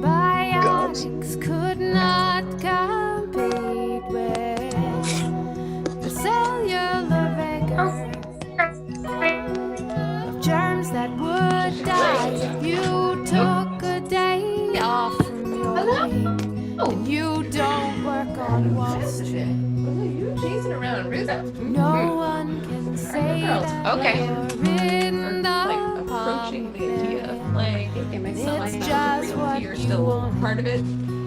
Antibiotics could not compete with the cellular vigor of germs that would die if you took a day off from your week and you don't work on Wall Street. You chasing around Rizzo. No one can say that Okay. you're in the Approaching the idea of playing. It's just what You're you still want. part of it.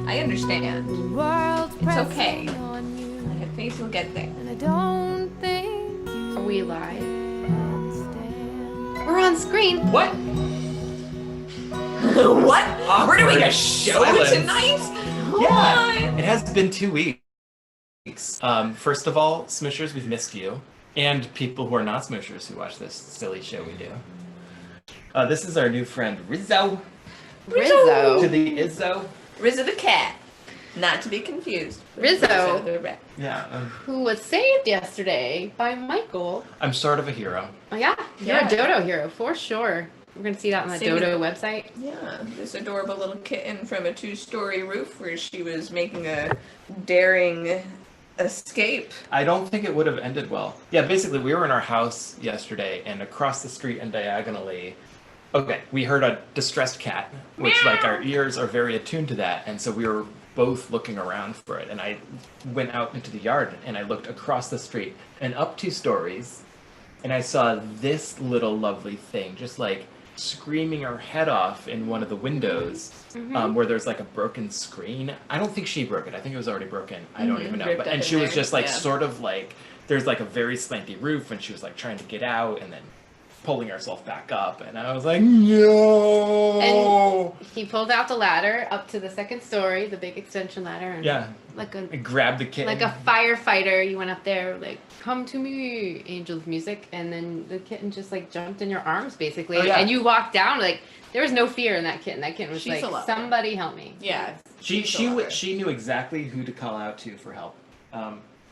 I understand. World's It's okay. pressing on you, I have faith you'll get there. and I don't think you Are we live? understand. We're on screen. What? What? We're doing a Awkward show silence. tonight? Yeah, it has been 2 weeks. First of all, Smooshers, we've missed you. And people who are not Smooshers who watch this silly show we do. This is our new friend, Rizzo. Rizzo. To the Izzo. Rizzo the cat. Not to be confused. with Rizzo. the rat. Yeah, Who was saved yesterday by Michael. I'm sort of a hero. Oh, yeah, you're Yeah. a dodo hero for sure. We're gonna see that on the Same dodo website. Yeah, this adorable little kitten from a 2-story roof where she was making a daring escape. I don't think it would have ended well. Yeah, basically, we were in our house yesterday, and across the street and diagonally, we heard a distressed cat, which, like, our ears are very attuned to that, and so we were both looking around for it. And I went out into the yard, and I looked across the street and up 2 stories, and I saw this little lovely thing, just like screaming her head off in one of the windows, where there's like a broken screen. I don't think she broke it. I think it was already broken. I don't even know. Ripped But up and in she was there, just like yeah. sort of like there's like a very slanty roof, and she was like trying to get out and then pulling herself back up, and I was like, no. And he pulled out the ladder up to the 2nd story, the big extension ladder. And Yeah. Like I a grabbed the kitten. like a firefighter, you went up there like, come to me, Angel's music, and then the kitten just like jumped in your arms basically, Oh, yeah. and you walked down like there was no fear in that kitten. That kitten was She's a like, lover. somebody help me. Yeah. She she's a lover. she knew exactly who to call out to for help.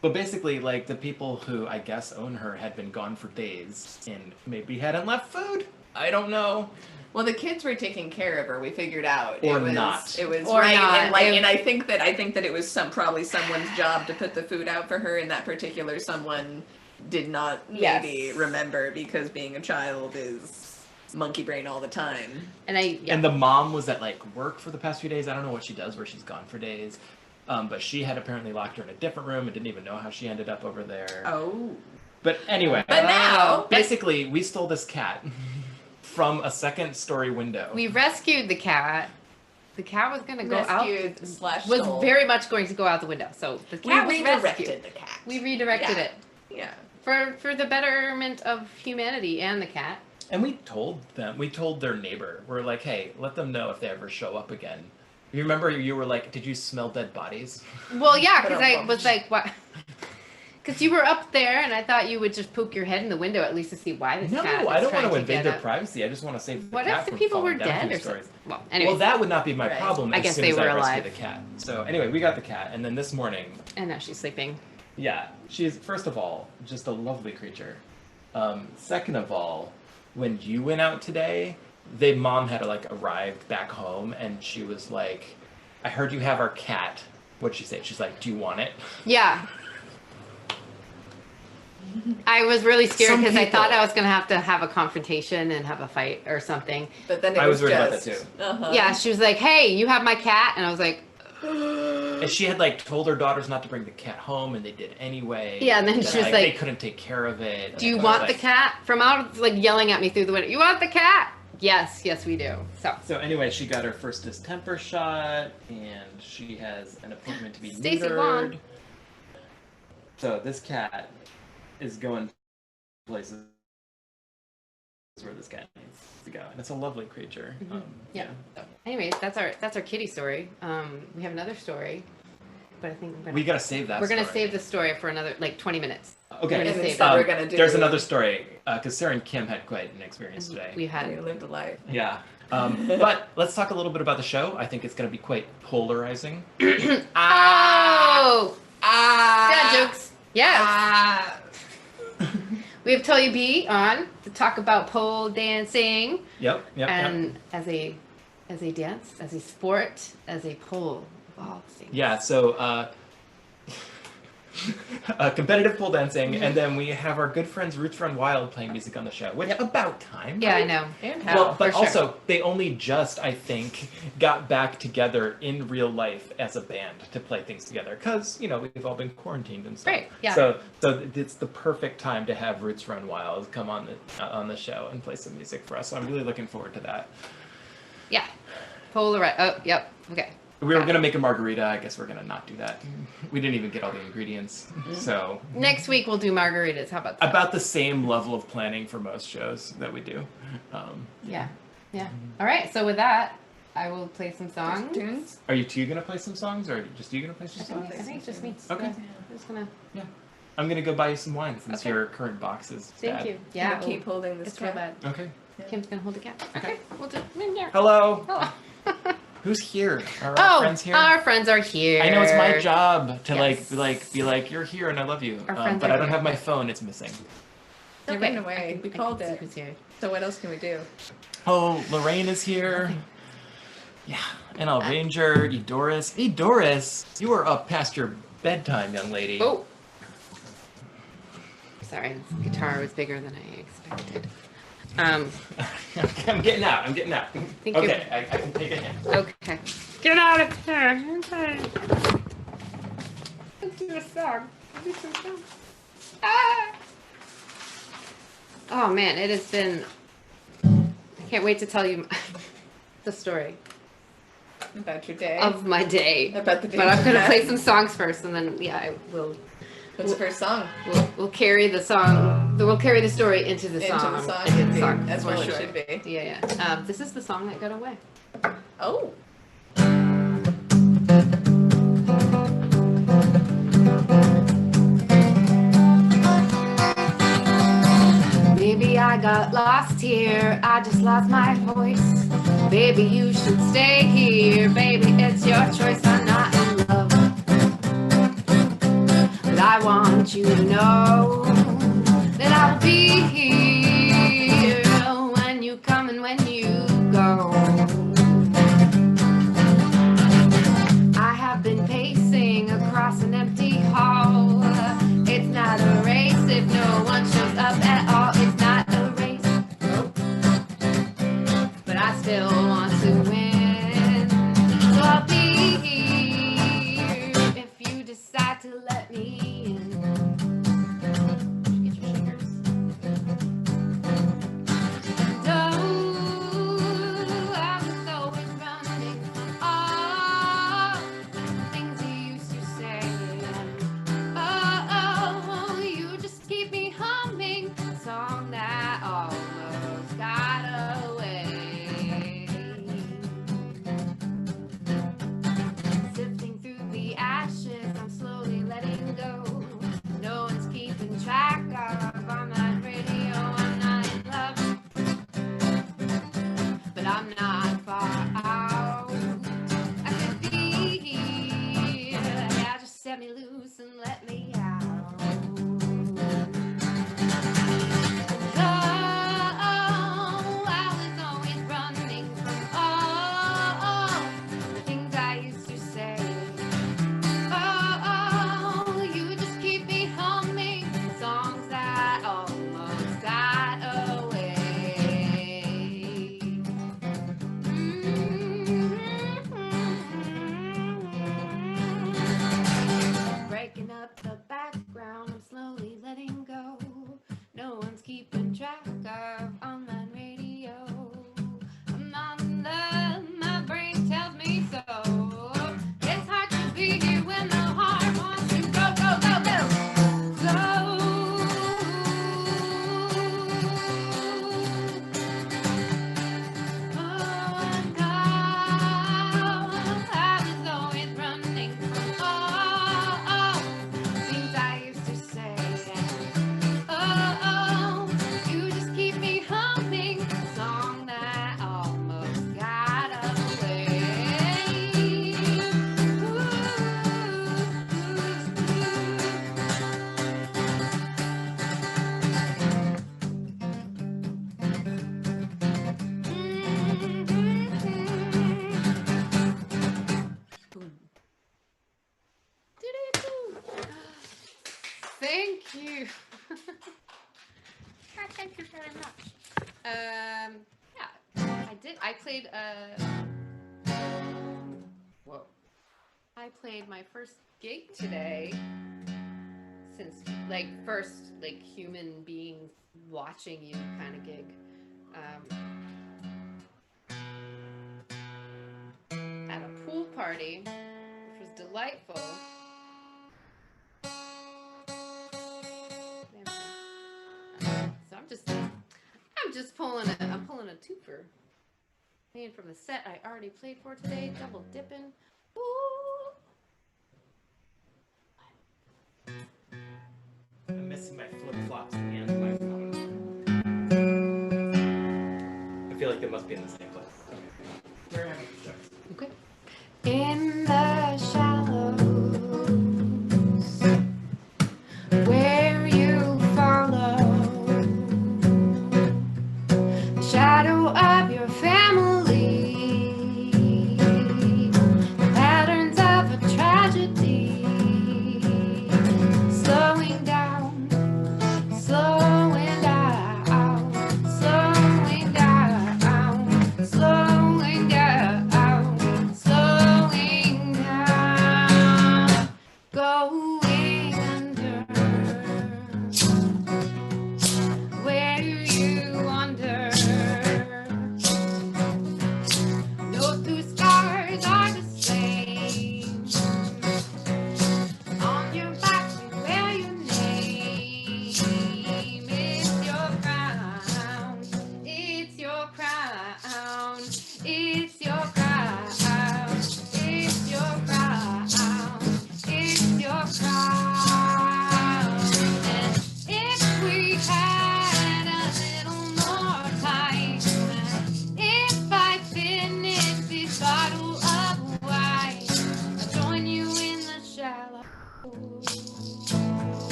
But basically, like, the people who I guess own her had been gone for days and maybe hadn't left food. I don't know. Well, the kids were taking care of her. We figured out Or it was not. It was Or right, not. and like, It- and I think that it was probably someone's job to put the food out for her, and that particular someone did not Yes. maybe remember because being a child is monkey brain all the time. And And the mom was at, like, work for the past few days. I don't know what she does where she's gone for days. But she had apparently locked her in a different room and didn't even know how she ended up over there. Oh, But anyway. but now Basically, we stole this cat from a 2nd-story window. we rescued the cat. The cat was going to go out. rescued slash Was stole. very much going to go out the window. So the we cat was redirected rescued. the cat. We redirected Yeah. it Yeah. for the betterment of humanity and the cat. And we told their neighbor, we're like, hey, let them know if they ever show up again. You remember you were like, did you smell dead bodies? Well, yeah, because I Ba-dum-bum. was like, what? Because you were up there, and I thought you would just poke your head in the window at least to see why this No, cat I is don't want trying to invade get their up. privacy. I just want to save the What cat if the from people were falling down dead two or stories. something? Well, anyway. Well, that would not be my Right. problem I as guess soon they as were I rescue alive. the cat. So anyway, we got the cat, and then this morning, And now she's sleeping. yeah, she's, first of all, just a lovely creature. Second of all, when you went out today, mom had like arrived back home, and she was like, I heard you have our cat. What'd she say? She's like, do you want it? Yeah. I was really scared Some because I thought people- I was going to have a confrontation and have a fight or something. But then it I was was worried about just, that too. Uh-huh. Yeah, she was like, hey, you have my cat? And I was like, And she had like told her daughters not to bring the cat home, and they did anyway. Yeah, and then she was they like, couldn't take care of it. do you And I want was the cat? From out, like, yelling at me through the window. You want the cat? Yes, we do. So anyway, she got her first distemper shot, and she has an appointment to be Stacey neutered. Long. So this cat is going places where this cat needs to go, and it's a lovely creature. Yeah. So, anyways, that's our kitty story. We have another story, but I think We gotta save that. we're gonna story. save the story for another like 20 minutes. Okay. We're gonna And save instead it. we're gonna do. There's another story because Sarah and Kim had quite an experience today. We We had lived a life. Yeah. But let's talk a little bit about the show. I think it's going to be quite polarizing. oh dad jokes. Yes. Ah. We have Tullya B on to talk about pole dancing, Yep. and as a as a dance, as a sport, as a pole of all things? Yeah, so competitive pole dancing, and then we have our good friends Roots Run Wild playing music on the show, which about time. Yeah, I right? know. And Well, how? but for sure. also they only just, I think, got back together in real life as a band to play things together because we've all been quarantined and stuff. Right, yeah. So it's the perfect time to have Roots Run Wild come on the show and play some music for us. So I'm really looking forward to that. Yeah. Polarized. Oh, yep. Okay. We were gonna make a margarita. I guess we're gonna not do that. We didn't even get all the ingredients. So Next week we'll do margaritas. How about that? about the same level of planning for most shows that we do. Yeah. Yeah. All right. So with that, I will play some songs. Tunes? Are you two gonna play some songs, or just you gonna play some I songs? think it's just me. Okay. Yeah, I'm just gonna. I'm gonna go buy you some wine since Okay. your current box is Thank bad. you. Yeah, Yeah. keep holding this It's real cat. bad. Okay. Kim's gonna hold the cat. Okay. We'll do. Hello. Hello. Who's here? Are our Oh, friends here? our friends are here. I know it's my job to Yes. be like you're here and I love you. Our friends But are I don't here. have my phone. It's missing. It Okay. went away. We I called can see it. who's here. So what else can we do? Oh, Lorraine is here. Yeah, and I'll Ranger, Edoris. Hey, Doris, you are up past your bedtime, young lady. Oh. Sorry, this guitar was bigger than I expected. I'm getting out. Thank you. Okay, I can take a hint. Okay. Get out of here. Okay. Let's do a song. Let's do some songs. Ah! Oh man, it has been. I can't wait to tell you the story About your day? of my day. About the day. But I'm gonna you play had? some songs first, and then I will. What's the first song? We'll carry the song. We'll carry the story into the Into song. the song, Into the indeed. song, As for well it sure. should be. Yeah. This is the song that got away. Oh. Maybe I got lost here, I just lost my voice. Baby, you should stay here. Baby, it's your choice, I'm not in love. But I want you to know that I'll be here when you come and when you go. I have been pacing across an empty hall. It's not a race if no one shows up at all. It's not a race, but I still want to win. So I'll be here if you decide to let me in. Get your shakers. And I was always running from all the things you used to say. Oh, you just keep me humming a song that almost got away. Sifting through the ashes, I'm slowly letting go. No one's keeping track of. I'm not radio, I'm not in love, but I'm not far out. I could be here. Yeah, just set me loose and let me out. Oh, I was always running from all the things I used to say. Oh, you just keep me humming songs that almost got away. I played whoa. I played my first gig today since like first like human being watching you kind of gig. At a pool party, which was delightful. So I'm just pulling a twofer. Playing from the set I already played for today, double dipping. Ooh. I'm missing my flip-flops at the end of my phone. I feel like they must be in the same place. Okay. Where am I? Okay. In the shallows, where you follow the shadow of your family, the patterns of a tragedy, slowing down, slowing down, slowing down, slowing down, slowing down, going under. Where you wander, no two scars are the same. On your back you wear your name. It's your crown. It's your crown. It's your crown. It's your crown. It's your crown. And if we had a little more time, if I finish this bottle of wine, I'll join you in the shallows.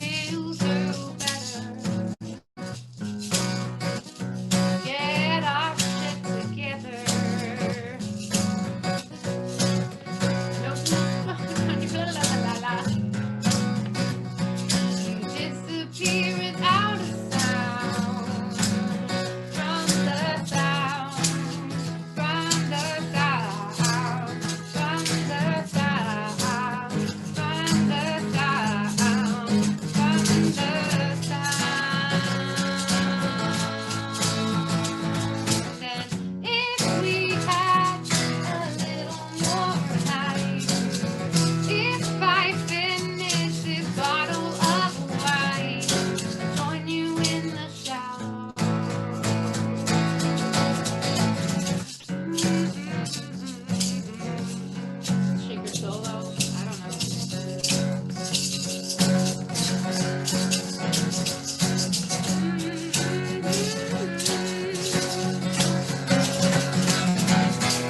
We'll do better. Get our shit together. No, you disappear without a sound. From the sound, from the sound, from the sound, from the sound, from the sound. And if we had a little more time, if I finish this bottle of wine, join you in the shower. Shaker solo? I don't know.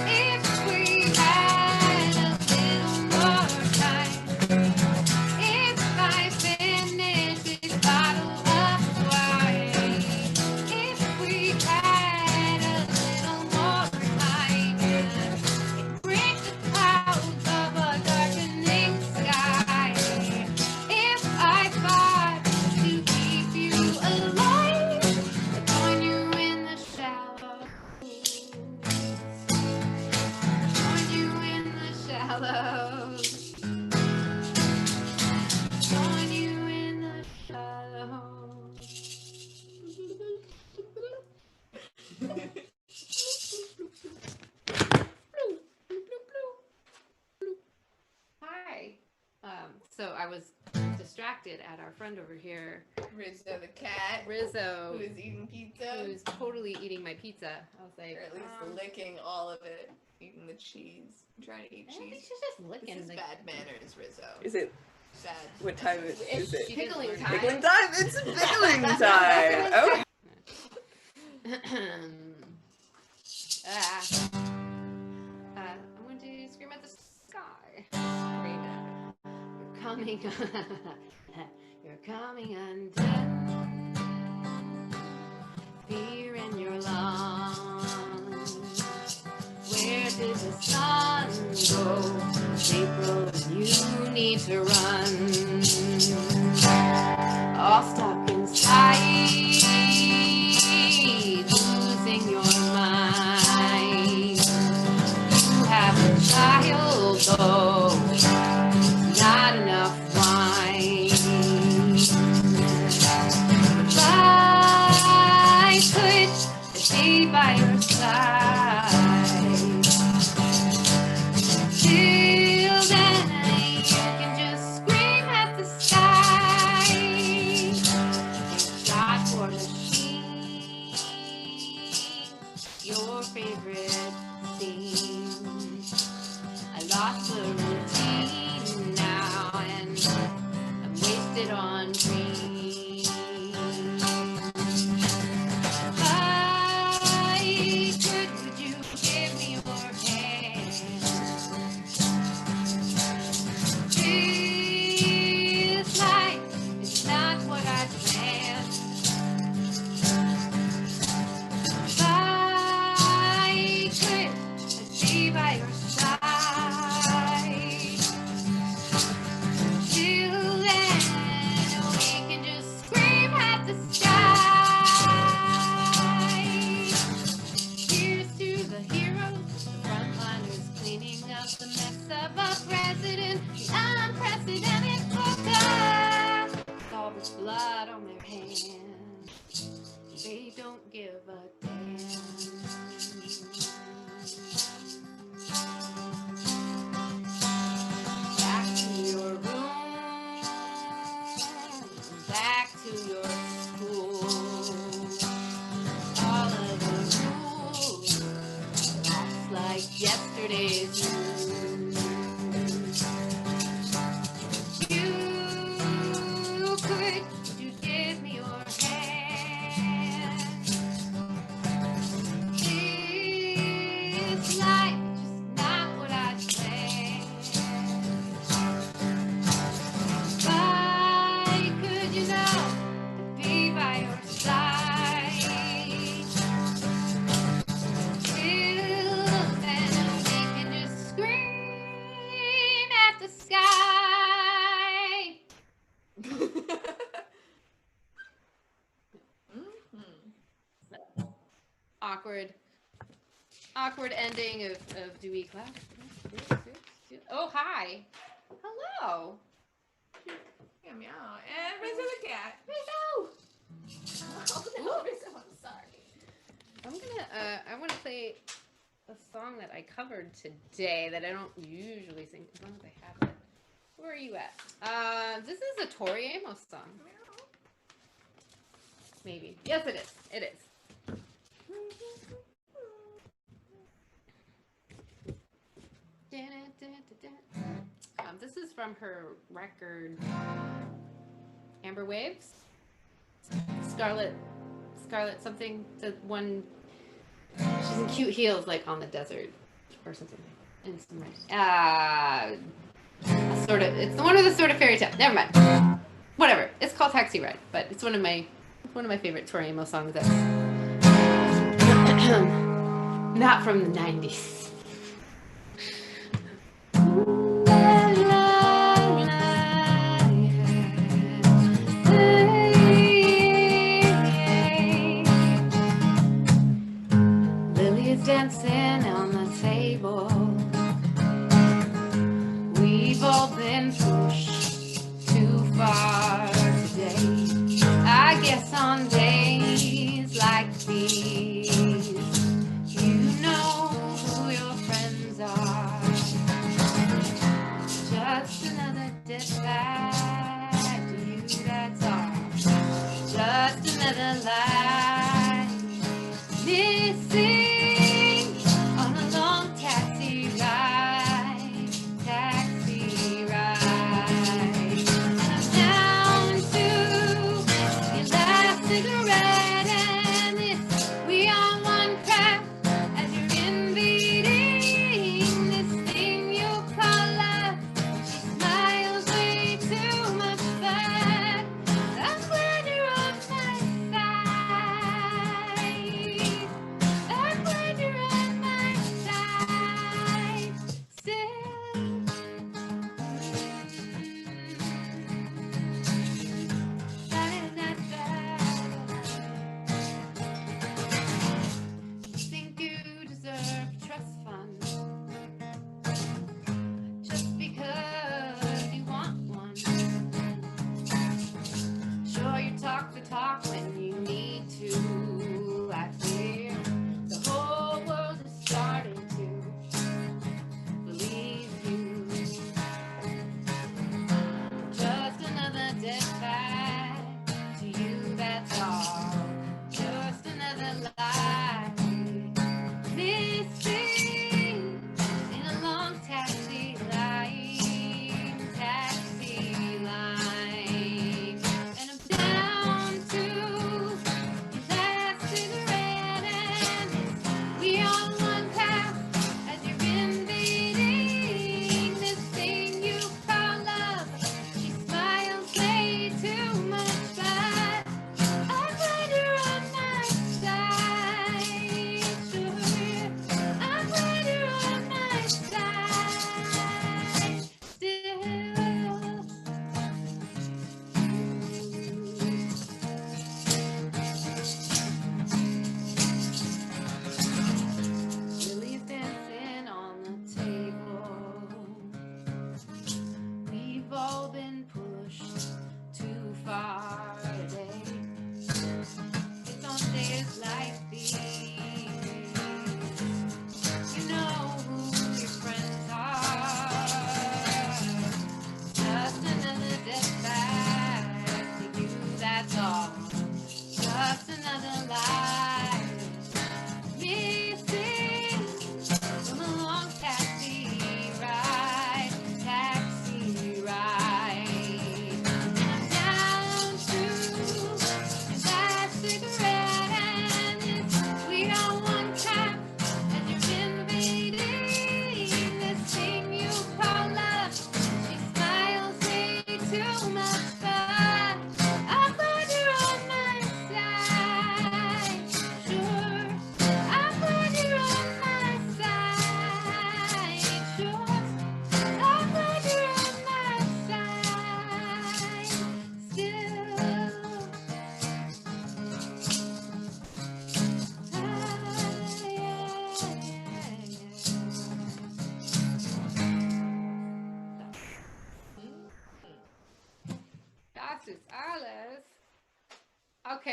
If we had a little more time, if I finish this bottle of wine, if we had a little more time, break the clouds of a darkening sky. If I fought to keep you alive, I'd join you in the shallows. Join you in the shallows. Join you in the shallows. Hi. So I was distracted at our friend over here, Rizzo the cat, Rizzo, who is eating pizza, who's totally eating my pizza. I was like, or at least licking all of it, eating the cheese. I'm trying to eat I don't think cheese. she's just licking. This is like, bad manners, Rizzo. Is it? Bad. What time is it? She didn't Pickling learn. time. Pickling time? It's pickling time! Oh! I'm going to scream at the sky. You're coming, you're coming undone. Fear in your lungs. Where did the sun go? April, you need to run. All stuck inside, losing your mind. favorite scene. I lost the routine now, and I'm wasted on dreams. I could you give me your hand? This life is not what I planned. If I could be by your side, till then we can just scream at the sky. Here's to the heroes, the frontliners cleaning up the mess of our president, the unprecedented podcast. With all this blood on their hands, they don't give a damn. Back to your room, back to your school. All of the rules lost like yesterday's news. Could you give me your hand? This life is just not what I planned. Why could you know to be by your side? Till then we can just scream at the sky. Awkward ending of Dewey class. Oh, hi. Hello. Meow, meow. And Rizzo the cat. Rizzo. Oh, no, Rizzo, I'm sorry. I'm gonna, I want to play a song that I covered today that I don't usually sing, as long as I have it. Where are you at? This is a Tori Amos song. Maybe. Yes, it is. It is. This is from her record Amber Waves. Scarlet something, the one, she's in cute heels like on the desert or something. And some sort of, it's one of the sort of fairy tale. Never mind. Whatever. It's called Taxi Ride, but it's one of my favorite Tori Amos songs that's not from the 90s. Dancing on the table, we've all been pushed too far today. I guess on days like these, you know who your friends are. Just another dead bag to you, that's all. Just another life missing on a long taxi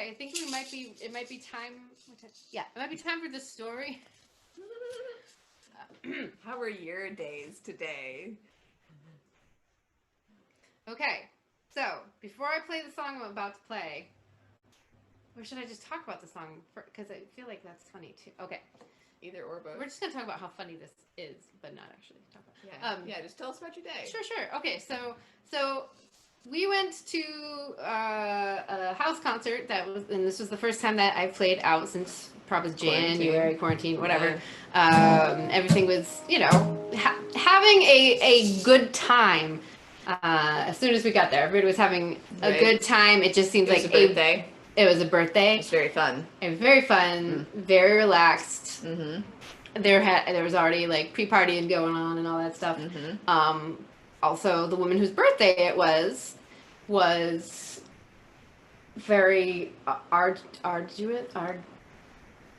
Okay, I think it might be time. Yeah, it might be time for the story. How were your days today? Okay, so before I play the song I'm about to play, or should I just talk about the song? Because I feel like that's funny too. Okay. Either or both. We're just going to talk about how funny this is, but not actually talk about it. Yeah, just tell us about your day. Sure. Okay, so we went to a house concert and this was the first time that I played out since probably January, quarantine, whatever. Yeah. Everything was, having a good time. As soon as we got there, everybody was having a good time. It just seemed like a birthday. It was a birthday. It was very fun. It was very fun, very relaxed. Mm-hmm. There was already like pre-partying going on and all that stuff. Mm-hmm. Also, the woman whose birthday it was very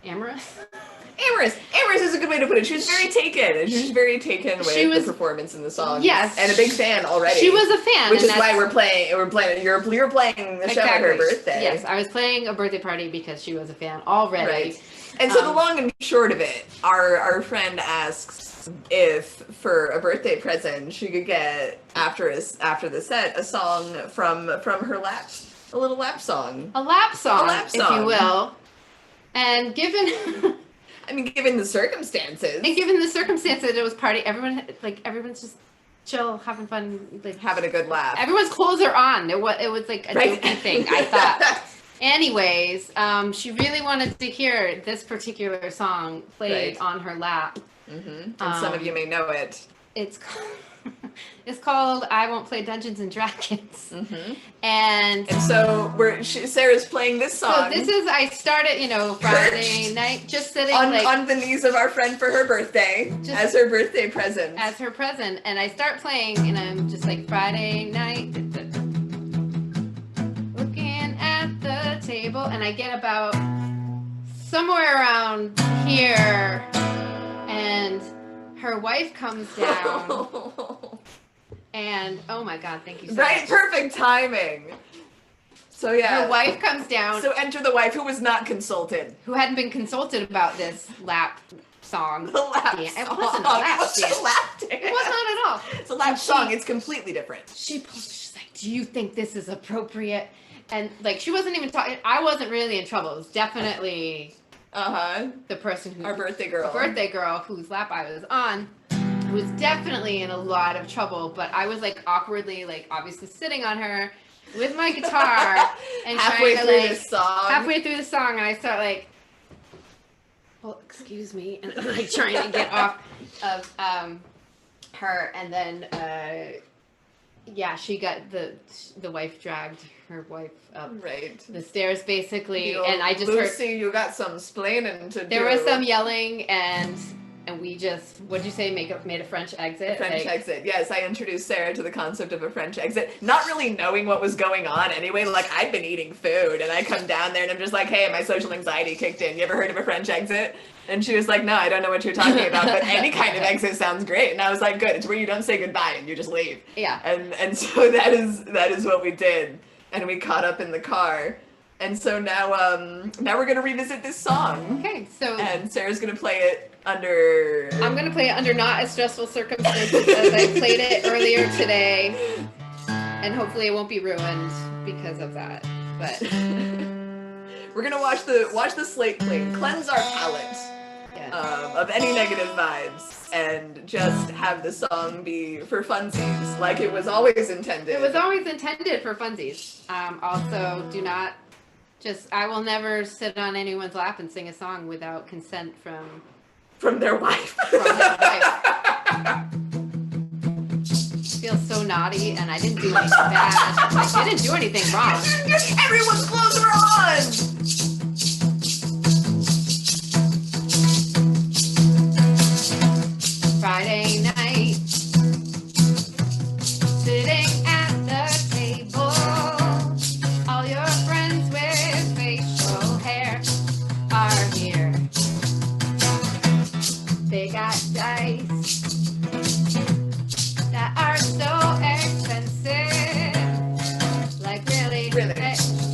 Amorous is a good way to put it. She was very taken. She was very taken with the performance in the song. Yes, and a big fan already. She was a fan, which is why we're playing. You're playing the show at her birthday. Yes, I was playing a birthday party because she was a fan already. Right. And so the long and short of it, our friend asks if for a birthday present she could get after the set a song from her lap, a little lap song, if you will. And given the circumstances. It was party. Everyone's just chill, having fun, like having a good laugh. Everyone's clothes are on. It was like a jokey thing, I thought. Anyways, she really wanted to hear this particular song played on her lap. Mm-hmm. And some of you may know it. It's called "I Won't Play Dungeons and Dragons," and so Sarah's playing this song. So I started, Friday night, just sitting on the knees of our friend for her birthday, as her birthday present. And I start playing, and I'm just like Friday night, looking at the table, and I get about somewhere around here, and her wife comes down, and oh my God, thank you so much. Perfect timing. So yeah. Her wife comes down. So enter the wife who was not consulted. Who hadn't been consulted about this lap song. The lap song. It wasn't a lap dance. It was not at all. It's a lap song. It's completely different. She's like, do you think this is appropriate? And like, she wasn't even talking. I wasn't really in trouble. It was definitely... the person our birthday girl whose lap I was on was definitely in a lot of trouble, but I was like awkwardly, like obviously sitting on her with my guitar and halfway through the song, and I start like, well, excuse me, and like trying to get off of her, and then she got the wife dragged her wife up the stairs basically, and I just Lucy, you got some splaining to do. There was some yelling, and we just, what'd you say, made a French exit? Exit, yes. I introduced Sarah to the concept of a French exit, not really knowing what was going on anyway. Like, I'd been eating food, and I come down there, and I'm just like, hey, my social anxiety kicked in. You ever heard of a French exit? And she was like, no, I don't know what you're talking about, but any kind of exit sounds great. And I was like, good, it's where you don't say goodbye and you just leave. Yeah. And so that is what we did. And we caught up in the car. And so now we're gonna revisit this song. Okay, so and Sarah's gonna play it under I'm gonna play it under not as stressful circumstances as I played it earlier today. And hopefully it won't be ruined because of that. But we're gonna wash the slate clean, cleanse our palate of any negative vibes, and just have the song be for funsies, like it was always intended. It was always intended for funsies. Also, I will never sit on anyone's lap and sing a song without consent from their wife. Feels so naughty, and I didn't do anything bad. I didn't do anything wrong. Everyone's clothes are on! Friday night, sitting at the table, all your friends with facial hair are here. They got dice that are so expensive, like really expensive.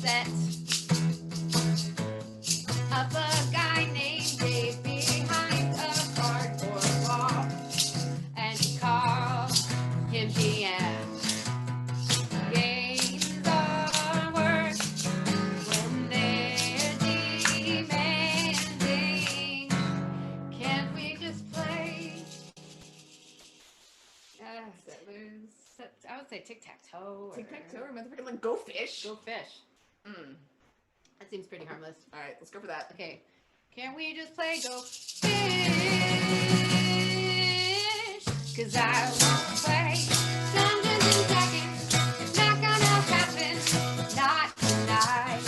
set up a guy named Dave behind a cardboard wall, and he called him GM. Games are worse when they're demanding. Can't we just play? Settlers. I would say tic-tac-toe. Tic-tac-toe or motherfucking like Go Fish? Go fish. Mm. That seems pretty harmless. All right, let's go for that. Okay. Can we just play Go Fish? 'Cause I want to play Dungeons and Dragons. It's not gonna happen. Not tonight.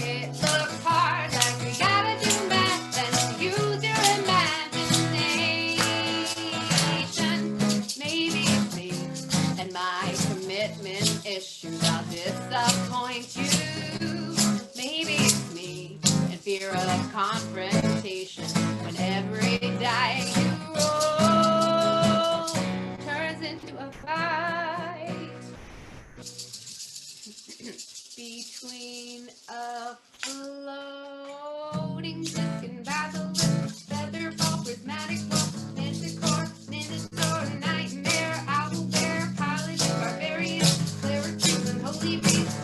It looks hard, like we gotta do math and use your imagination. Maybe it's me and my commitment issues. I'll disappoint you. Maybe it's me and fear of confrontation. When every die you roll turns into a fight between a floating disc and basilisk, featherball, prismatic wolf, manticore, minotaur, nightmare, owlbear, paladin, barbarian, cleric, and holy beast.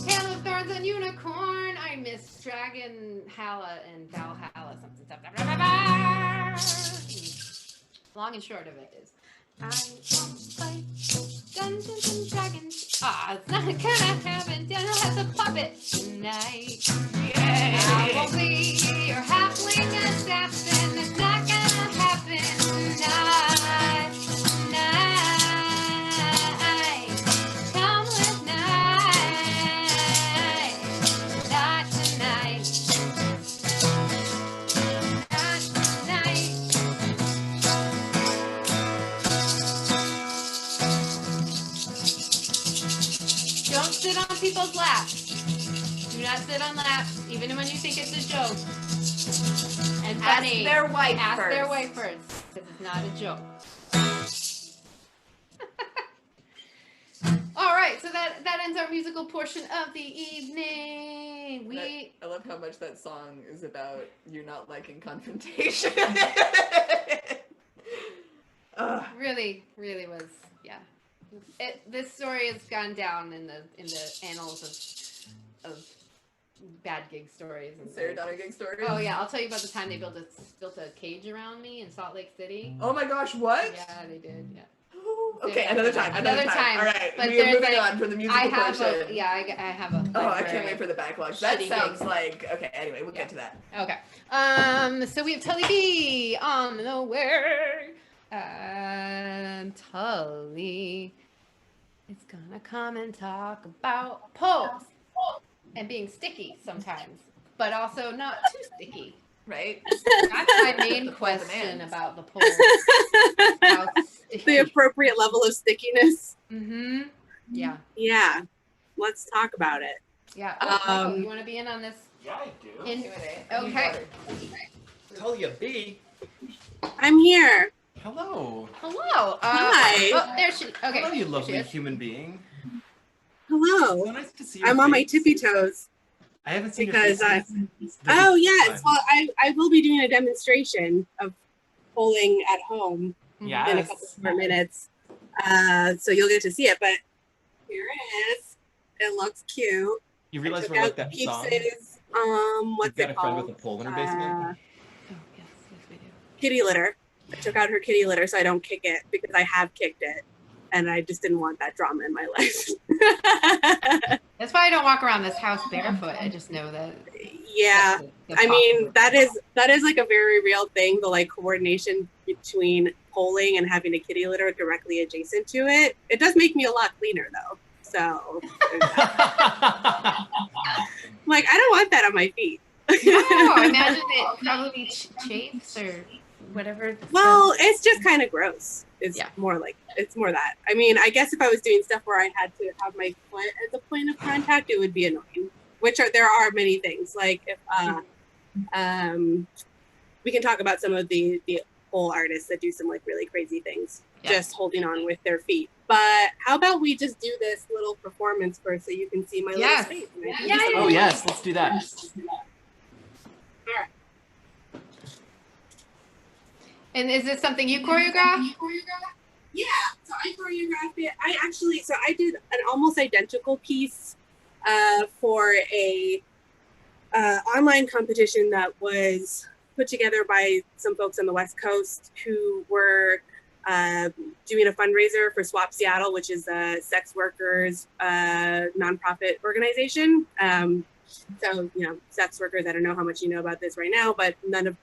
Tale of Thorns and Unicorn. I miss Dragon Hala and Valhalla. Something. Long and short of it is, I want to play Dungeons and Dragons. Ah, it's not gonna happen. Daniel has a puppet tonight. Yeah. I won't be your halfling assassin. It's not gonna happen tonight. Come with night. Not tonight. Not tonight. Don't sit on people's laps. Do not sit on laps, even when you think it's a joke. And funny. Ask their wife Ask first. their wife first, because it's not a joke. All right, so that ends our musical portion of the evening. I love how much that song is about you not liking confrontation. really was, yeah. This story has gone down in the annals of bad gig stories. And Sarah Donner gig stories. Oh yeah, I'll tell you about the time they built a cage around me in Salt Lake City. Oh my gosh, what? Yeah, they did. Yeah. Okay, another time. All right, But we are moving there's, on from the musical I have portion. I have a. Oh, I can't wait for the backlog. That shitty sounds gigs. like okay. Anyway, we'll get to that. Okay. So we have Tullya B on the way. And Tully is gonna come and talk about poles and being sticky sometimes, but also not too sticky. Right? That's my main question about the poles. How sticky. The appropriate level of stickiness. Mm-hmm. Yeah. Yeah. Let's talk about it. Yeah. Oh, Michael, Um, you want to be in on this? Yeah, I do. Okay. Tullya B. I'm here. Hello. Hello. Hi. Oh, there she. Okay. Hello, you There lovely she is. human being. Hello. So nice to see your I'm on my face. tippy toes I haven't seen because your I. face since the Oh yes. time. Well, I will be doing a demonstration of polling at home in a Yes. couple more minutes. So you'll get to see it. But here it is. It looks cute. You realize Took we're like out that song? Peeps's, what's You've got it a friend called? with a pole in her basement? Oh yes, we do. Kitty litter. I took out her kitty litter so I don't kick it because I have kicked it. And I just didn't want that drama in my life. That's why I don't walk around this house barefoot. I just know that. Yeah. that's I mean, possible. that is like a very real thing, the like coordination between polling and having a kitty litter directly adjacent to it. It does make me a lot cleaner though. So there's that. I'm like, I don't want that on my feet. No, I imagine it probably chafes or whatever. Well, it's just kind of gross. It's Yeah. more like, it's more that. I mean, I guess if I was doing stuff where I had to have my foot as a point of contact, it would be annoying. There are many things. Like if we can talk about some of the pole artists that do some like really crazy things, Yeah. just holding on with their feet. But how about we just do this little performance first so you can see my Yes. little face? Oh yes, let's do that. All right. And is this something you choreographed? Yeah, so I choreographed it. I did an almost identical piece for a online competition that was put together by some folks on the West Coast who were doing a fundraiser for Swap Seattle, which is a sex workers nonprofit organization. So, sex workers, I don't know how much you know about this right now, but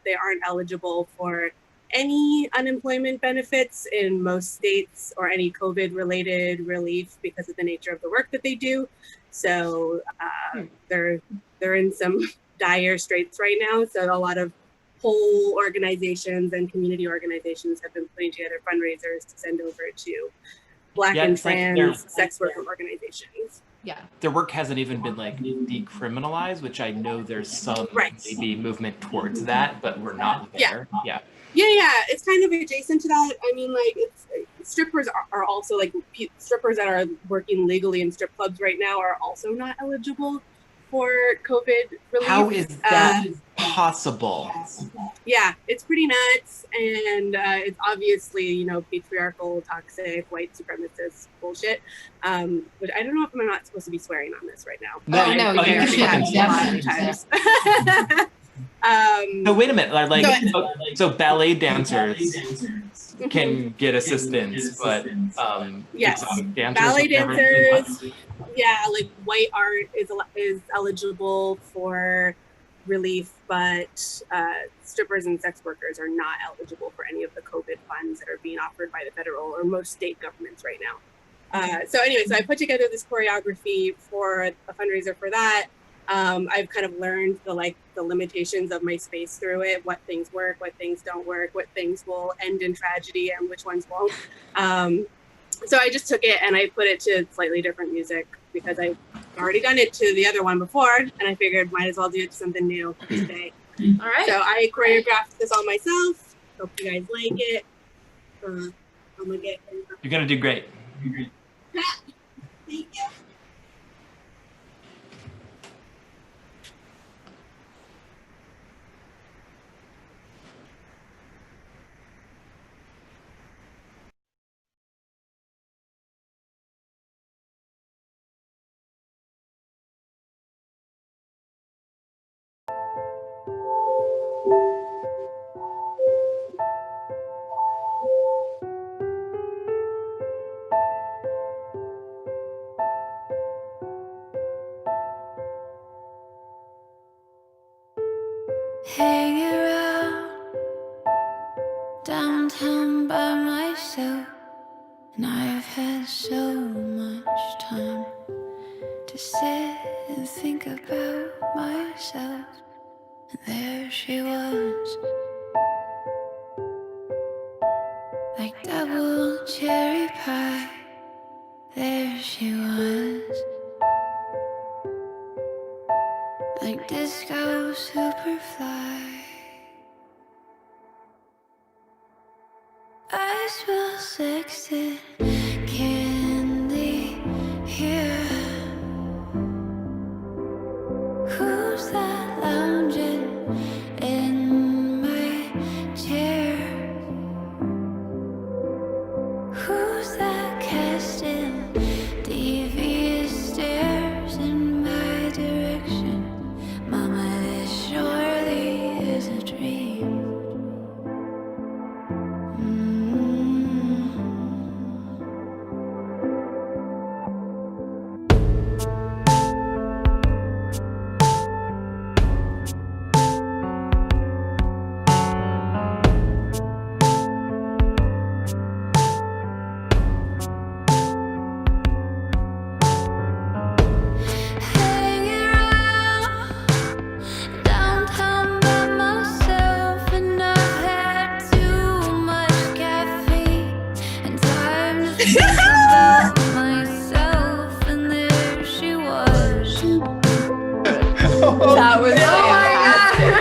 they aren't eligible for any unemployment benefits in most states or any COVID related relief because of the nature of the work that they do. So they're in some dire straits right now. So a lot of whole organizations and community organizations have been putting together fundraisers to send over to Black and trans sex worker organizations. Yeah. Their work hasn't even been like decriminalized, which I know there's some maybe movement towards that, but we're not there. Yeah. It's kind of adjacent to that. I mean, like, strippers are also like strippers that are working legally in strip clubs right now are also not eligible for COVID relief. How is that possible? Yeah, it's pretty nuts, and it's obviously patriarchal, toxic, white supremacist bullshit. But I don't know if I'm not supposed to be swearing on this right now. No, you should. Yes. So wait a minute, so ballet dancers can get assistance, but yes, exotic dancers, ballet dancers, like white art is eligible for relief, but strippers and sex workers are not eligible for any of the COVID funds that are being offered by the federal or most state governments right now. So I put together this choreography for a fundraiser for that. I've kind of learned the limitations of my space through it, what things work, what things don't work, what things will end in tragedy and which ones won't. So I just took it and I put it to slightly different music because I've already done it to the other one before, and I figured might as well do it to something new today. All right. So I choreographed this all myself. Hope you guys like it. I'm gonna get. You're gonna do great. Thank you. Hang around downtown by myself, and I've had so much time to sit and think about myself. And there she was, like double cherry pie. There she was, like disco superfly. I smell sex and candy here. Who's that lounging in my chair? Who's that casting devious stares in my direction? Mama, this surely is a dream. Hanging around downtown by myself, and I've had too much caffeine and time to think about myself. And there she was. That was fantastic.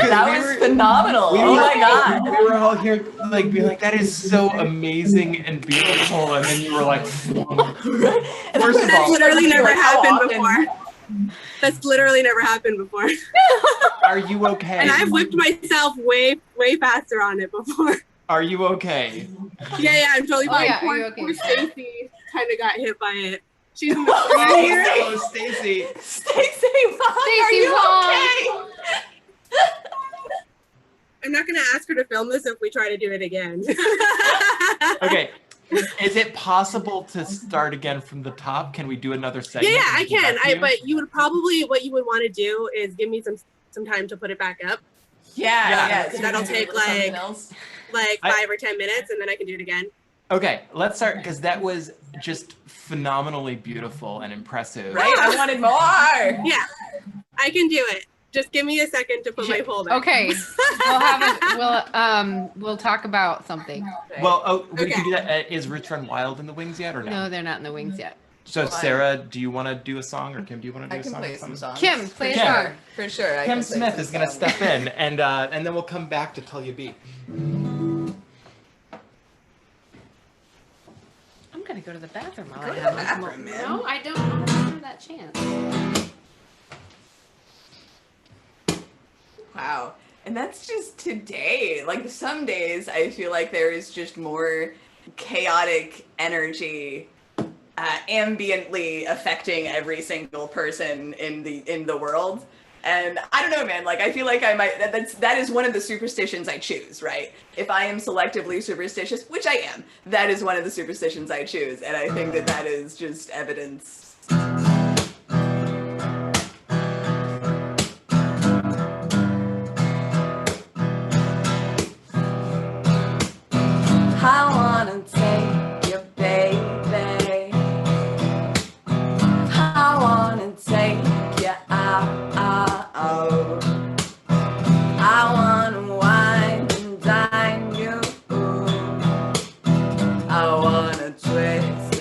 That was phenomenal. Oh my god. we were all here like being like, that is so amazing and beautiful, and then you were like, first of That's all, literally never Like, how happened often? before. That's literally never happened before. are you okay? And I've whipped myself way faster on it before. Are you okay? Yeah, I'm totally Oh, fine. yeah, are Poor, you okay? poor Stacy kind of got hit by it. She's in the Oh, are you here? Oh, Stacy. Stacy Wong, are Stacy you Wong. okay? I'm not gonna ask her to film this if we try to do it again. Okay. Is it possible to start again from the top? Can we do another segment? Yeah, I and come can. back to you? But you would probably what you would want to do is give me some time to put it back up, Yeah. because so that'll we can take do something like else. 5 or 10 minutes, and then I can do it again. Okay, let's start because that was just phenomenally beautiful and impressive. Right? I wanted more. Yeah, I can do it. Just give me a second to put my poll back. Okay, we'll talk about something. Well, we Okay. can do that. Is Rich Run Wild in the wings yet or no? No, they're not in the wings yet. So Sarah, do you want to do a song, or Kim, do you want to do I a can song? play some songs. Kim, play a Kim. song. For sure. I Kim can play Smith some is going to songs. step in, and then we'll come back to Tullya B. I'm gonna go to the bathroom while Go I to have the this bathroom, moment. man. No, I don't have that chance. Wow. And that's just today. Like some days I feel like there is just more chaotic energy ambiently affecting every single person in the world. And I don't know, man, like I feel like I might that is one of the superstitions I choose, right? If I am selectively superstitious, which I am, that is one of the superstitions I choose. And I think that is just evidence. I wanna take you, baby. I wanna take you out. I wanna wine and dine you. I wanna twist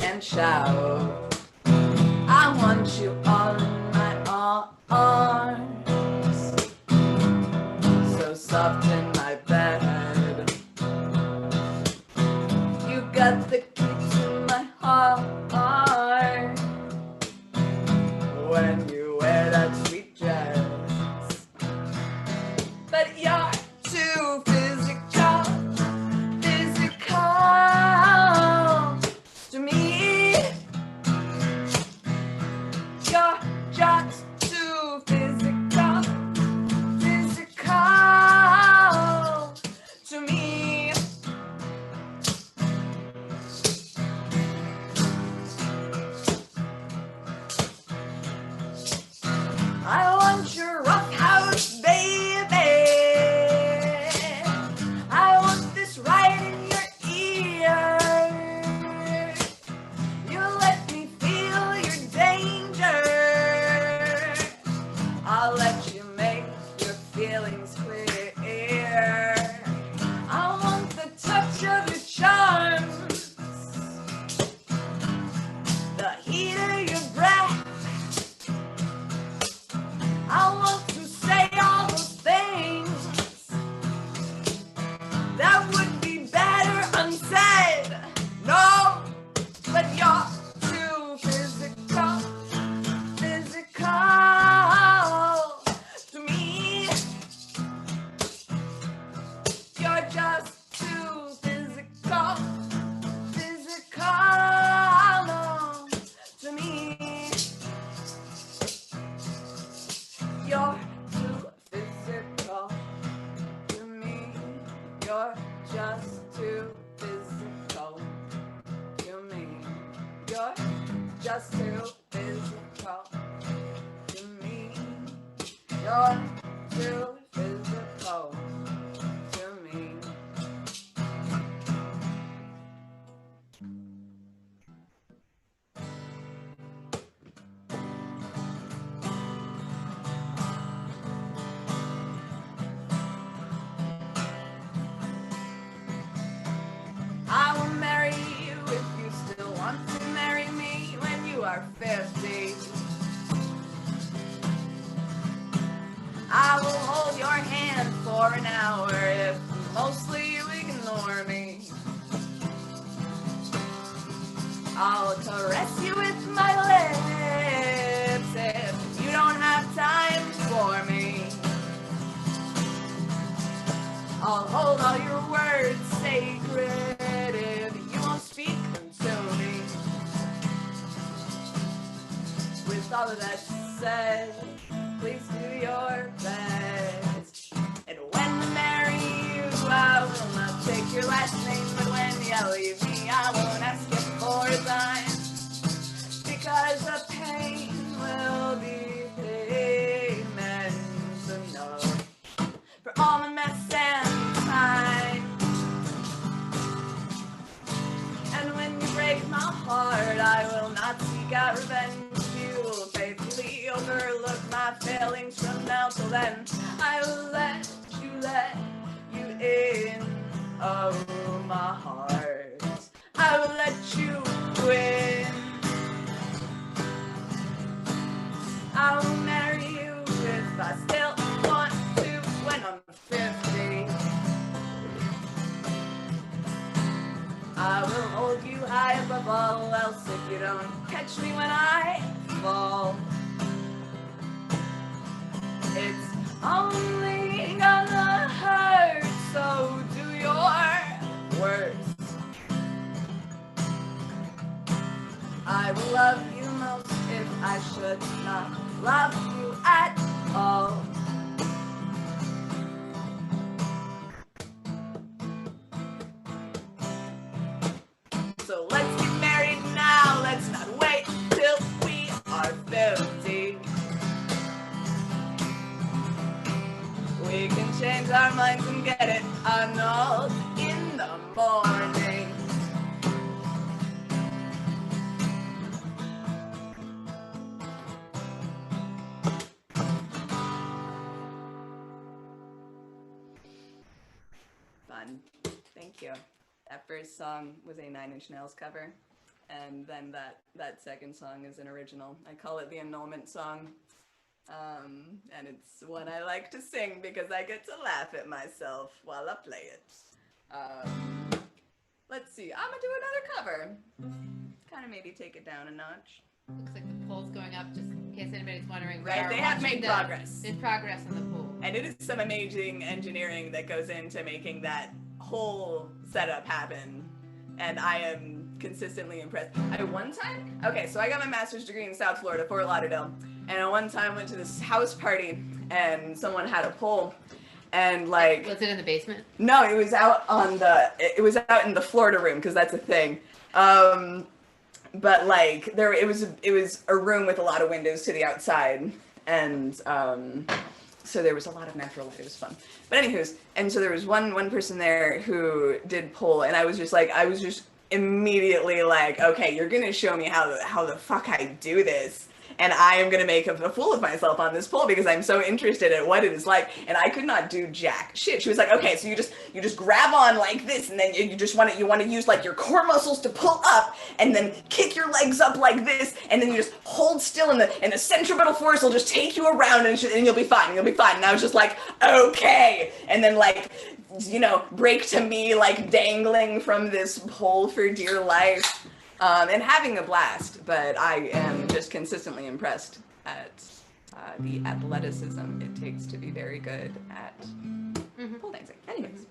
and shout. I want you on my arms, so soft in my bed. You got the key to my heart when you wear that sweet dress. But you're too physical to me. You're just too physical to me. I want your rough house, baby. I want this right in your ear. You let me feel your danger. I'll let you make your feelings clear. I want the touch of your charms, the heat of your breath. I want to say all those things that would be better unsaid. No, but you're too physical to me. You're just too physical to me. You're too physical to me. You're just too physical to me. You're just too physical to me. You're too physical to me. I will marry you if you still want to marry me when you are 50. I will hold for an hour if mostly you ignore me. I'll caress you with my lips if you don't have time for me. I'll hold all your words sacred if you won't speak them to me. With all of that said, please do your best. And when I marry you, I will not take your last name, but when you leave me, I won't ask you for a dime, because the pain will be payment enough for all the mess and time. And when you break my heart, I will not seek out revenge. You will faithfully overlook my failings from now till then. I will let you in. Oh, my heart, I will let you in. I will marry you if I still want to when I'm 50. I will hold you high above all else if you don't catch me when I fall. It's only gonna hurt, so do your worst. I will love you most if I should not love you at all. So let's get married now, let's not wait till we are 50. We can change our minds and get it annulled in the morning. Fun. Thank you. That first song was a Nine Inch Nails cover, and then that second song is an original. I call it the annulment song. And it's one I like to sing because I get to laugh at myself while I play it. Let's see, I'm gonna do another cover. Kind of maybe take it down a notch. Looks like the poll's going up, just in case anybody's wondering. Right, they have made progress. There's progress on the poll. And it is some amazing engineering that goes into making that whole setup happen. And I am consistently impressed. So I got my master's degree in South Florida, Fort Lauderdale. And I one time went to this house party and someone had a pole, and like, Was it in the basement? no, it was out in the Florida room, because that's a thing. But like it was a room with a lot of windows to the outside, and so there was a lot of natural light. It was fun. But anywho's, and so there was one person there who did pole, and I was just immediately like, okay, you're gonna show me how the fuck I do this. And I am going to make a fool of myself on this pole because I'm so interested in what it is like. And I could not do jack shit. She was like, okay, so you just grab on like this, and then you want to use like your core muscles to pull up, and then kick your legs up like this, and then you just hold still, and the centripetal force will just take you around, and you'll be fine. You'll be fine. And I was just like, okay. And then like, break to me like dangling from this pole for dear life. And having a blast, but I am just consistently impressed at the athleticism it takes to be very good at pole dancing. Anyways.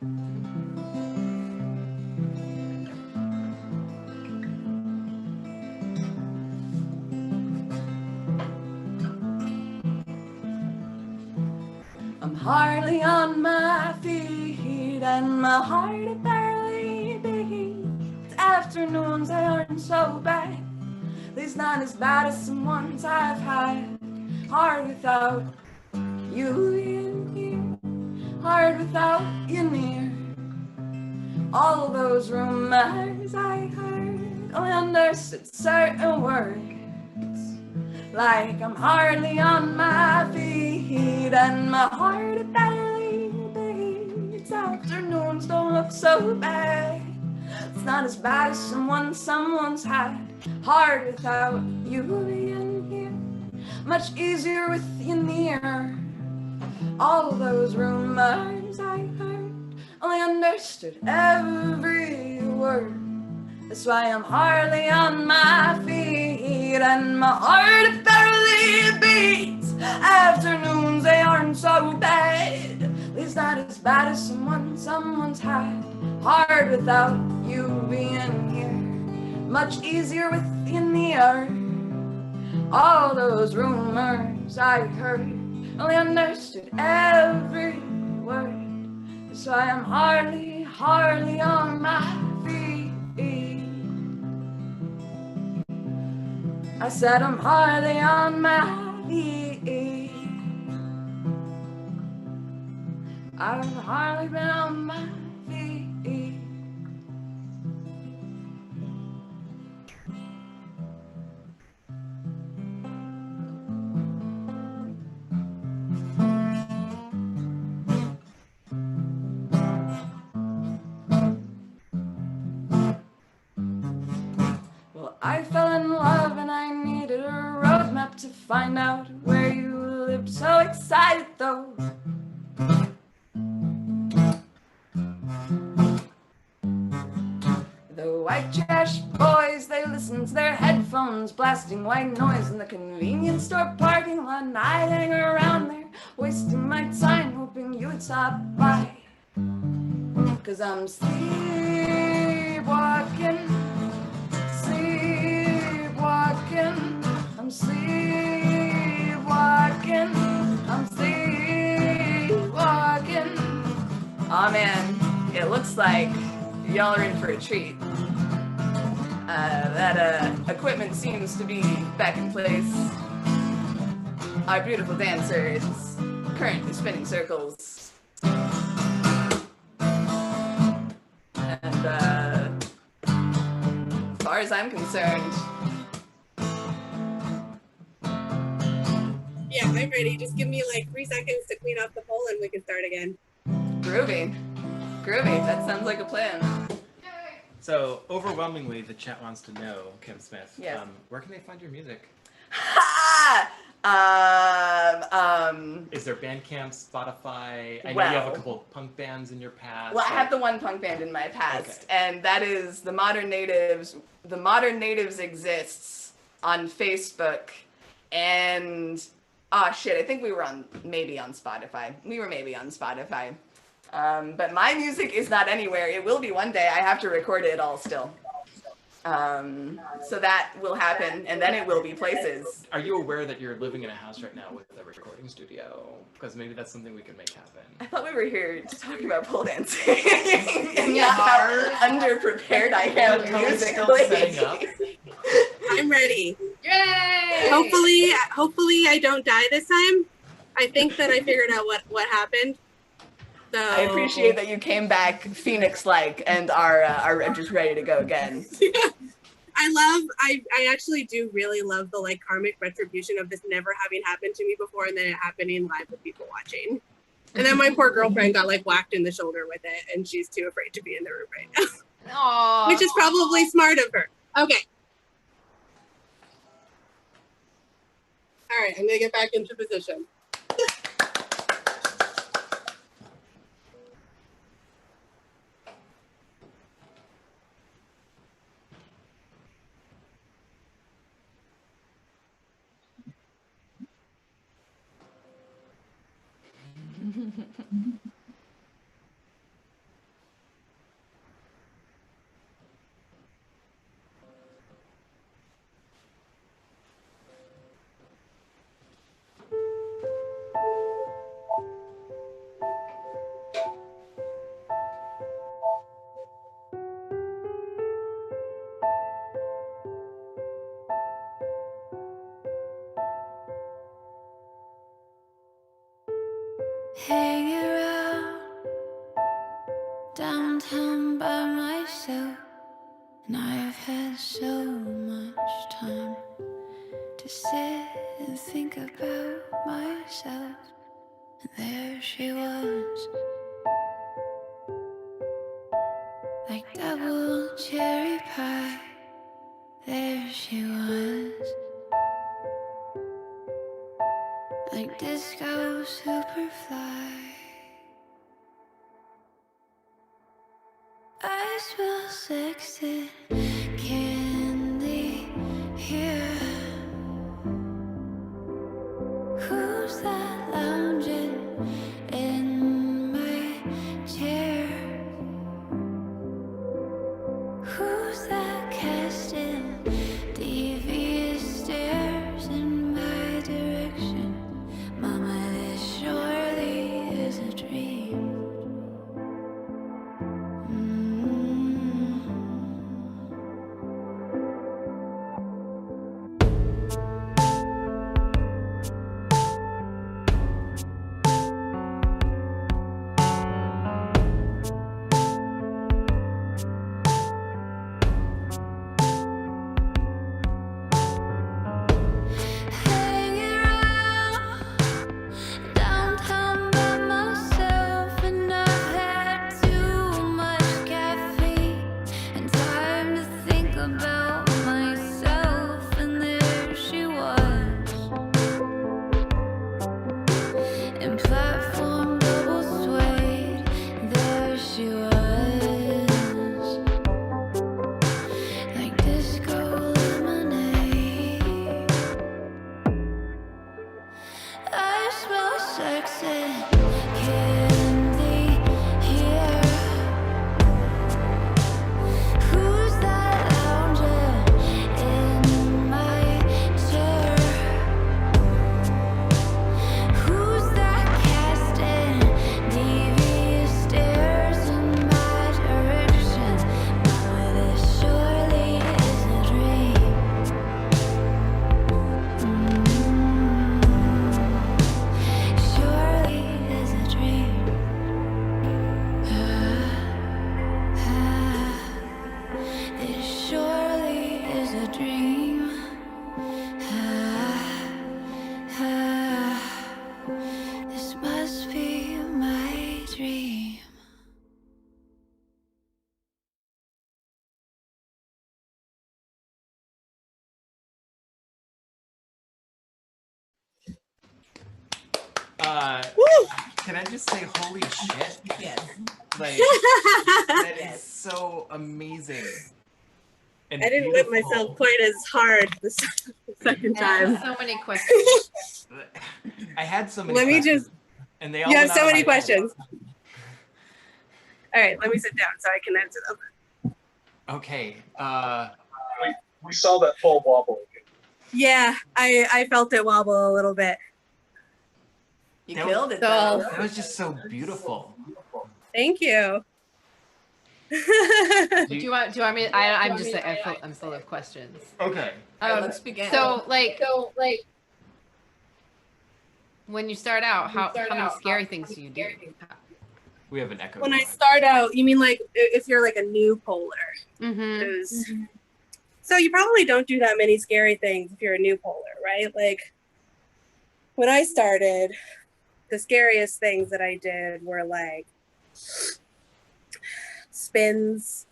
I'm hardly on my feet, and my heart it barely beats. Afternoons, they aren't so bad, at least not as bad as some ones I've had. Hard without you in here, hard without you near. All those rumors I heard only understood certain words, like I'm hardly on my feet, and my heart it barely beats. Afternoons don't look so bad, it's not as bad as someone's had. Hard without you in here, much easier with you near. All those rumors I heard, only understood every word. That's why I'm hardly on my feet, and my heart barely beats. Afternoons, they aren't so bad, at least not as bad as someone's had. Hard without you being here, much easier with you near. All those rumors I heard, only understood every word. That's why I'm hardly on my feet. I said I'm hardly on my feet. I've hardly been on my feet. Well, I fell in love and I needed a roadmap to find out where you lived. So excited though. The white trash boys, they listen to their headphones, blasting white noise in the convenience store parking lot. And I'd hang around there, wasting my time, hoping you would stop by. 'Cause I'm sleepwalking, I'm sleepwalking, I'm sleepwalking. Aw man, it looks like y'all are in for a treat. That equipment seems to be back in place. Our beautiful dancer is currently spinning circles. And as far as I'm concerned, Yeah, I'm ready. Just give me like 3 seconds to clean off the pole and we can start again. groovy. Groovy, that sounds like a plan. So overwhelmingly, the chat wants to know, Kim Smith, Yes. Where can they find your music? Ha! Is there Bandcamp, Spotify? I know Well- you have a couple of punk bands in your past. Well, I have the one punk band in my past, Okay. and that is the Modern Natives. The Modern Natives exists on Facebook, and I think we were maybe on Spotify. We were maybe on Spotify. But my music is not anywhere. It will be one day. I have to record it all still. So that will happen, and then it will be places. Are you aware that you're living in a house right now with a recording studio? Because maybe that's something we can make happen. I thought we were here to talk about pole dancing and not how underprepared I am Tone's still setting up. musically. I'm ready. Yay! Hopefully I don't die this time. I think that I figured out what happened. So I appreciate that you came back Phoenix-like and are just ready to go again. I actually do really love the like karmic retribution of this never having happened to me before and then it happening live with people watching. And then my poor girlfriend got like whacked in the shoulder with it and she's too afraid to be in the room right now. Aww. Which is probably smart of her. Okay. All right, I'm gonna get back into position. Hang around downtown by myself, and I've had so much time to sit and think about myself. And there she was, like double cherry pie. There she was, like like disco superfly. I smell sex and candy here. Who's that lounging in my chair? Who's that casting devious stares in my direction? Mama, this surely is a dream. Hanging around downtown by myself, and I've had too much caffeine and time to think about myself. And there she was, in platform double suede. There she was, like disco lemonade. I smell sex and candy here. Who's that lounging in my chair? Who's that casting devious stares in my direction? Mama, this surely is a dream. Surely is a dream. This surely is a dream. This must be my dream. Can I just say, holy shit? Yes. Like, that is so amazing. And I didn't whip beautiful. myself quite as hard the second I time. have so many questions. I had so many Let me questions, just. and they all You have went so out of many my head. questions. All right, let me sit down so I can answer them. Okay. We saw that full wobble. Yeah, I felt it wobble a little bit. You That killed it so- though. That was just so beautiful. Thank you. Do you want me? I'm full of questions. Okay. All right, let's begin. So like, when you start out, how many scary things do you do? We have an echo. When I start out, you mean like if you're like a new polar? Mm-hmm. 'Cause- So you probably don't do that many scary things if you're a new polar, right? Like when I started, the scariest things that I did were like spins,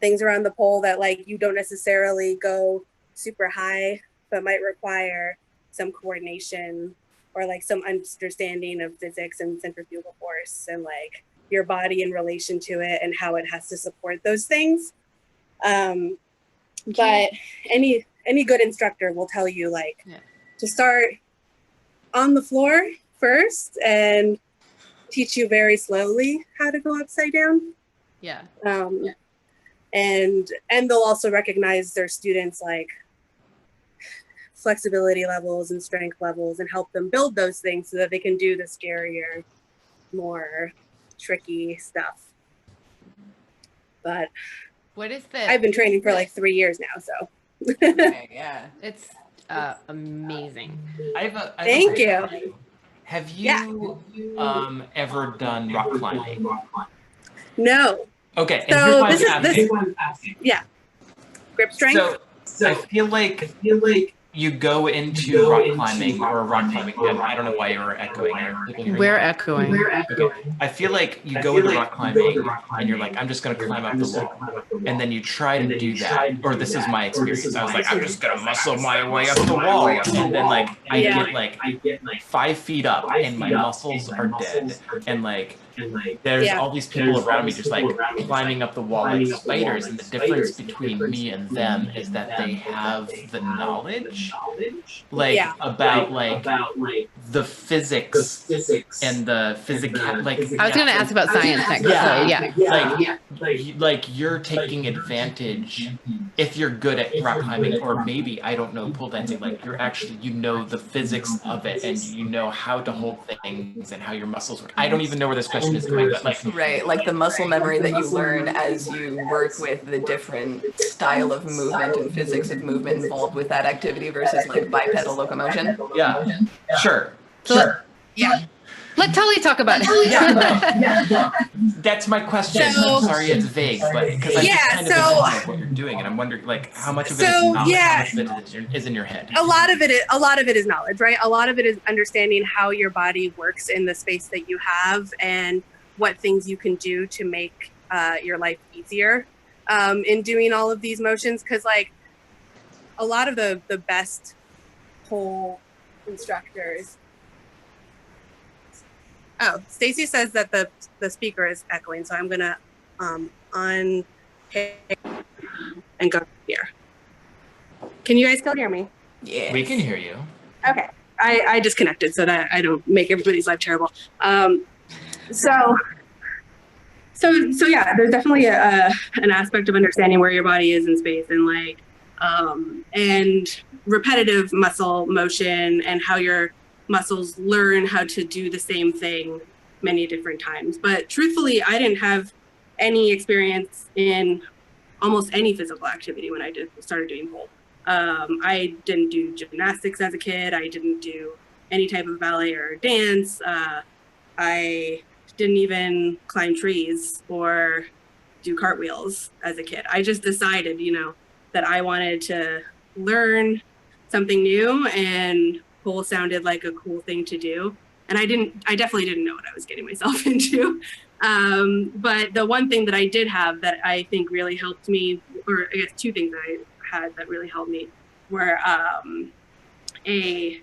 things around the pole that like you don't necessarily go super high, but might require some coordination or like some understanding of physics and centrifugal force and like your body in relation to it and how it has to support those things. But any good instructor will tell you like to start on the floor first and teach you very slowly how to go upside down. Yeah. And they'll also recognize their students like flexibility levels and strength levels and help them build those things so that they can do the scarier, more tricky stuff. But What is the? I've been training for like 3 years now, so. Okay, yeah. It's amazing. I have a Thank you. question. Have you ever done rock climbing? No. Okay. So and here's why this I'm is asking. grip strength. So I feel like you go into rock climbing or rock climbing. And I don't know why you were echoing. Are people hearing We're that? echoing. Okay. I feel like you go into rock climbing and you're like, I'm just going to climb up the wall. And then you try to do that. Or this is my experience. I was like, I'm just going to muscle my way up the wall. And then like, I get like 5 feet up and my muscles are dead. And like, there's all these people around me just like climbing up the wall like spiders. And the difference between me and them is that they have the knowledge like about the physics and the physical like I was going to ask about science next. like you're taking advantage if you're good at rock climbing, or maybe I don't know, pole dancing, like you're actually, you know, the physics of it and you know how to hold things and how your muscles work. I don't even know where this question is going, but like Right, like the muscle memory that you learn as you work with the different style of movement and physics of movement involved with that activity versus like bipedal locomotion. yeah, sure. Let Tully talk about it. That's my question. So- I'm sorry it's vague, but because I just kind of imagine what you're doing, and I'm wondering like how much of it is knowledge, how much of it is in your head. A lot of it is knowledge, right? A lot of it is understanding how your body works in the space that you have and what things you can do to make your life easier in doing all of these motions. Because like a lot of the best pole instructors. Oh, Stacy says that the speaker is echoing, so I'm gonna unpick and go here. Can you guys still hear me? Yeah. We can hear you. Okay, I disconnected so that I don't make everybody's life terrible. So yeah, there's definitely an aspect of understanding where your body is in space and like and repetitive muscle motion and how your muscles learn how to do the same thing many different times. But truthfully, I didn't have any experience in almost any physical activity when I started doing pole. I didn't do gymnastics as a kid. I didn't do any type of ballet or dance. I didn't even climb trees or do cartwheels as a kid. I just decided, that I wanted to learn something new, and pole sounded like a cool thing to do. And I definitely didn't know what I was getting myself into. But the one thing that I did have that I think really helped me, or I guess two things that I had that really helped me, were a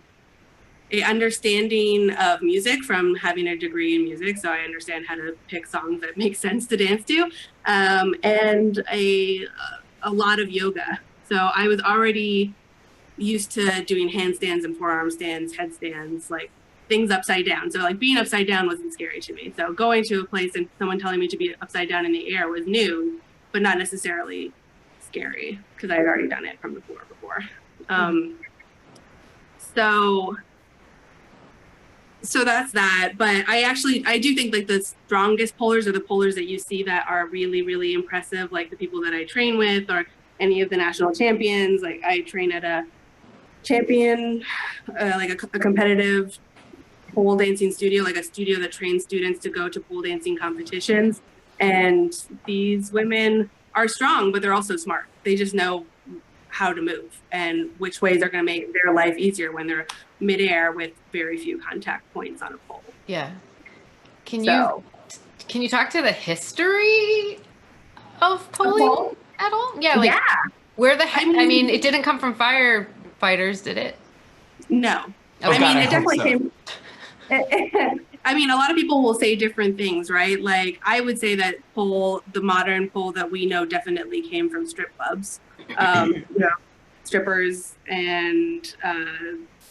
understanding of music from having a degree in music. So I understand how to pick songs that make sense to dance to, and a lot of yoga. So I was already used to doing handstands and forearm stands, headstands, like things upside down. So like being upside down wasn't scary to me. So going to a place and someone telling me to be upside down in the air was new, but not necessarily scary because I had already done it from the floor before. So that's that. But I do think like the strongest polars are the polars that you see that are really, really impressive, like the people that I train with or any of the national champions. Like I train at a champion, like a competitive pole dancing studio, like a studio that trains students to go to pole dancing competitions. And these women are strong, but they're also smart. They just know how to move and which ways are going to make their life easier when they're midair with very few contact points on a pole. Yeah. Can you talk to the history of polling at all? Yeah. Like, where the heck? I mean, it didn't come from firefighters, did it? No. Oh, I God, mean, I it definitely hope so. came. I mean, a lot of people will say different things, right? Like, I would say that the modern pole that we know definitely came from strip clubs. Strippers and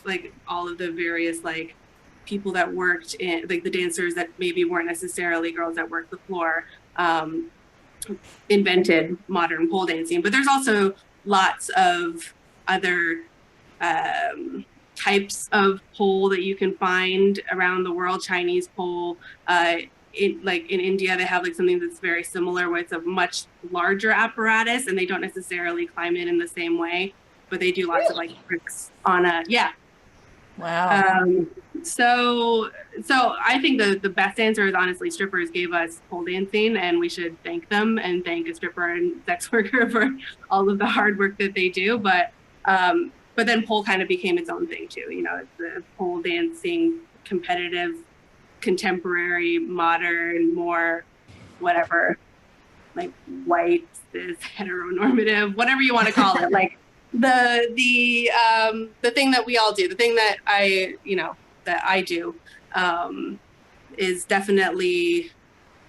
like all of the various like people that worked in, like the dancers that maybe weren't necessarily girls that worked the floor, invented modern pole dancing. But there's also lots of other types of pole that you can find around the world. Chinese pole, like in India, they have like something that's very similar where it's a much larger apparatus and they don't necessarily climb it in the same way, but they do lots of like tricks on Wow. So I think the best answer is honestly strippers gave us pole dancing, and we should thank them and thank a stripper and sex worker for all of the hard work that they do. But but then pole kind of became its own thing too. You know, the pole dancing, competitive, contemporary, modern, more whatever, like white, cis, heteronormative, whatever you want to call it. Like the thing that we all do, the thing that I do, is definitely,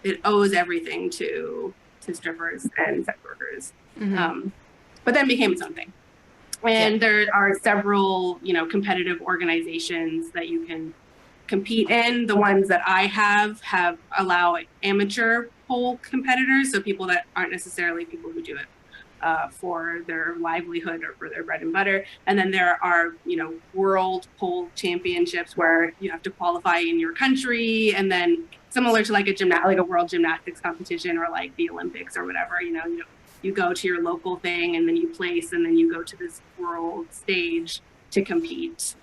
it owes everything to strippers and sex workers. But then became its own thing. And there are several, competitive organizations that you can compete in. The ones that I have allow amateur pole competitors, so people that aren't necessarily people who do it for their livelihood or for their bread and butter. And then there are, world pole championships where you have to qualify in your country, and then similar to like a world gymnastics competition or like the Olympics or whatever, you go to your local thing and then you place, and then you go to this world stage to compete.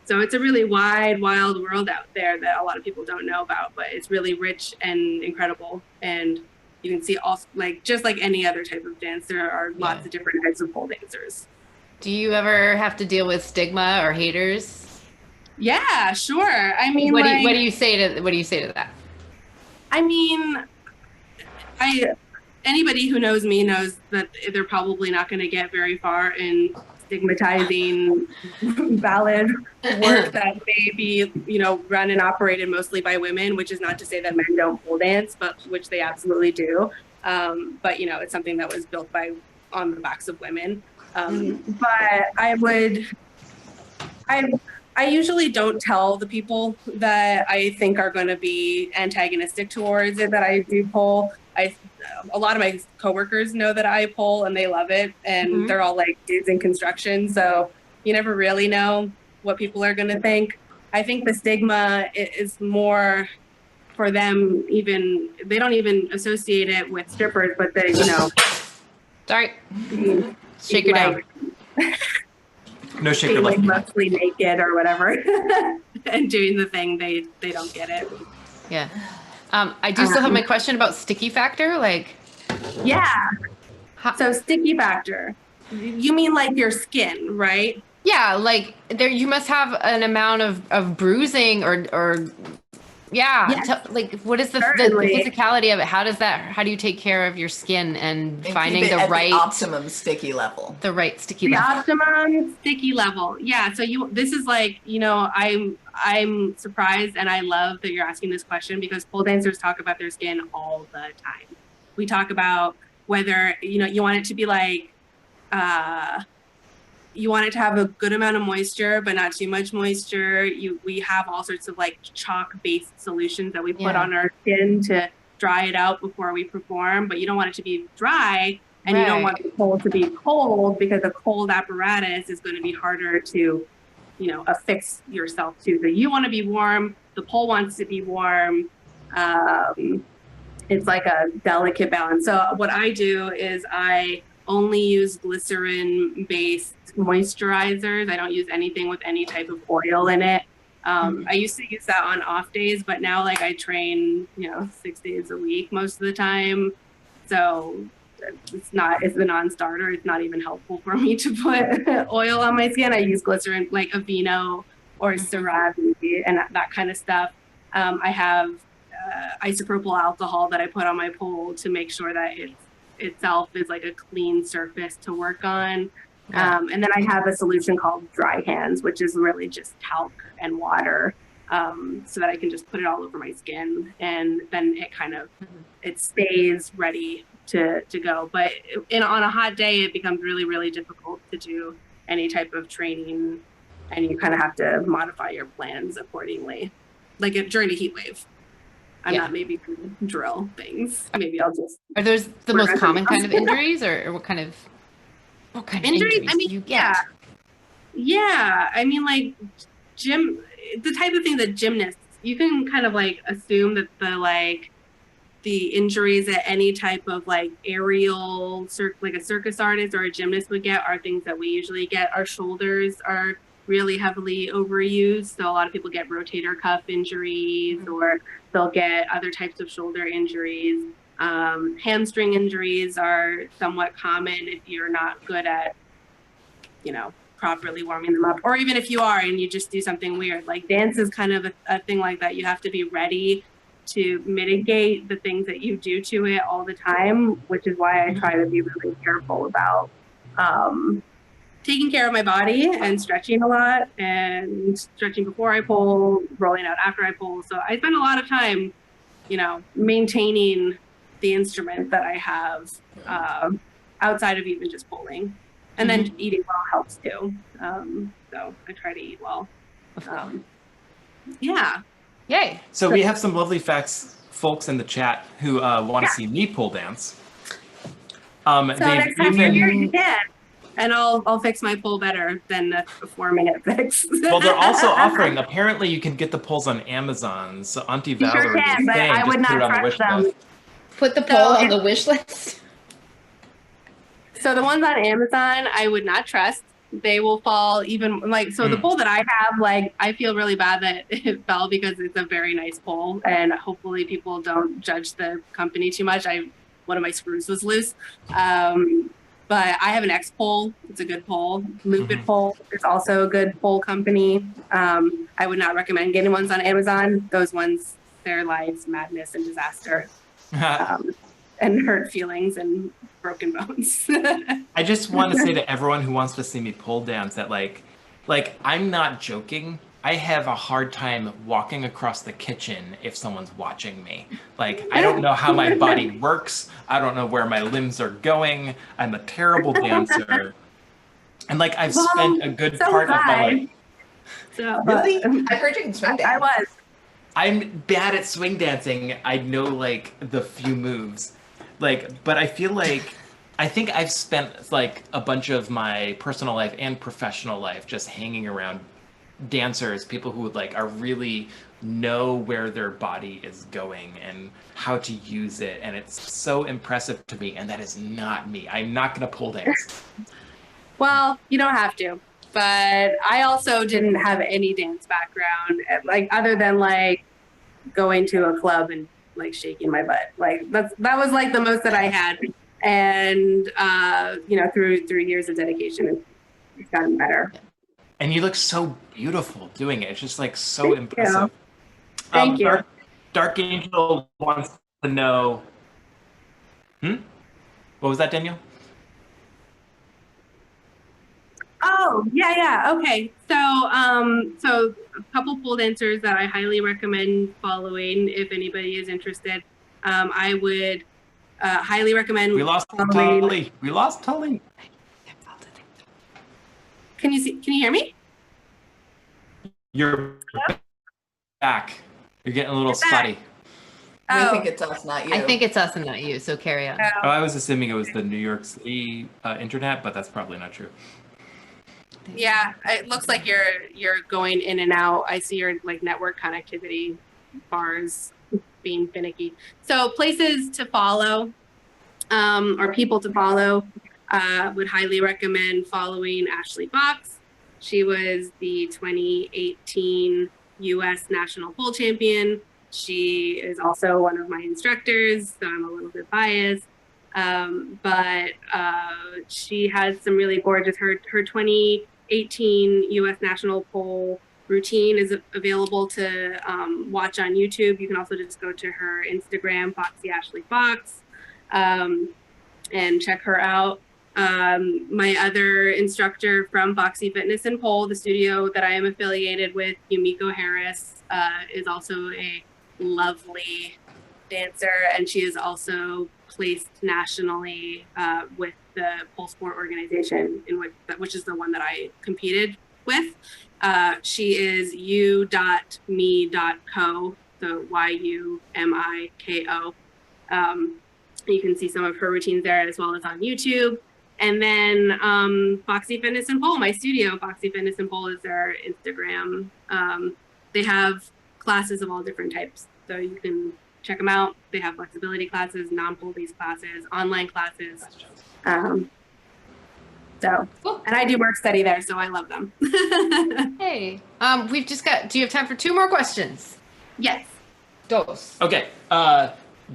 So it's a really wild world out there that a lot of people don't know about, but it's really rich and incredible. And you can see also, just like any other type of dance, there are lots of different types of pole dancers. Do you ever have to deal with stigma or haters? Yeah, sure. I mean, what do you say to that? I mean, anybody who knows me knows that they're probably not going to get very far in stigmatizing valid work that may be, run and operated mostly by women, which is not to say that men don't pole dance, but which they absolutely do. But, it's something that was built on the backs of women. But I usually don't tell the people that I think are going to be antagonistic towards it that I do pole. A lot of my coworkers know that I pole and they love it, and they're all like dudes in construction, so you never really know what people are going to think. I think the stigma is more for them, they don't even associate it with strippers, but they, Sorry. Shake her down. No shaker left. Mostly naked or whatever and doing the thing, they don't get it. Yeah. I do still have my question about sticky factor. So sticky factor, you mean like your skin, right? Yeah, you must have an amount of bruising or Yes, what is the physicality of it? How do you take care of your skin and finding the right optimum sticky level? The right sticky level. Optimum sticky level. Yeah. So this is I'm surprised, and I love that you're asking this question, because pole dancers talk about their skin all the time. We talk about whether, you want it to be you want it to have a good amount of moisture, but not too much moisture. We have all sorts of chalk-based solutions that we put on our skin to dry it out before we perform, but you don't want it to be dry, and you don't want the pole to be cold, because a cold apparatus is going to be harder to, affix yourself to. So you want to be warm. The pole wants to be warm. It's like a delicate balance. So what I do is I only use glycerin-based moisturizers. I don't use anything with any type of oil in it. I used to use that on off days, but now I train, 6 days a week most of the time. So it's a non-starter. It's not even helpful for me to put oil on my skin. I use glycerin like Aveeno or CeraVe and that kind of stuff. I have isopropyl alcohol that I put on my pole to make sure that itself is like a clean surface to work on. And then I have a solution called Dry Hands, which is really just talc and water, so that I can just put it all over my skin, and then it stays ready to go. But on a hot day, it becomes really, really difficult to do any type of training, and you kind of have to modify your plans accordingly. During a heat wave, I'm not maybe going to drill things. Maybe I'll just. Are those the most common kind of injuries, or what kind of injuries do you get? Yeah. I mean, the type of thing that gymnasts, you can kind of assume that the injuries that any type of aerial, like a circus artist or a gymnast would get are things that we usually get. Our shoulders are really heavily overused. So a lot of people get rotator cuff injuries, or they'll get other types of shoulder injuries. Hamstring injuries are somewhat common if you're not good at, properly warming them up. Or even if you are and you just do something weird, like dance is kind of a thing like that. You have to be ready to mitigate the things that you do to it all the time, which is why I try to be really careful about taking care of my body and stretching a lot, and stretching before I pull, rolling out after I pull. So I spend a lot of time, maintaining the instrument that I have outside of even just pulling. And then eating well helps too. So I try to eat well. Yeah. Yay. So we have some lovely folks in the chat who want to see me pole dance. So next time you're here, you can. And I'll fix my pole better than the 4-minute fix. Well, they're also offering, apparently you can get the poles on Amazon. So Auntie Valerie sure can, is but saying I would just put it not on the wish trust them. list. Put the pole on the wish list. So the ones on Amazon, I would not trust. They will fall even the pole that I have, I feel really bad that it fell because it's a very nice pole, and hopefully people don't judge the company too much. One of my screws was loose. But I have an X pole. It's a good pole. Loop It pole is also a good pole company. I would not recommend getting ones on Amazon. Those ones, their lives, madness, and disaster, and hurt feelings and broken bones. I just want to say to everyone who wants to see me pole dance that like I'm not joking. I have a hard time walking across the kitchen if someone's watching me. I don't know how my body works. I don't know where my limbs are going. I'm a terrible dancer. And I've spent a good part of my life. So, Really? I heard you can swing dance. I was. I'm bad at swing dancing. I know the few moves. But I feel I think I've spent a bunch of my personal life and professional life just hanging around dancers, people who are really know where their body is going and how to use it, and it's so impressive to me, and that is not me. I'm not gonna pole dance. Well, you don't have to, but I also didn't have any dance background, other than going to a club and shaking my butt. That was the most that I had, and through years of dedication, it's gotten better. And you look so beautiful doing it. It's just so impressive. Thank you. Dark Angel wants to know. What was that, Daniel? Oh, yeah. Okay. So a couple pole dancers that I highly recommend following if anybody is interested. I would highly recommend. We lost Tully. We lost Tully. Can you hear me? You're back. You're getting a little spotty. I think it's us, not you. I think it's us and not you, so carry on. Oh, I was assuming it was the New York City internet, but that's probably not true. Yeah, it looks like you're going in and out. I see your network connectivity bars being finicky. So places to follow, or people to follow, would highly recommend following Ashley Fox. She was the 2018 U.S. National Pole Champion. She is also one of my instructors, so I'm a little bit biased. But she has some really gorgeous, her 2018 U.S. National Pole routine is available to watch on YouTube. You can also just go to her Instagram, Foxy Ashley Fox, and check her out. My other instructor from Foxy Fitness and Pole, the studio that I am affiliated with, Yumiko Harris, is also a lovely dancer, and she is also placed nationally with the pole sport organization, which is the one that I competed with. She is u.me.co, so YUMIKO. You can see some of her routines there as well as on YouTube. And then Foxy Fitness and Pole, my studio, Foxy Fitness and Pole is their Instagram. They have classes of all different types, so you can check them out. They have flexibility classes, non-pole-based classes, online classes. And I do work study there, so I love them. Hey, we've just got, do you have time for 2 more questions? Yes. Dos. Okay.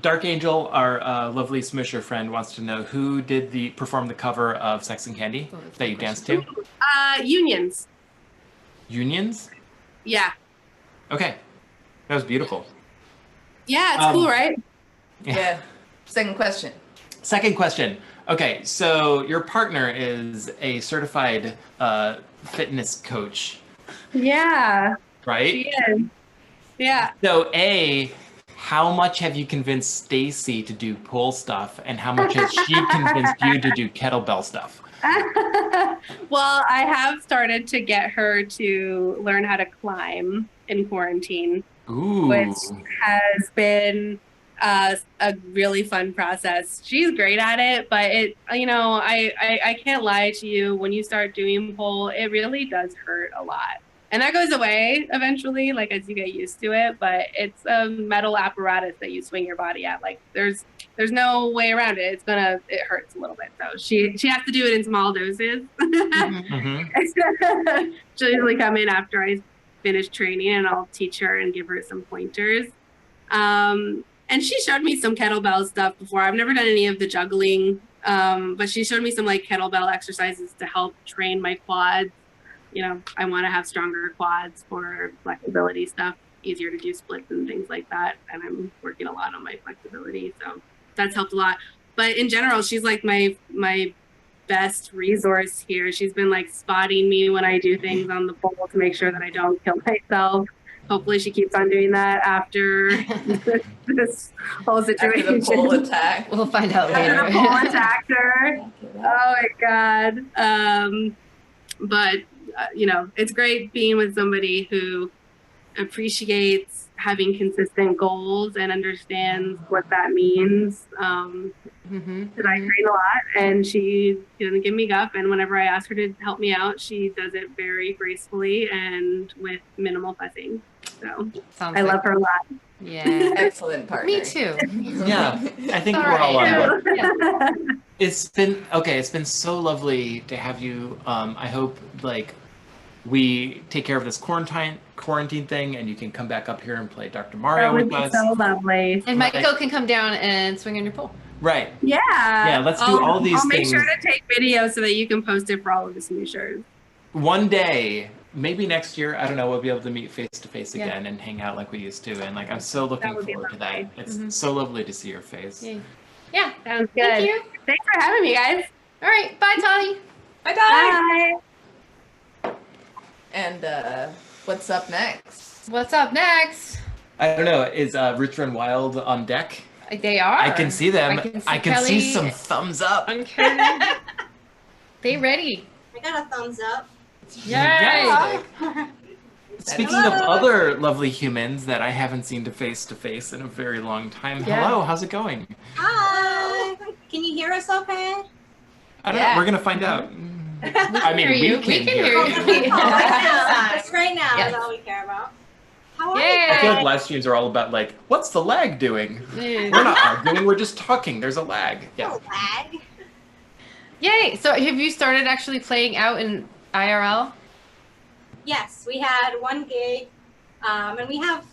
Dark Angel, our lovely Smusher friend, wants to know who did perform the cover of Sex and Candy that you danced to? Unions. Unions? Yeah. Okay. That was beautiful. Yeah, it's cool, right? Yeah. Second question. Second question. Okay, so your partner is a certified fitness coach, Yeah. right? She is. Yeah. So how much have you convinced Stacy to do pole stuff, and how much has she convinced you to do kettlebell stuff? Well, I have started to get her to learn how to climb in quarantine, Ooh. which has been a really fun process. She's great at it, but I can't lie to you. When you start doing pole, it really does hurt a lot. And that goes away eventually, like as you get used to it, but it's a metal apparatus that you swing your body at. Like there's no way around it. It hurts a little bit. So she has to do it in small doses. Mm-hmm. She'll usually come in after I finish training and I'll teach her and give her some pointers. And she showed me some kettlebell stuff before. I've never done any of the juggling, but she showed me some like kettlebell exercises to help train my quads. You know, I want to have stronger quads for flexibility stuff, easier to do splits and things like that. And I'm working a lot on my flexibility. So that's helped a lot. But in general, she's like my best resource here. She's been like spotting me when I do things on the pole to make sure that I don't kill myself. Hopefully she keeps on doing that after this whole situation. After the pole attack. We'll find out After later. the pole attacked her. Oh my God. But it's great being with somebody who appreciates having consistent goals and understands what that means. Because I train a lot and she doesn't give me guff. And whenever I ask her to help me out, she does it very gracefully and with minimal fussing. So I love her a lot. Yeah. Excellent partner. Me too. Yeah, I think we're all on board. It's been so lovely to have you. I hope we take care of this quarantine thing and you can come back up here and play Dr. Mario with us. So lovely. And Michael can come down and swing on your pole. Right. Yeah. Yeah, let's do all these I'll things. make sure to take videos so that you can post it for all of the Smooshers. One day, maybe next year, I don't know, we'll be able to meet face to face again and hang out like we used to. And I'm so looking forward to that. It's so lovely to see your face. Yeah. Sounds good. Thank you. Thanks for having me, guys. All right. Bye, Tolly. Bye-bye. Bye. And what's up next? What's up next? I don't know, is Rich Run Wild on deck? They are. I can see them. I can see Kelly some thumbs up. They ready. I got a thumbs up. Yay. Speaking of other lovely humans that I haven't seen to face in a very long time. Hello, how's it going? Hi. Can you hear us okay? I don't know. We're gonna find out. I mean, we can hear you. Just right now is all we care about. How are you? I feel like live streams are all about what's the lag doing? We're not arguing, we're just talking. There's a lag. Yeah. No lag. Yay. So have you started actually playing out in IRL? Yes, we had one gig, and we have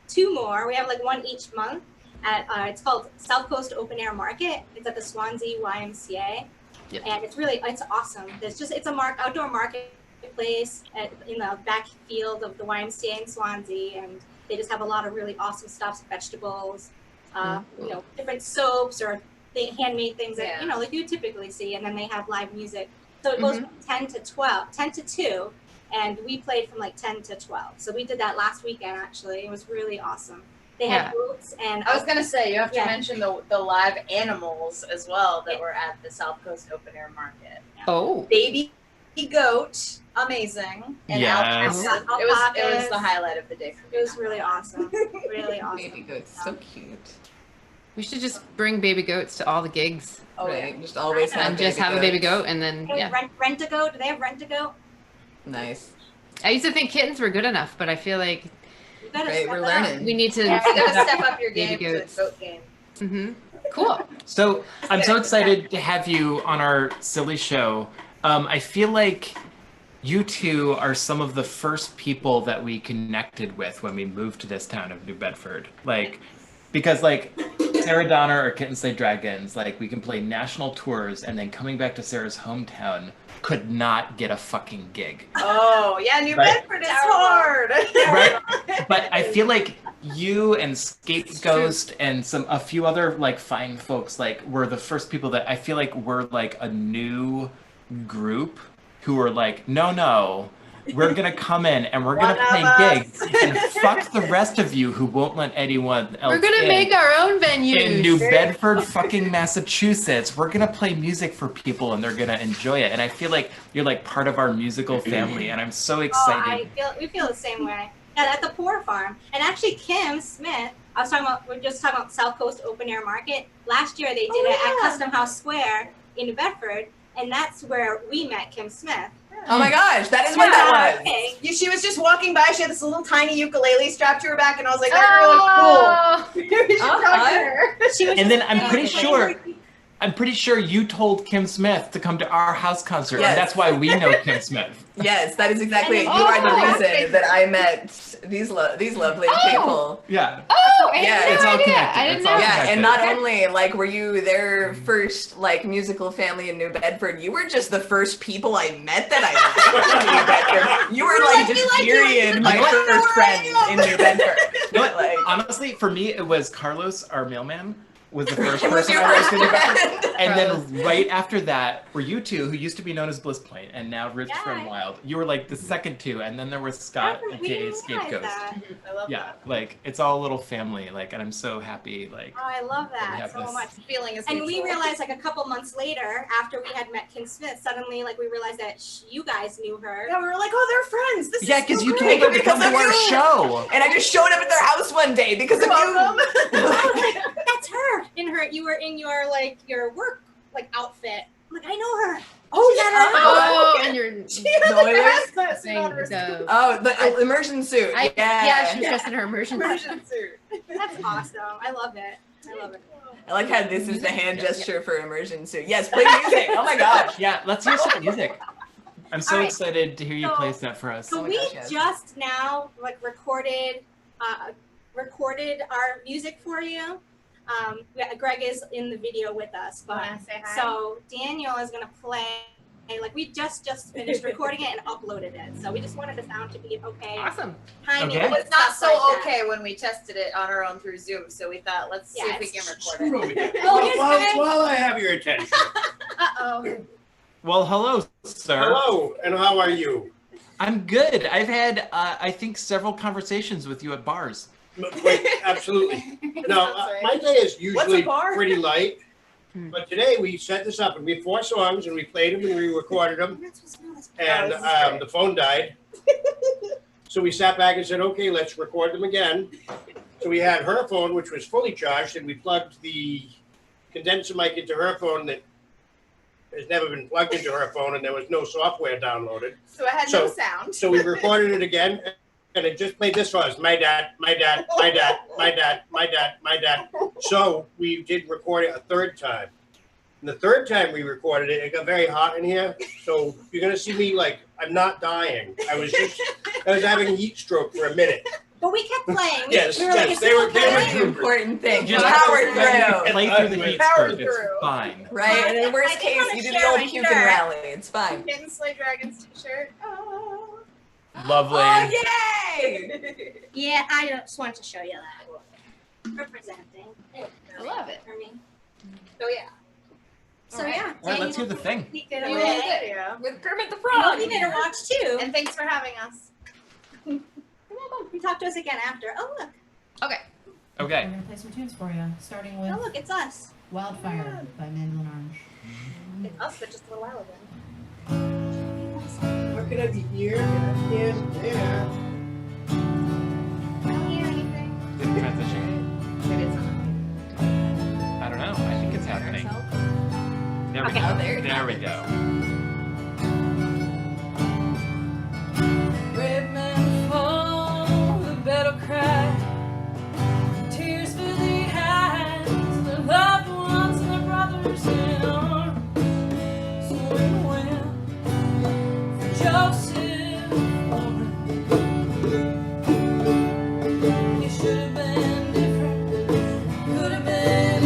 two more. We have one each month at it's called South Coast Open Air Market. It's at the Swansea YMCA, and it's awesome. It's a outdoor marketplace in the back field of the YMCA in Swansea, and they just have a lot of really awesome stuff, vegetables, different soaps or handmade things that like you typically see, and then they have live music. So it goes from 10 to 2. And we played from 10 to 12. So we did that last weekend, actually. It was really awesome. They had goats and... I was going to say, you have to mention the live animals as well that were at the South Coast Open Air Market. Oh. Baby goat, amazing. And alpacas. It was the highlight of the day for me. It was really awesome. Really awesome. Baby goats, so cute. We should just bring baby goats to all the gigs. Oh, right. Just always have and just have a baby goat and then, Rent a goat? Do they have rent a goat? Nice. I used to think kittens were good enough, but I feel like we're learning. we need to you gotta step up your game baby to the goats. goat game. Cool. So I'm so excited to have you on our silly show. I feel like you two are some of the first people that we connected with when we moved to this town of New Bedford. Because Sarah Donner or Kittens Slay Dragons, like we can play national tours and then coming back to Sarah's hometown could not get a fucking gig. Oh, yeah, New Right. Bedford is hard. Right? But I feel like you and Scapegoat and a few other like fine folks like were the first people that I feel like were like a new group who were like, no, we're gonna come in and we're gonna play gigs and fuck the rest of you who won't let anyone else. We're gonna make our own venues in New Bedford, fucking Massachusetts. We're gonna play music for people and they're gonna enjoy it. And I feel like you're like part of our musical family, and I'm so excited. We feel the same way. Yeah, at the Poor Farm. And actually, Kim Smith, we're just talking about South Coast Open Air Market. Last year, they did it at Custom House Square in New Bedford, and that's where we met Kim Smith. Oh my gosh, that is what that was. Okay. She was just walking by. She had this little tiny ukulele strapped to her back, and I was like, that girl is cool. We should talk to her. And then I'm pretty sure you told Kim Smith to come to our house concert, Yes. and that's why we know Kim Smith. Yes, that is exactly it. You And are the oh, reason that I met these lovely people. Yeah. Oh, I Yeah, had it's no all idea. connected. I didn't It's know. all Yeah, connected. and not only like were you their first like musical family in New Bedford, you were just the first people I met that I liked in New Bedford. You were like just period my first friends in New Bedford. You know what? Like, Honestly, for me, it was Carlos, our mailman, was the first it was person your I first liked in New Bedford. friend. And then right after that were you two, who used to be known as Bliss Point and now Rich from Wild. You were like the second two, and then there was Scott, We aka didn't realize Scapegoat. that. I love Yeah, that. like it's all a little family, like, and I'm so happy, like. Oh, I love we that have so this. much. Feeling is And we mutual. realized like a couple months later, after we had met Kim Smith, suddenly like we realized that you guys knew her. Yeah, we were like, oh, they're friends. This Yeah, is because so you great. told them to come to Because of our you. show. And I just showed up at their house one day because of Welcome. you. That's her. You were in your like your work like outfit. I'm like, I know her. Oh, She's at yeah. our house. Oh, and you're The Oilers? the Oh, the immersion suit. yeah, she was dressed in her immersion suit. Immersion suit. That's awesome. I love it. I love it. I like how this is the hand gesture for immersion suit. Yes, play music. Oh my gosh. Yeah, let's hear some music. I'm so All right. excited to hear you So- play that for us. So my we gosh, yes. just now like recorded our music for you. Greg is in the video with us, but Wanna say hi? so Daniel is gonna play. Like we just finished recording it and uploaded it, so we just wanted the sound to be okay. Awesome. Timing Okay. It was and not stuff so like that. okay when we tested it on our own through Zoom, so we thought, let's see Yeah, if we it's can record it. Oh, here's Greg. While I have your attention. Uh-oh. Well, hello, sir. Hello, and how are you? I'm good. I've had, I think, several conversations with you at bars. Wait, absolutely. No, Sounds right. my day is usually bar? pretty light, but today we set this up and we had 4 songs and we played them and we recorded them, and this is great. the phone died. So we sat back and said, okay, let's record them again. So we had her phone, which was fully charged, and we plugged the condenser mic into her phone that has never been plugged into her phone, and there was no software downloaded. So it had no sound. So we recorded it again, and it just played this for us. My dad, my dad, my dad, my dad, my dad, my dad. So we did record it a third time. And the third time we recorded it, it got very hot in here. So you're gonna see me like, I'm not dying. I was having a heat stroke for a minute. But we kept playing. Yes, we were like, yes, it's they were- okay. they were That's the important thing. Just Power through. Play through the heat Power stroke. It's through. fine. Right? And in I worst did case, wanna you do share the old my puke and shirt. rally. It's fine. Kittens Slay Dragons t-shirt. Oh. Lovely. Oh, yay! Yeah, I just wanted to show you that. Representing. I love it. For me. So yeah. So yeah. All right, let's hear the thing. Sneak it You away. did Yeah. With Kermit the I Frog. hope you did a watch too. And thanks for having us. You're welcome. You talk to us again after. Oh look. Okay. Okay. We're gonna play some tunes for you, starting with Oh look, it's us. Wildfire by Mandolin Orange. It's us, but just a little while ago. How could I be here and there? I don't hear anything. Did it transition? Maybe it's not. I don't know. I think it's happening. There we Okay. go. Oh, there it There we go. Brave men fall, the battle cry. Tears fill the eyes, their loved ones and their brothers in arms. So it went for Joseph Warren. You should have been different, could have been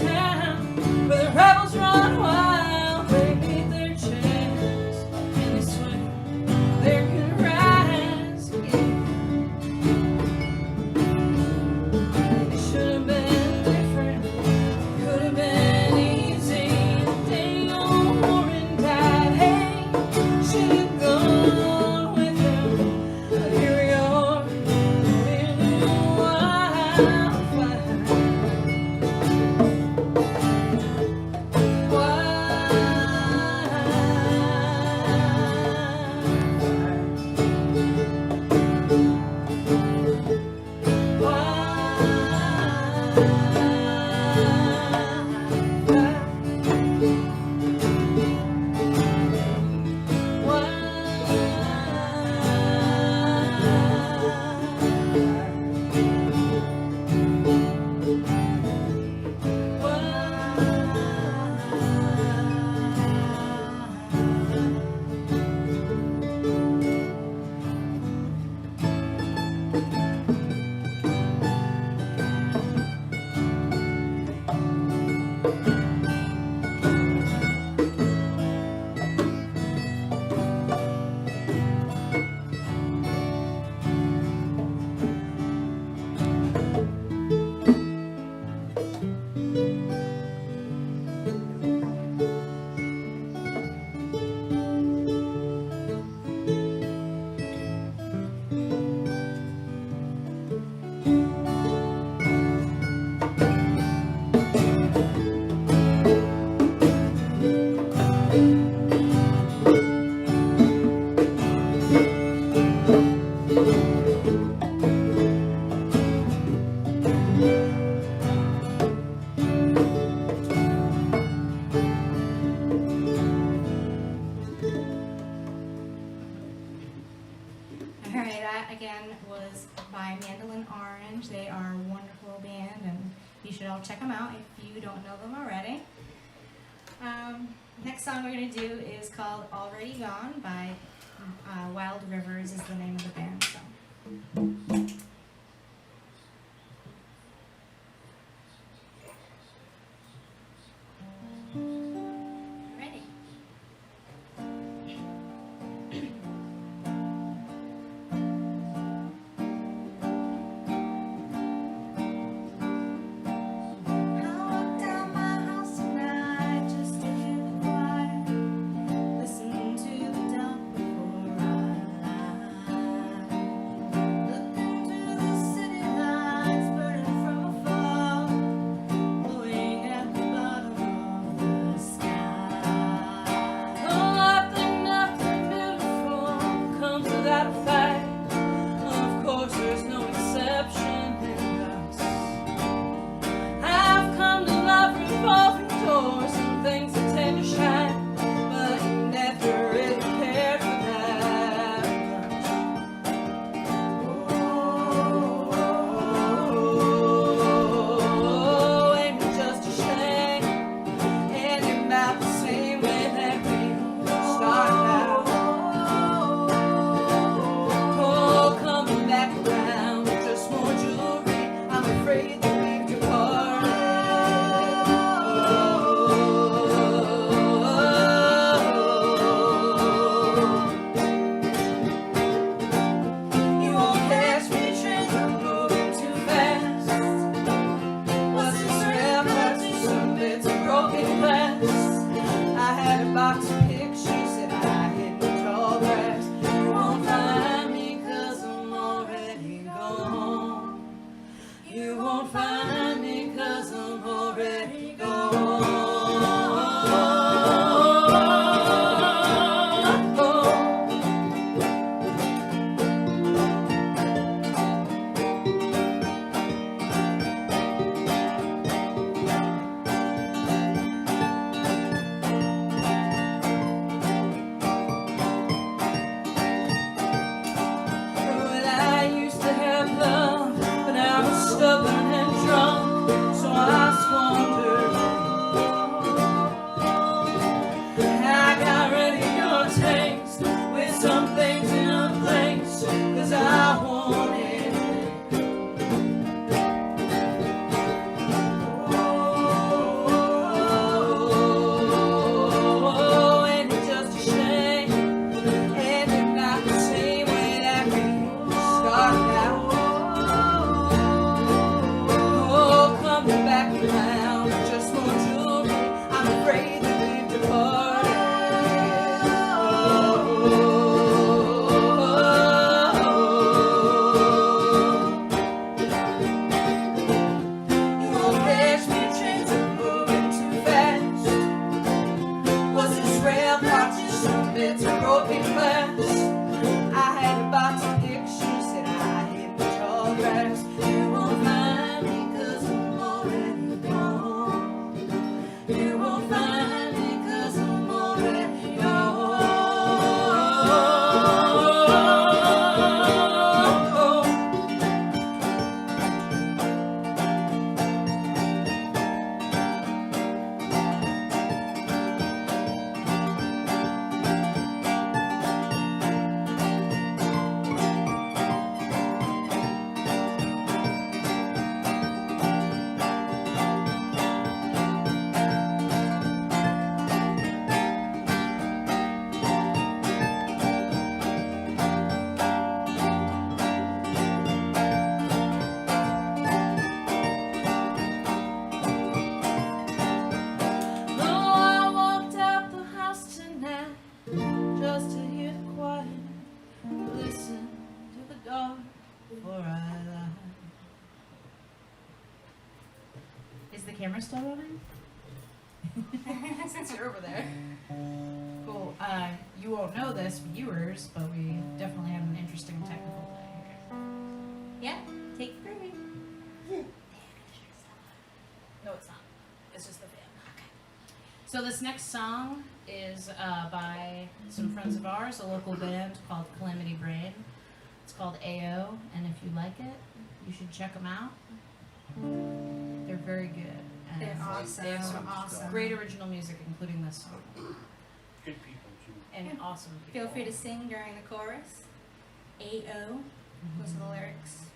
town where the rebels run wild. They meet their chance and they swear they're gonna rise again. It should have been different, could have been easy. Dang old Warren died, hey, should have gone with him. But here we are, in a wildfire. Alright, that again was by Mandolin Orange. They are a wonderful band and you should all check them out if you don't know them already. Next song we're going to do is called Already Gone by Wild Rivers is the name of the band. So. Ready? Listen to the dawn before I lie. lounge, just more jewelry. I'm afraid that we've departed. You won't catch me, trains are moving too fast. Was this rail car just some bits of broken glass? I had a box of pictures that I hid the tall grass. You won't find me 'cause I'm already gone. You won't find me 'cause I'm already gone. No, I walked out the house tonight just to hear the quiet, listen to the dark before I lie. Is the camera still rolling? Since you're over there. Cool. You won't know this, viewers, but we definitely had an interesting technical day here. Yeah, take 3. No, it's not. It's just the fan. Okay. So this next song is by some friends of ours, a local band called Calamity Brain. It's called AO, and if you like it, you should check them out. They're very good. And They're awesome. They have some Awesome. great original music, including this song. Good people too. And awesome people. Feel free to sing during the chorus. AO was the lyrics.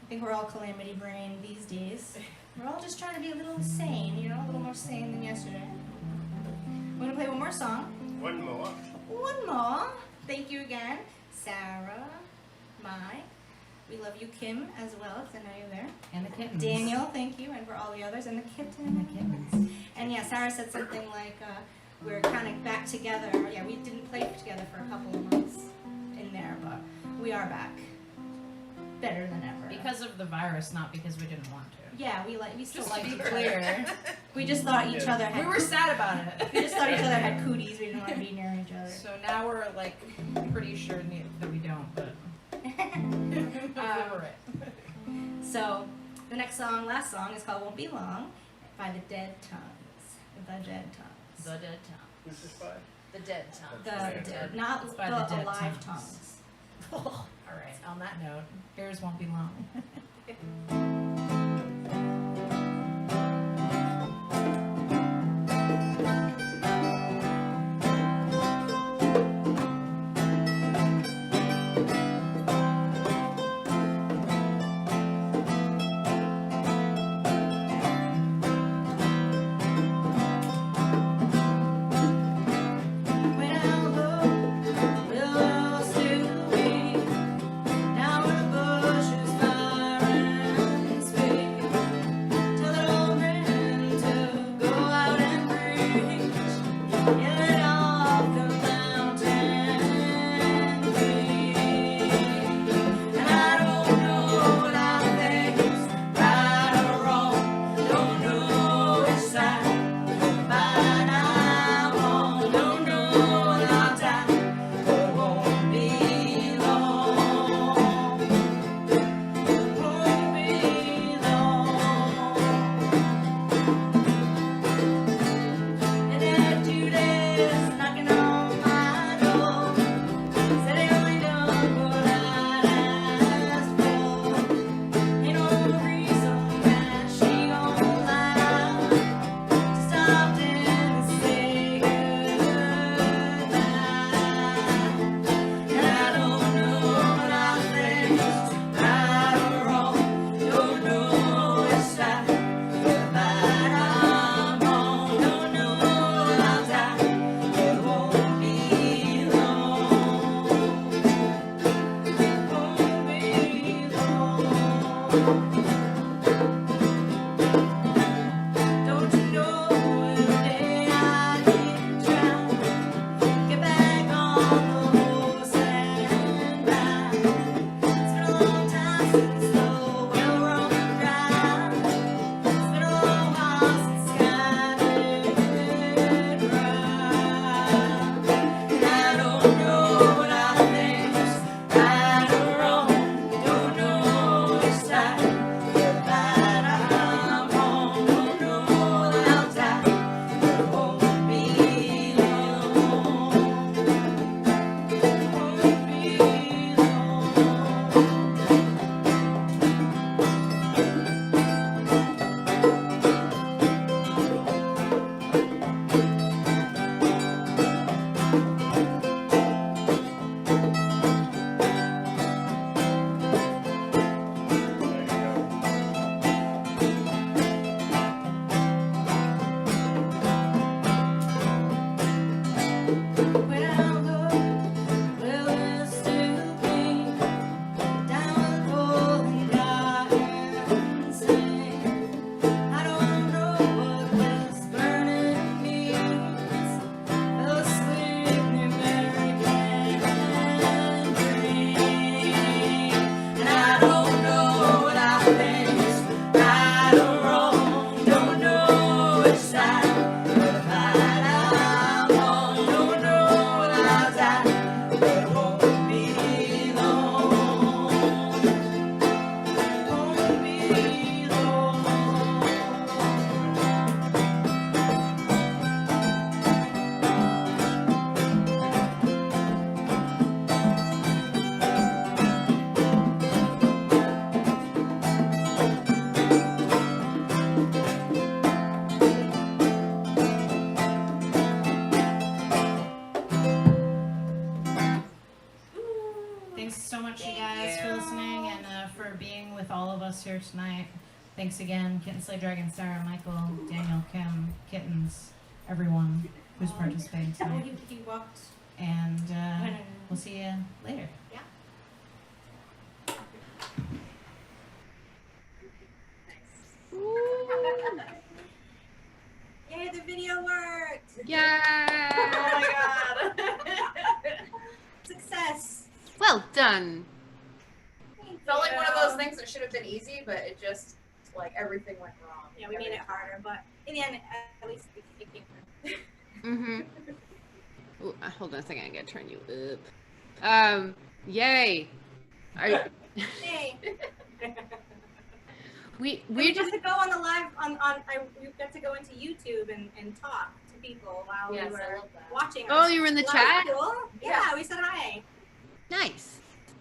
think we're all calamity brain these days. We're all just trying to be a little sane, you know, a little more sane than yesterday. We're gonna play one more song. One more. One more. Thank you again, Sarah, Mai. We love you, Kim, as well, because I know you're there. And the kittens. Daniel, thank you, and for all the others, and the kittens. And yeah, Sarah said something like, we're kind of back together. Yeah, we didn't play together for a couple of months in there, but we are back. Better than ever. Because of the virus, not because we didn't want to. Yeah, we still Just like to be each other. clear. We just thought each other had. We were sad about it. We just thought each other had cooties. We didn't want to be near each other. So now we're like pretty sure that we don't, but So the next song, last song, is called "Won't Be Long" by the Dead Tongues. The Dead Tongues. The Dead Tongues. Who's this by? The Dead Tongues. The dead, not It's by the Dead alive tongues. All right. On that note, yours won't be long. When I look, will still be down where the bushes fire and speak. Tell the old man to go out and preach. Get off the mountain peak. And I don't know what I think's right or wrong. Don't know which side. By now on, don't know what I'll die, but won't be long. Won't be long. And then Judas knocking on my door, said he only done what I'd asked for. Ain't no reason that she gon' lie. Stopped in to say goodbye. And I don't know what I think's right or wrong. Don't know which side. But I'm wrong. Don't know what I'll die. It won't be long. Won't be long. Don't you know every day I did try get back on the horse and ride. It's been a long time since the well run dry. It's been a long while since sky did cry. And I don't know what I think's right or wrong. Don't know which side. for being with all of us here tonight. Thanks again, Kitten Slay Dragon, Sarah, Michael, Daniel, Kim, Kittens, everyone who's participating Oh, tonight. he walked. And we'll see you later. Yeah. Yay, the video worked! Yeah. Oh my god. Success! Well done. Felt like one of those things that should have been easy, but it just like everything went wrong. Yeah, we made it harder, but in the end, at least it came through. Mm-hmm. Ooh, hold on a second. I gotta turn you up. Yay. Yay! we We just got to go on the live we got to go into YouTube and talk to people while Yes, we I were love that. watching. Oh, us. you were in the Well, chat? Cool. Yeah, we said hi. nice.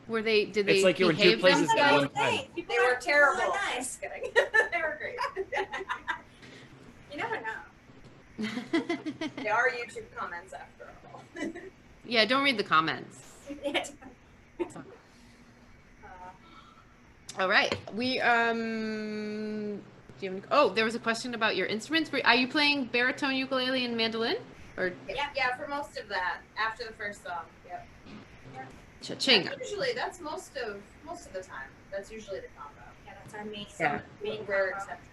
Were they? Did they? It's like you were in two behave places at themselves? one time. People They were are terrible. really nice. Just kidding. They were great. You never know. They are YouTube comments after all. Yeah, don't read the comments. All right. We do you have any, oh, there was a question about your instruments. Are you playing baritone, ukulele, and mandolin? Or Yeah, for most of that. After the first song. Yep. cha-ching? That's most of the time. That's usually the combo. Yeah, that's our main Yeah. main Rare combo. exceptions.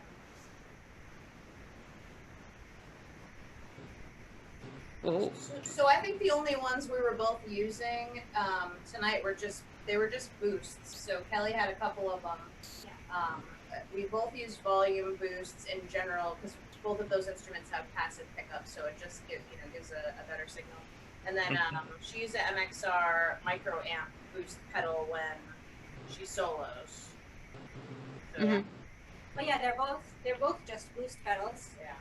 Oh. So I think the only ones we were both using tonight were just boosts. So Kelly had a couple of them. We both used volume boosts in general because both of those instruments have passive pickups, so it just gives a better signal. And then she used an MXR micro amp boost pedal when she solos. So, Mhm. But yeah, they're both just boost pedals. yeah.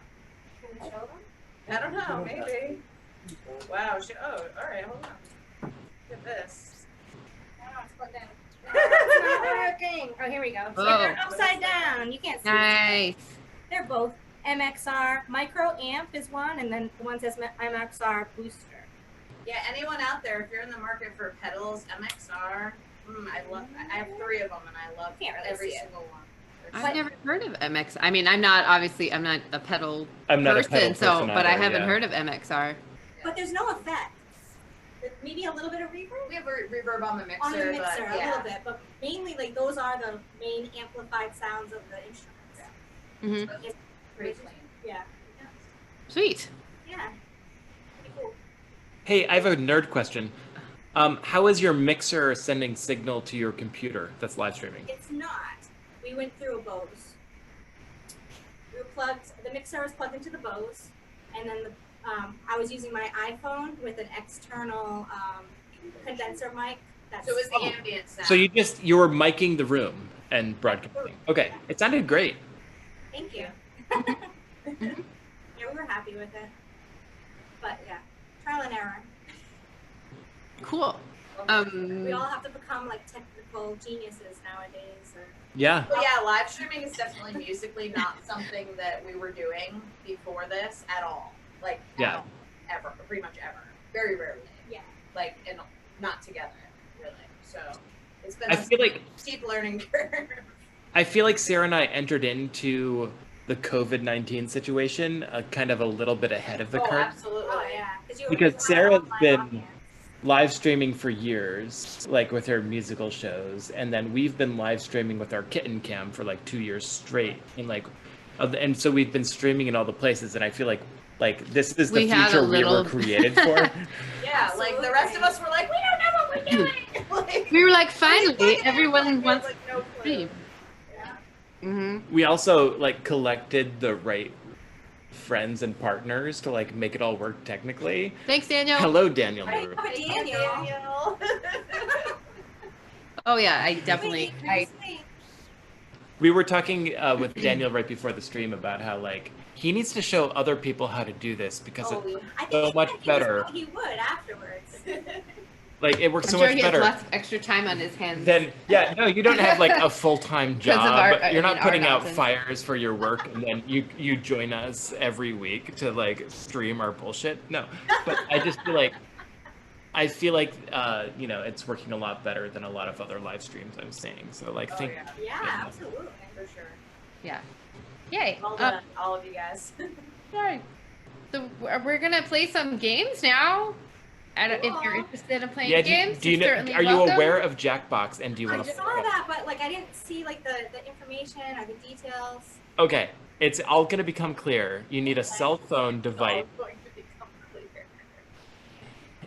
Can we show them? I don't know, maybe. Wow. All right, hold on. Look at this. I don't know, it's plugged in. It's not working. Oh, here we go. So Oh. they're upside down. You can't see. Nice. They're both MXR micro amp is one, and then the one says MXR booster. Yeah, anyone out there, if you're in the market for pedals, MXR, I have 3 of them, and I love Can't really every see it. single one. I've never heard of MX. I mean, I'm not a pedal I'm not person, a pedal so person but I either, haven't yeah. heard of MXR. But there's no effect. Maybe a little bit of reverb We have a reverb on the mixer, on the mixer, but a yeah. little bit, but mainly like those are the main amplified sounds of the instruments. Mm-hmm. It's Pretty clean. Yeah. Sweet. Yeah. Pretty cool. Hey, I have a nerd question. How is your mixer sending signal to your computer that's live streaming? It's not. We went through a Bose. The mixer was plugged into the Bose, and then I was using my iPhone with an external condenser mic. So it was the ambient sound. So you were miking the room and broadcasting. Okay, it sounded great. Thank you. Yeah, we were happy with it. But yeah, trial and error. Cool. We all have to become like technical geniuses nowadays. Yeah. But yeah, live streaming is definitely musically not something that we were doing before this at all. Like, Yeah. Ever. Pretty much ever. Very rarely. Yeah. Like, and not together, really. So it's been I a feel like steep learning curve. I feel like Sarah and I entered into the COVID-19 situation kind of a little bit ahead of the Oh, curve. absolutely. Oh yeah. Because Sarah's been live streaming for years, like with her musical shows, and then we've been live streaming with our Kitten Cam for like 2 years straight, and so we've been streaming in all the places, and I feel like this is the We had a future we were little- created for. Yeah, like the rest of us were like, we don't know what we're doing. Like, We were like, finally, everyone we had, wants like, no to clue. stream. Mm-hmm. We also collected the right friends and partners to make it all work technically. Thanks, Daniel. Hello, Daniel. Hey, Maru. Daniel. Oh yeah, I definitely. We were talking with Daniel right before the stream about how he needs to show other people how to do this because Oh, it's I think so much better. He would afterwards. It works I'm so sure much he better. has less extra time on his hands. Then no, you don't have a full-time Because of job. our- You're not our putting out nonsense. fires for your work, and then you join us every week to stream our bullshit. No, but I just feel I feel like it's working a lot better than a lot of other live streams I'm seeing. So like, Oh, thank yeah, absolutely, for sure. Yeah. Yay. Well done, all of you guys. Yay. So we're gonna play some games now. If you're interested in playing games, do you know? certainly Are you welcome. aware of Jackbox, and do you I want to? saw that, but like I didn't see like the information or the details. Okay, it's all going to become clear. You need a cell phone device. Going to become clear.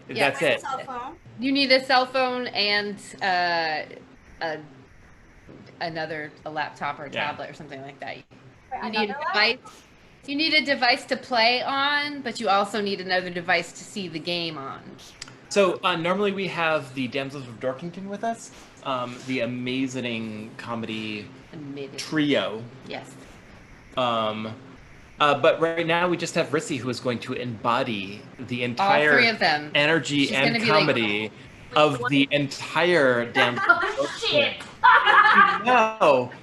Yeah, That's it. Cell phone. You need a cell phone and a laptop or a Yeah. tablet or something like that. Wait, You need a another device. You need a device to play on, but you also need another device to see the game on. So normally we have the Damsels of Dorkington with us, the amazing comedy trio. Yes. But right now we just have Rissy, who is going to embody the entire three of them. energy She's and gonna be comedy of the entire Damsels of Dorkington.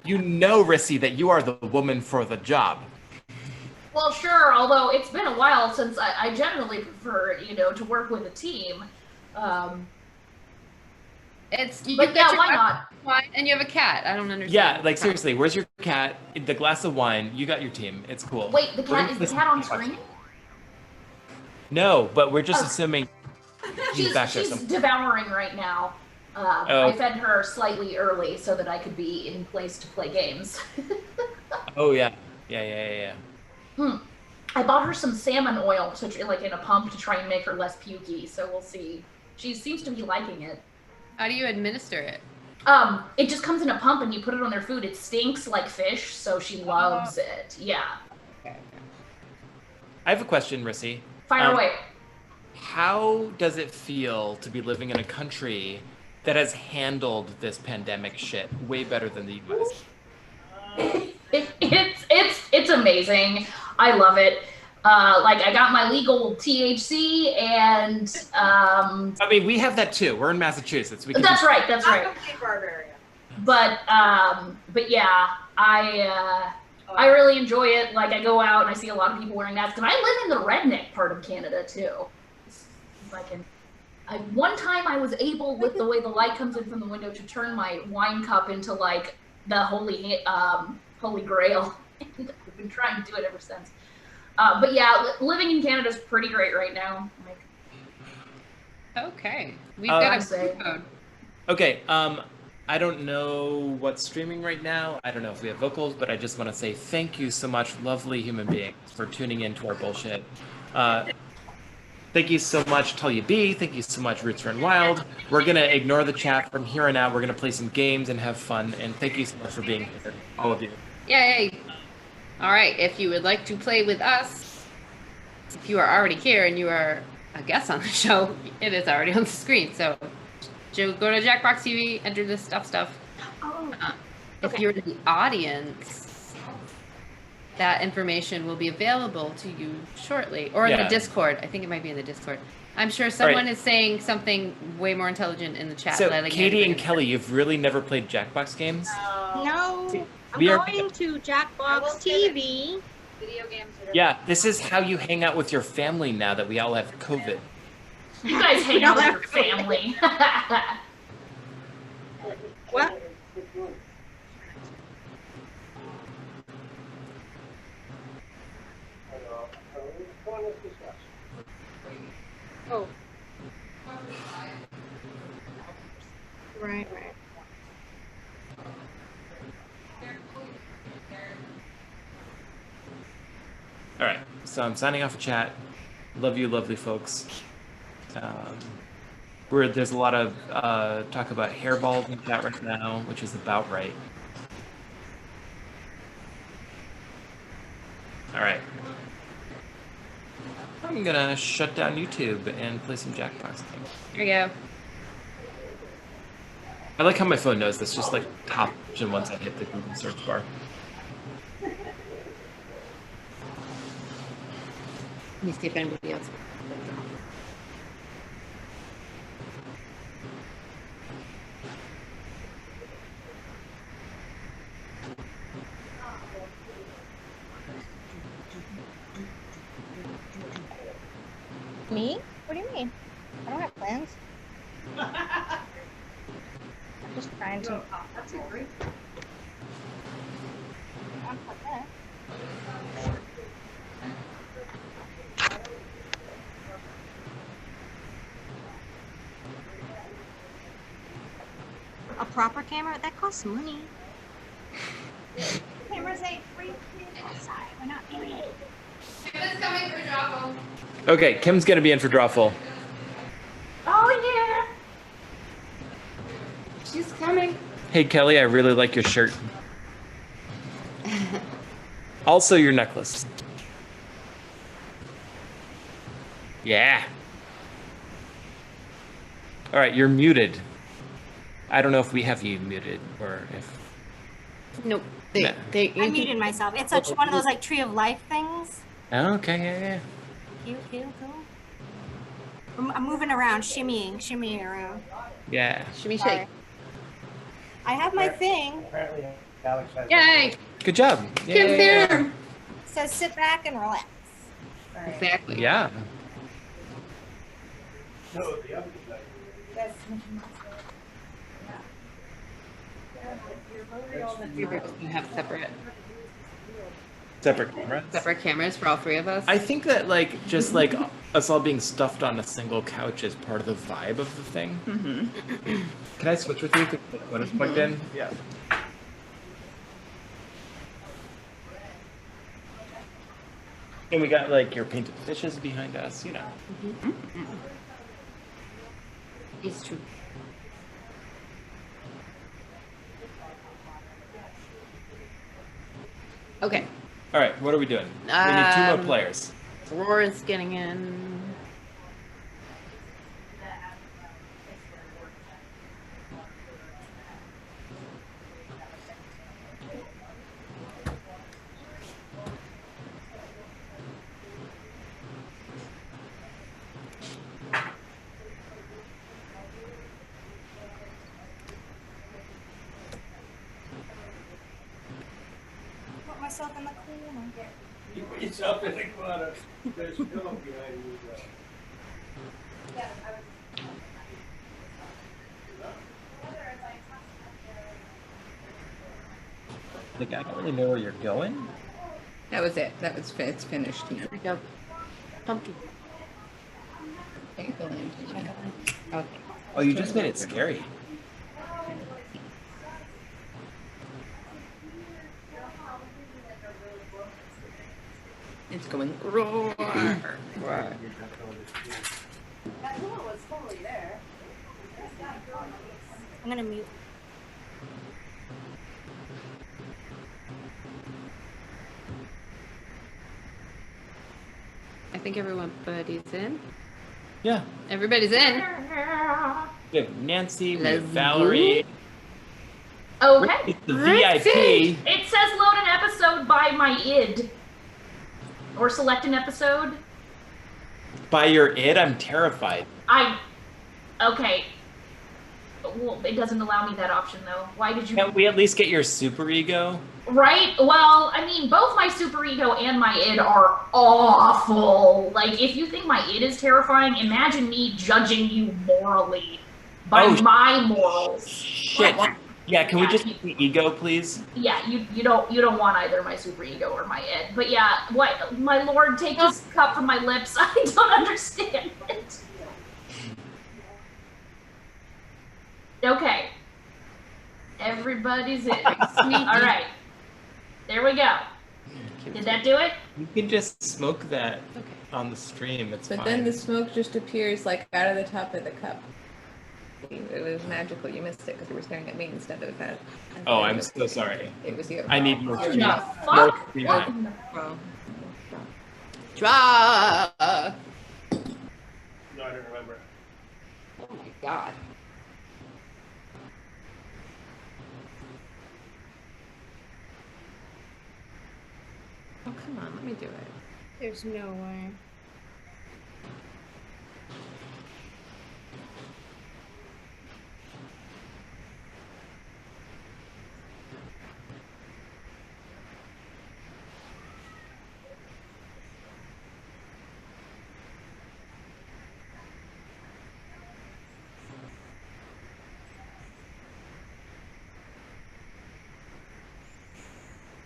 You know, Rissy, that you are the woman for the job. Well, sure, although it's been a while since I generally prefer, to work with a team. Why not? And you have a cat. I don't understand. Yeah, like seriously, where's your cat? The glass of wine. You got your team. It's cool. Wait, is the cat on screen? No, but we're just assuming he's back there She's somewhere. devouring right now. Oh. I fed her slightly early so that I could be in place to play games. Oh yeah. Yeah. I bought her some salmon oil, like in a pump, to try and make her less pukey. So we'll see. She seems to be liking it. How do you administer it? It just comes in a pump, and you put it on their food. It stinks like fish, so she loves it. Yeah. I have a question, Rissy. Fire away. How does it feel to be living in a country that has handled this pandemic shit way better than the U.S.? It's amazing. I love it. I got my legal THC, and I mean, we have that too. We're in Massachusetts. That's right. I'm complete barbarian. But yeah, I really enjoy it. Like, I go out and I see a lot of people wearing masks, and I live in the redneck part of Canada too. One time I was able, with the way the light comes in from the window, to turn my wine cup into like the holy grail. And I've been trying to do it ever since. But yeah, living in Canada is pretty great right now. Okay, we've got a code. Okay, I don't know what's streaming right now. I don't know if we have vocals, but I just want to say thank you so much, lovely human beings, for tuning in to our bullshit. Thank you so much, Tullya B. Thank you so much, Roots Run Wild. We're going to ignore the chat from here on out. We're going to play some games and have fun. And thank you so much for being here, all of you. Yay! All right, if you would like to play with us, if you are already here and you are a guest on the show, it is already on the screen. So go to Jackbox TV, enter this stuff. If you're in the audience, that information will be available to you shortly, or in the Discord. I think it might be in the Discord. I'm sure someone is saying something way more intelligent in the chat. So, Katie and Kelly, you've really never played Jackbox games? No. I'm going to Jackbox TV. Video games Yeah, this is how you hang out with your family now that we all have COVID. You guys hang out with your family. What? Oh. Right. All right, so I'm signing off the chat. Love you, lovely folks. There's a lot of talk about hairballs in chat right now, which is about right. All right. I'm gonna shut down YouTube and play some Jackbox games. Here you go. I like how my phone knows this, just like top option once I hit the Google search bar. Let me see if anybody else. Me? What do you mean? I don't have plans. proper camera, that costs money. Cameras ain't free. Outside, we're not doing it. Kim's coming for Jawful. Okay, Kim's gonna be in for Drawful. Oh She's coming. Hey Kelly, I really like your shirt. Also your necklace. Yeah. All right, you're muted. I don't know if we have you muted or if. Nope. Nah. I muted myself. It's such one of those like tree of life things. Oh, okay, yeah. Cute. I'm moving around, shimmying around. Yeah. Shimmy Sorry. shake. I have my thing. Apparently, Alex has. Yay. Good job. Kim's Yeah. here. It says sit back and relax. All right. Exactly. Yeah. No, the other side. That's We're gonna have Separate cameras. separate cameras for all three of us. I think that just us all being stuffed on a single couch is part of the vibe of the thing. Mm-hmm. Can I switch with you when it's plugged in? Yeah. And we got your painted fishes behind us, It's true. Okay. All right, what are we doing? We need 2 more players. Aurora's getting in. put myself in the corner. You put yourself in the corner. There's no behind you. I don't really know where you're going. That was it. It's finished. There we go. Pumpkin. Okay. Oh, you just made it scary. It's going roar. That hula was totally there. I'm gonna mute. I think everybody's in. Yeah. Everybody's in. We have Nancy, we Let's have Valerie. Okay. It's the Let's VIP. see. It says load an episode by my id. Or select an episode. By your id, I'm terrified. Okay. Well, it doesn't allow me that option though. Why did you? Can't we at least get your super ego? Right? Well, I mean, both my super ego and my id are awful. Like, if you think my id is terrifying, imagine me judging you morally by my morals. Shit. Yeah, can we just get the ego, please? Yeah, you don't want either my super ego or my id. But yeah, what, my lord, take this cup from my lips. I don't understand it. Okay. Everybody's in. All right. There we go. Did that do it? You can just smoke that on the stream. It's But fine. then the smoke just appears like out of the top of the cup. It was magical. You missed it because you were staring at me instead of that. Oh, I'm so sorry. It was you. I need more What stream. the More fuck? stream What? time. Draw. No, I don't remember. Oh my god. Oh, come on. Let me do it. There's no way.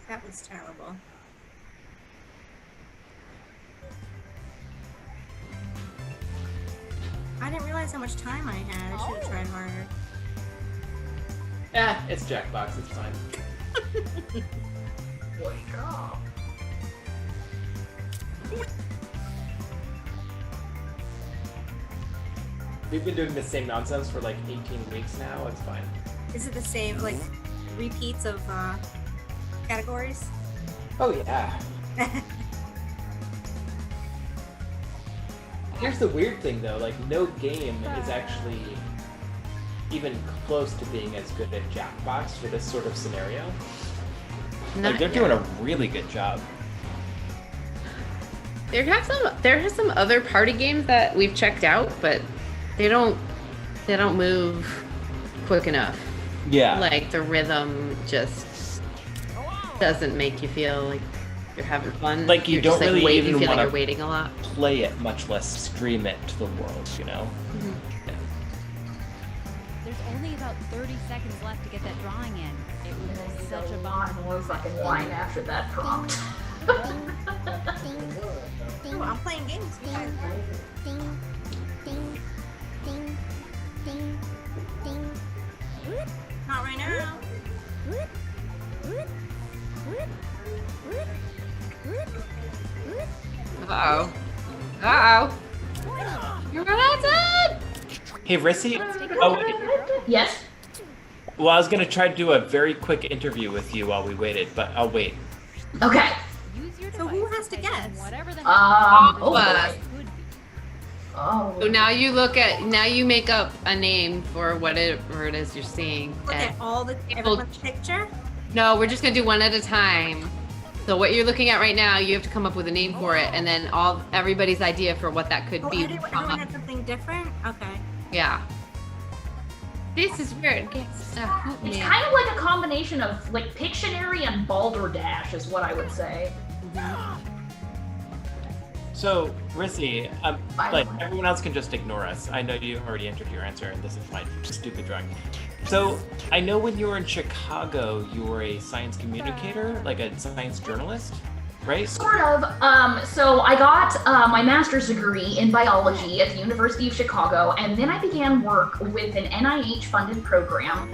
That was terrible. I didn't realize how much time I had. I should have tried harder. It's Jackbox. It's fine. Wake up. We've been doing the same nonsense for like 18 weeks now. It's fine. Is it the same, like, repeats of categories? Oh yeah. Here's the weird thing though, like no game is actually even close to being as good at Jackbox for this sort of scenario. Like they're doing a really good job. There are some other party games that we've checked out, but they don't move quick enough. Yeah. Like the rhythm just doesn't make you feel like you're having fun. Like you You're don't just, like, really wait, even you feel like want you're to waiting a lot. play it, much less stream it to the world, you know? There's only about 30 seconds left to get that drawing in. It was such a lot bummer. more fucking wine after that prompt. Oh, I'm playing games. Not right now. Uh-oh. Uh-oh. You're gonna Hey Rissy? Oh, wait. Yes? Well, I was gonna try to do a very quick interview with you while we waited, but I'll wait. Okay. So who has to guess? Oh. So now you make up a name for whatever it is you're seeing. Look at all everyone's picture. No, we're just gonna do one at a time. So what you're looking at right now, you have to come up with a name for it, and then everybody's idea for what that could be. Everyone had something different? Okay. Yeah. This is where it gets It's kind of like a combination of like Pictionary and Balderdash is what I would say. So, Rissy, like everyone else can just ignore us. I know you already entered your answer, and this is my stupid drawing. So, I know when you were in Chicago, you were a science communicator, like a science journalist, right? Sort of. So I got my master's degree in biology at the University of Chicago, and then I began work with an NIH-funded program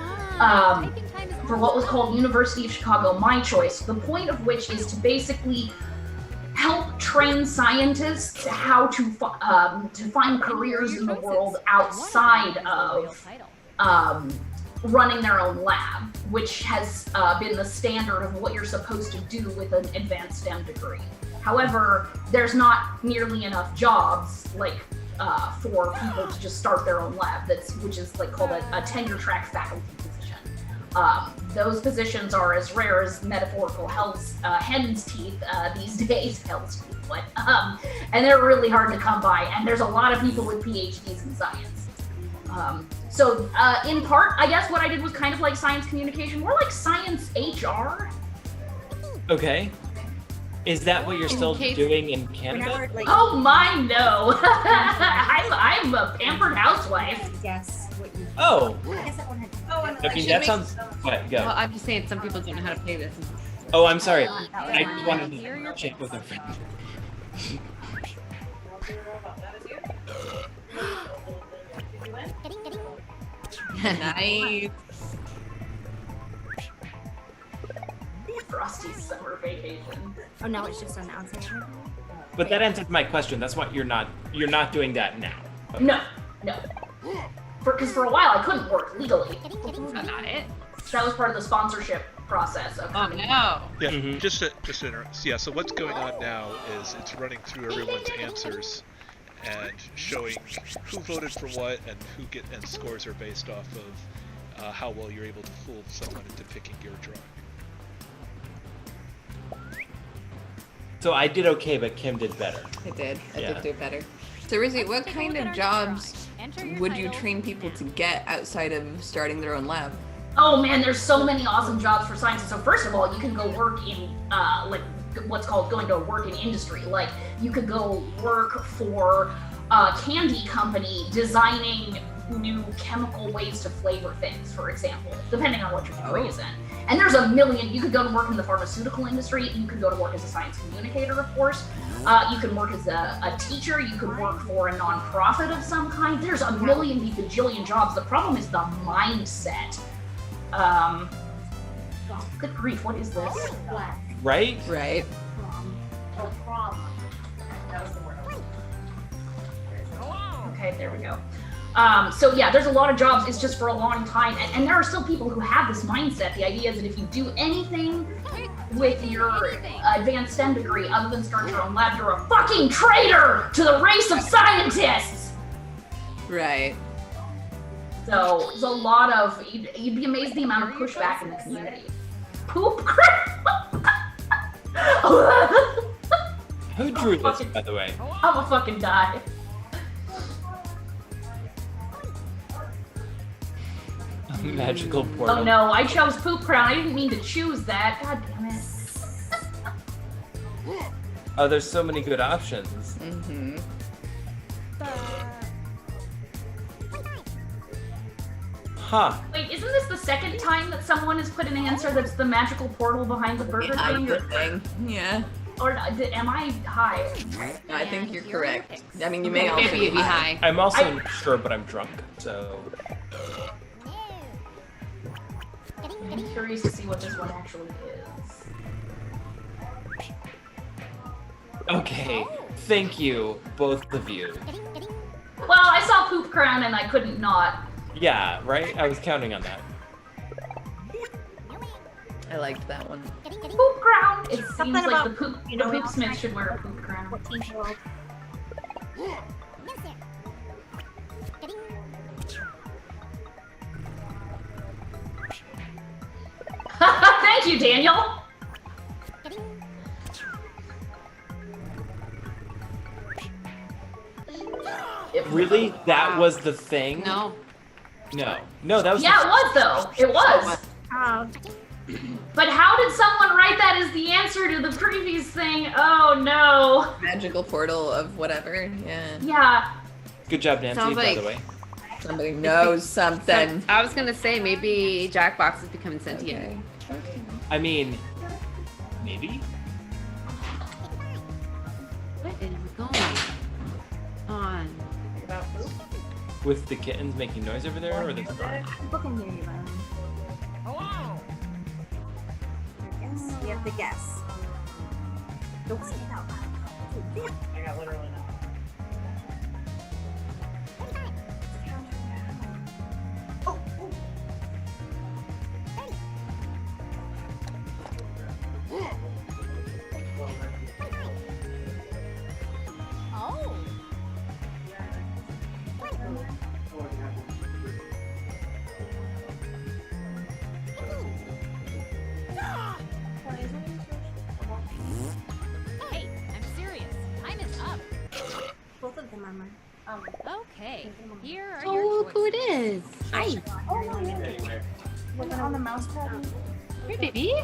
for what was called University of Chicago My Choice, the point of which is to basically help train scientists how to find careers in the world outside of running their own lab, which has been the standard of what you're supposed to do with an advanced STEM degree. However, there's not nearly enough jobs like for people to just start their own lab, which is like called a tenure track faculty position. Those positions are as rare as metaphorical hen's teeth these days, hell's teeth, but, and they're really hard to come by, and there's a lot of people with PhDs in science. So in part, I guess what I did was kind of like science communication, more like science HR. Okay. Is that what you're still doing in Canada? Oh my, no. I'm a pampered housewife. Yes. Oh. I mean, that sounds... What? Go. Well, I'm just saying some people don't know how to play this. Oh, I'm sorry. I just wanted to check with a friend. Nice. Frosty's summer vacation. Oh, no, it's just announcing. But that answers my question. That's what you're not doing that now. Okay. No. Because for a while I couldn't work legally. That's not it. That was part of the sponsorship process. Oh no. Yeah, just to interrupt. Yeah, so what's going on now is it's running through everyone's answers and showing who voted for what and and scores are based off of how well you're able to fool someone into picking your drawing. So I did okay, but Kim did better. I did Yeah. do better. So Rizzy, what kind of jobs would you train people to get outside of starting their own lab? Oh man, there's so many awesome jobs for scientists. So first of all, you can go work in like what's called going to work in industry. Like you could go work for a candy company designing new chemical ways to flavor things, for example, depending on what your degree is in. And there's a million. You could go to work in the pharmaceutical industry. You could go to work as a science communicator, of course. You can work as a teacher. You could work for a nonprofit of some kind. There's a million bajillion jobs. The problem is the mindset Oh, good grief, what is this? Right? Right. Okay, there we go. So yeah, there's a lot of jobs. It's just for a long time, and there are still people who have this mindset. The idea is that if you do anything with your advanced STEM degree other than start your own lab, you're a fucking traitor to the race of scientists. Right. So there's a lot of you'd be amazed the amount of pushback in the community. Poop crap. Who drew this, by the way? I'm a fucking die. Magical portal. Oh no, I chose poop crown. I didn't mean to choose that. God damn it. Oh, there's so many good options. Mm-hmm. Huh. Wait, isn't this the second time that someone has put an answer that's the magical portal behind the burger thing? Yeah. Or am I high? No, I think you're correct. I mean, you may also Maybe be high. I'm also sure, but I'm drunk, so. I'm curious to see what this one actually is. Okay. Thank you, both of you. Well, I saw poop crown and I couldn't not. Yeah, right? I was counting on that. I liked that one. Poop crown! It seems Something like about, the poop smith should wear a poop crown. 14-year-old. Thank you, Daniel! Really? That was the thing? No. No. No, that was Yeah, it was though. It was. Oh. But how did someone write that as the answer to the previous thing? Oh no. Magical portal of whatever. Yeah. Yeah. Good job, Nancy, Sounds by like- the way. Somebody knows something. I was gonna say maybe Jackbox is becoming sentient. I mean, maybe? What is going on? With the kittens making noise over there, or the Looking near you, man. Yes, you have to guess. Don't say it out loud. I got literally nothing. Hey, I'm serious. Time is up. Both of them are mine. Okay, here are Oh, your look who it is. Hi. Look on the mouse pad. Hey, baby.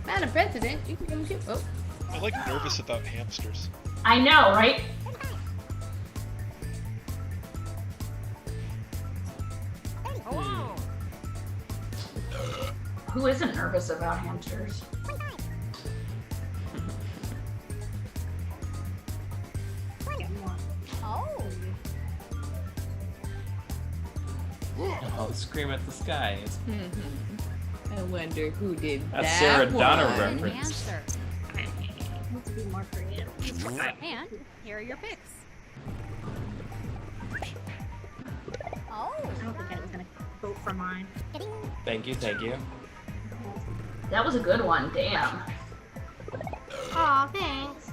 Madam President, you can come too. Oh. I'm like nervous about hamsters. I know, right? Who isn't nervous about hamsters? Oh, scream at the skies. I wonder who did That's that Sarah Donna one. reference. answer. Need to be more creative. And here are your picks. I don't think I was gonna vote for mine. Thank you, thank you. That was a good one, damn. Aw, thanks.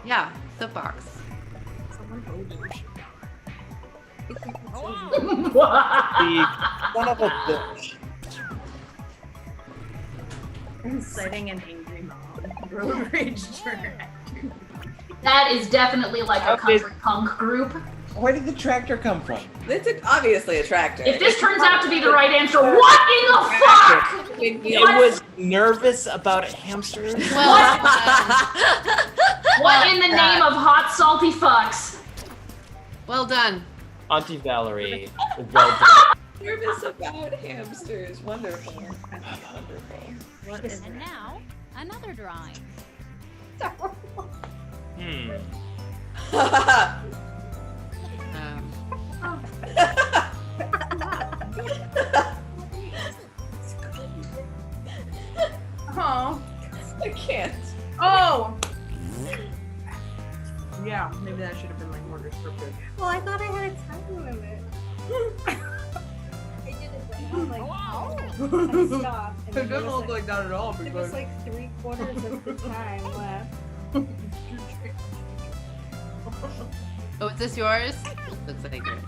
Yeah, the box. Someone voted. The son of a bitch. Inciting an angry mom. Road rage tractor. That is definitely like a How did- country punk group. Where did the tractor come from? It's obviously a tractor. If this turns out to be the right answer, what in the fuck? It was nervous about hamsters. What in the name of hot salty fucks? Well done. Auntie Valerie, well done. Nervous about hamsters. Wonderful. Wonderful. And now, another drawing. Oh, I can't. oh. Yeah, maybe that should have been like more descriptive. Well, I thought I had a time limit. I did it like, I was like, I stopped. And It then doesn't look like that at all There because was like 3/4 of the time left. Oh, is this yours? Looks like it.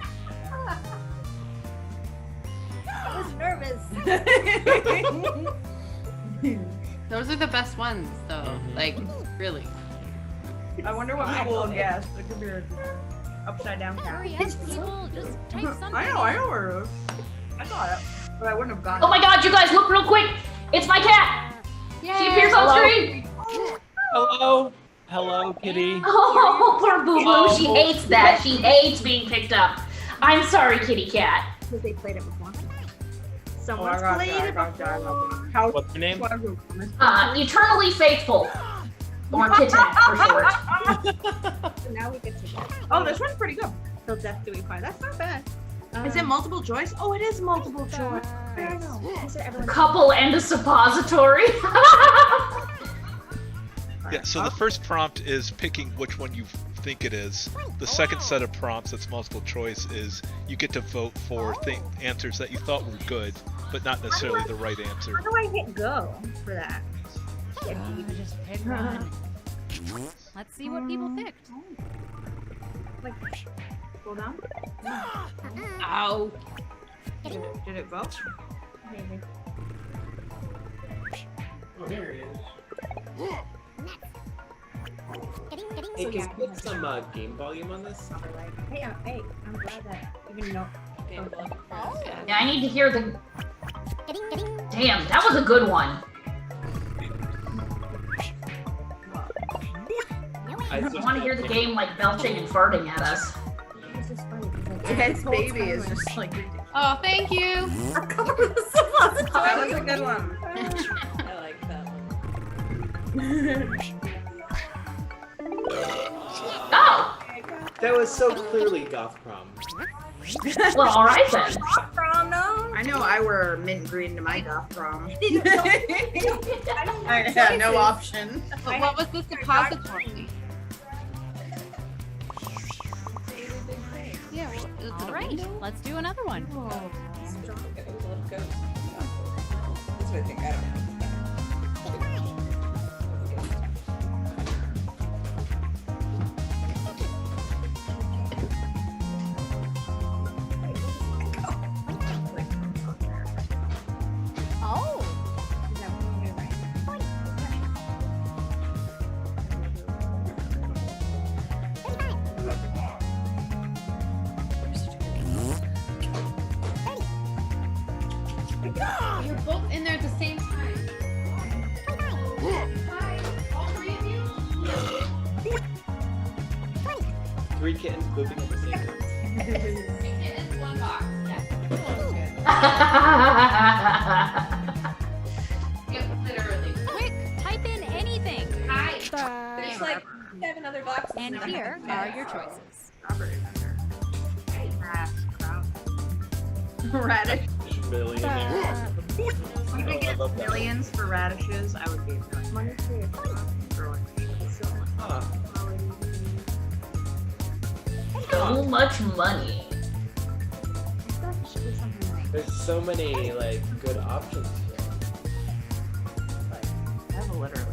I was nervous. Those are the best ones, though. Like, really. I wonder what people will guess. It could be an upside down cat. Hurry up, people. Just type something. I know where it is. I thought it, but I wouldn't have gotten Oh my god, you guys, look real quick! It's my cat! She appears on screen! Hello. Hello, kitty. Oh, poor Boo Boo. She hates that. She hates being picked up. I'm sorry, kitty cat. Because they played it before. Oh, Someone's played it before. How? What's your name? Eternally Faithful. Or Kittens, for short. So now we get to go. Oh, this one's pretty good. Till death do we find. That's not bad. Is it multiple choice? Oh, it is multiple choice. Couple and a suppository. Yeah, so the first prompt is picking which one you think it is. The second set of prompts that's multiple choice is you get to vote for answers that you thought were good, but not necessarily the right answer. How do I hit go for that? Just pick one. Let's see what people picked. Like, Hold on. Ow. Did it vote? Maybe. Oh, there he is. Hey, can you put some game volume on this? Hey, I'm glad that even though. Yeah, I need to hear the... Damn, that was a good one. I want to hear the game like belching and farting at us. This is funny because Its baby is just like ridiculous. Oh, thank you. That was a good one. I like that one. Oh! That was so clearly goth prom. Well, alright then. Prom, no? I know I wear mint green to my goth prom. I had no option. But what was the suppository? Yeah, all right. Let's do another one. That's what I think. I don't know. Oh. You're both in there at the same time. Hi, all three of you? 3 kittens pooping at the same time. Kittens, 1 box. Yep, literally. Quick, type in anything. Hi. There's like 7 other boxes. And here are your choices. Radish. Millionaire. If you could get millions for radishes, I would be really Huh. So much money. There's so many like good options here. I have literally.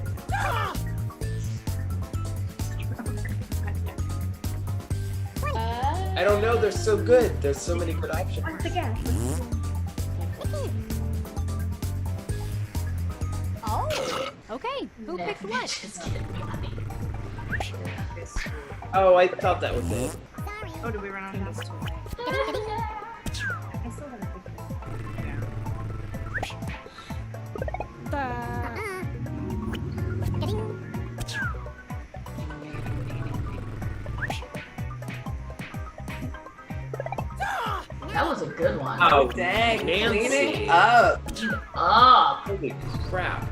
I don't know, they're so good. There's so many good options. Once again. Oh. Okay. Who picked what? Oh, I thought that was it. Oh, did we run out of time? I still have a That was a good one. Oh, Dang, Nancy. cleaning up. Up. Holy crap.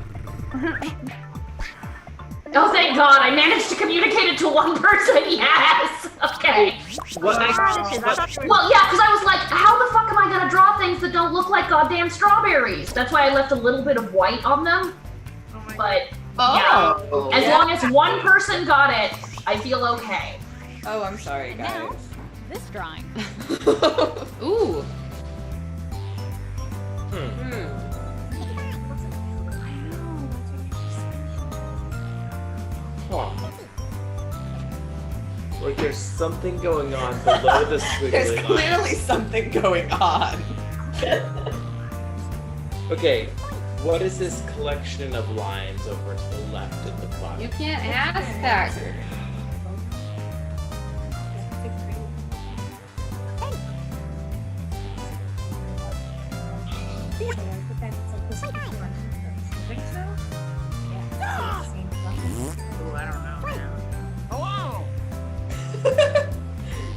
Oh, thank God! I managed to communicate it to one person. Yes. Okay. What? Well, yeah, because I was like, how the fuck am I gonna draw things that don't look like goddamn strawberries? That's why I left a little bit of white on them. But yeah, as long as one person got it, I feel okay. Oh, I'm sorry, guys. Now, this drawing. Ooh. Huh. Like there's something going on below the squiggly There's line. clearly something going on. Okay, what is this collection of lines over to the left of the clock? You can't ask that.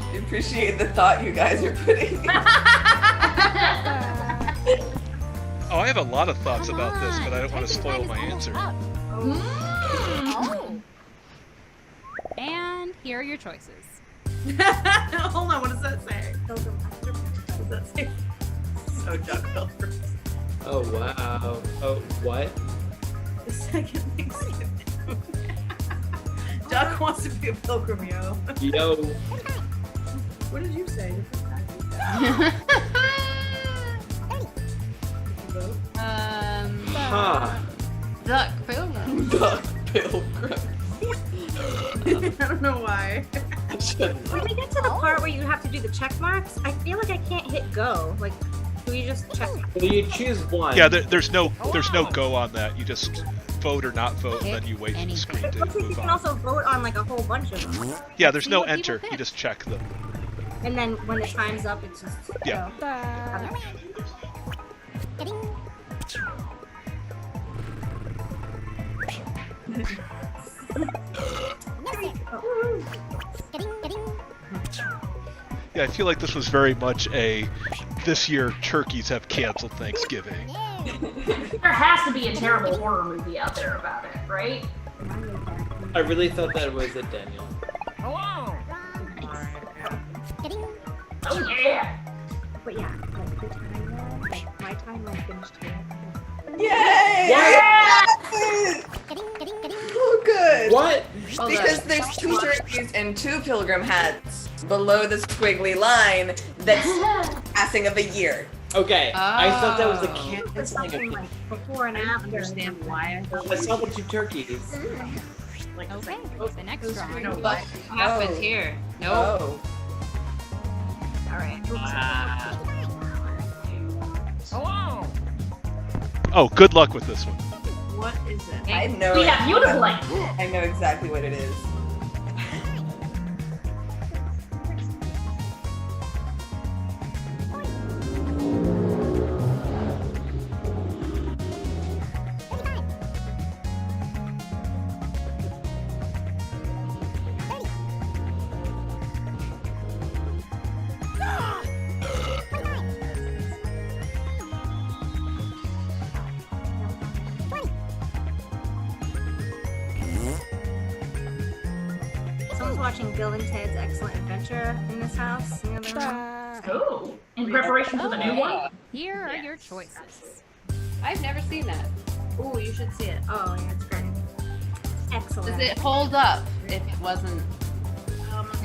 I appreciate the thought you guys are putting. Oh, I have a lot of thoughts about this, but I don't want to spoil my answer. Oh. And here are your choices. Hold on, what does that say? What does that say? So Duck Pilgrims. Oh wow. Oh what? The second Thanksgiving. Duck wants to be a pilgrim, yo. Yo. What did you say? Huh. Duck Pilgrim. Duck Pilgrim. I don't know why. When we get to the part where you have to do the check marks, I feel like I can't hit go. Like, do we just check? Well, you choose one. Yeah, there's no go on that. You just vote or not vote, and then you wait for the screen It to looks like you move can on. also vote on like a whole bunch of them. Yeah, there's no enter. You just check them. And then when the time's up, it's just Yeah. Yeah, I feel like this was very much a this year turkeys have canceled Thanksgiving. There has to be a terrible horror movie out there about it, right? I really thought that was it, Daniel. Oh yeah! But yeah, like the timeline, like my timeline finished here. Yay! Yeah! Oh, good. What? Because there's 2 turkeys and 2 pilgrim hats below the squiggly line that's passing of a year. Okay, I thought that was a There's canceling something of like before and after. Understand why I saw the 2 turkeys. like Okay, the next drawing. What happened here? No. Oh. All right. Oh, good luck with this one. What is it? I know. We it. have beautiful. I know exactly what it is. Someone's watching Bill and Ted's Excellent Adventure in this house. In the other room. Oh, in preparation for the new one. Here are your choices. I've never seen that. Ooh, you should see it. Oh, yeah, it's great. Excellent. Does it hold up if it wasn't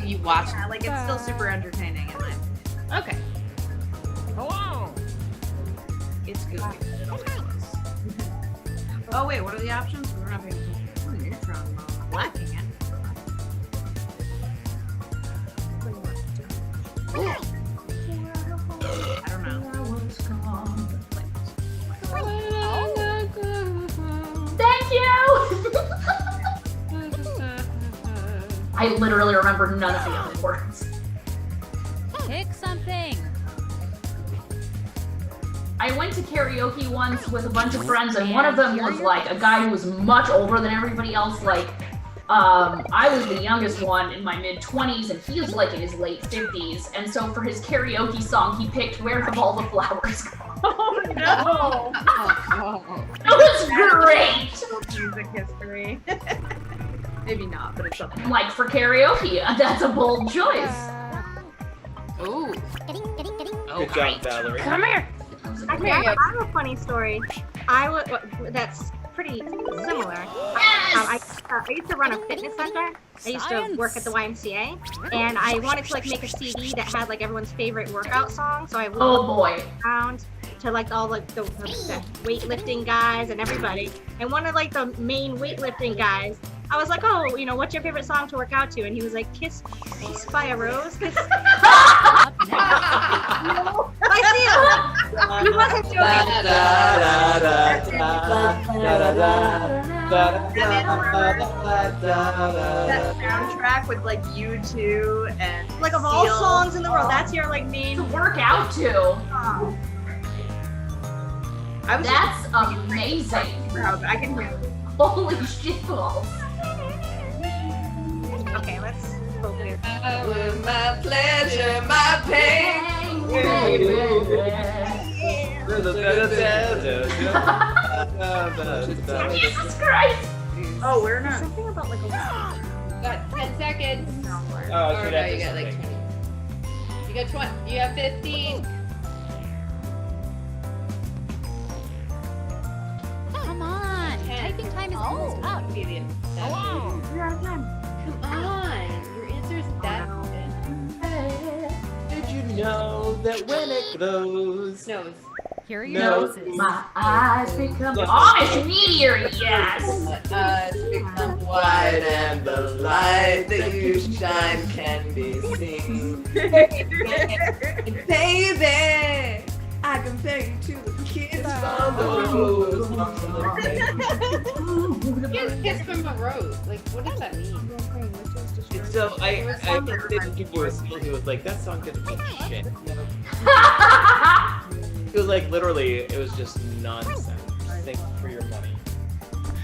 you watched? Yeah, like it's still super entertaining in my opinion. Okay. It's good. Oh wait, what are the options? We're not paying attention. Neutron mode. Lacking it. I don't know. Thank you. I literally remember none of the other words. Pick something. I went to karaoke once with a bunch of friends, and one of them was like a guy who was much older than everybody else. Like, I was the youngest one in my mid-20s, and he was like in his late 50s. And so for his karaoke song, he picked "Where Have All the Flowers Gone." Oh no! It was great. Music history. Maybe not, but it's something. Like for karaoke, that's a bold choice. Ooh. Good job, Valerie. Come here. I have a funny story. That's pretty similar. I used to run a fitness center. I used to work at the YMCA, and I wanted to like make a CD that had like everyone's favorite workout song. So I looked around to like all like the weightlifting guys and everybody. And one of like the main weightlifting guys, I was like, oh, you know, what's your favorite song to work out to? And he was like, Kiss by a Rose. I see him. He wasn't joking. That soundtrack with like U2 and like of all songs in the world, that's your like main to work out to. That's amazing. I can hear it. Holy shit balls. Okay, let's focus. My pleasure, my pain. Jesus Christ! Oh, we're not. Something about like a Got 10 seconds. Oh, Or no, you got like 20. You got 20. You have 15. Come on. Typing time is almost up. Come on. Your answer is that good. Did you know that when it glows? No. Here are your Noses. noses. My eyes become Amish meteor, yes! Eyes become wide and the light that you shine can be seen. Baby, I compare you to the kids from the rose. Kiss from a rose. Like, what does that mean? So I didn't give you a skill. He was like, that song gonna be shit. It was like literally, it was just nonsense. Thank you for your money.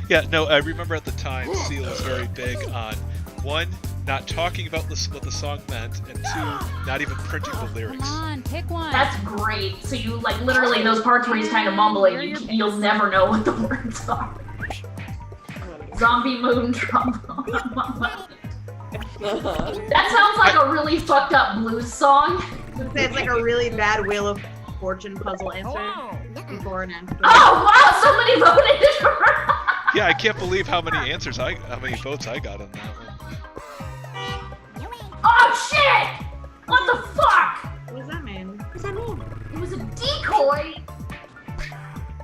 Yeah, no, I remember at the time Seal was very big on one, not talking about what the song meant, and two, not even printing the lyrics. Come on, pick one. That's great. So you like literally those parts where he's kind of mumbling, you'll never know what the words are. Zombie moon trombone. That sounds like a really fucked up blues song. It's like a really bad Wheel of Fortune puzzle answer. Before and after. Oh wow, somebody voted. Yeah, I can't believe how many votes I got on that one. Oh shit! What the fuck? What does that mean? What does that mean? It was a decoy.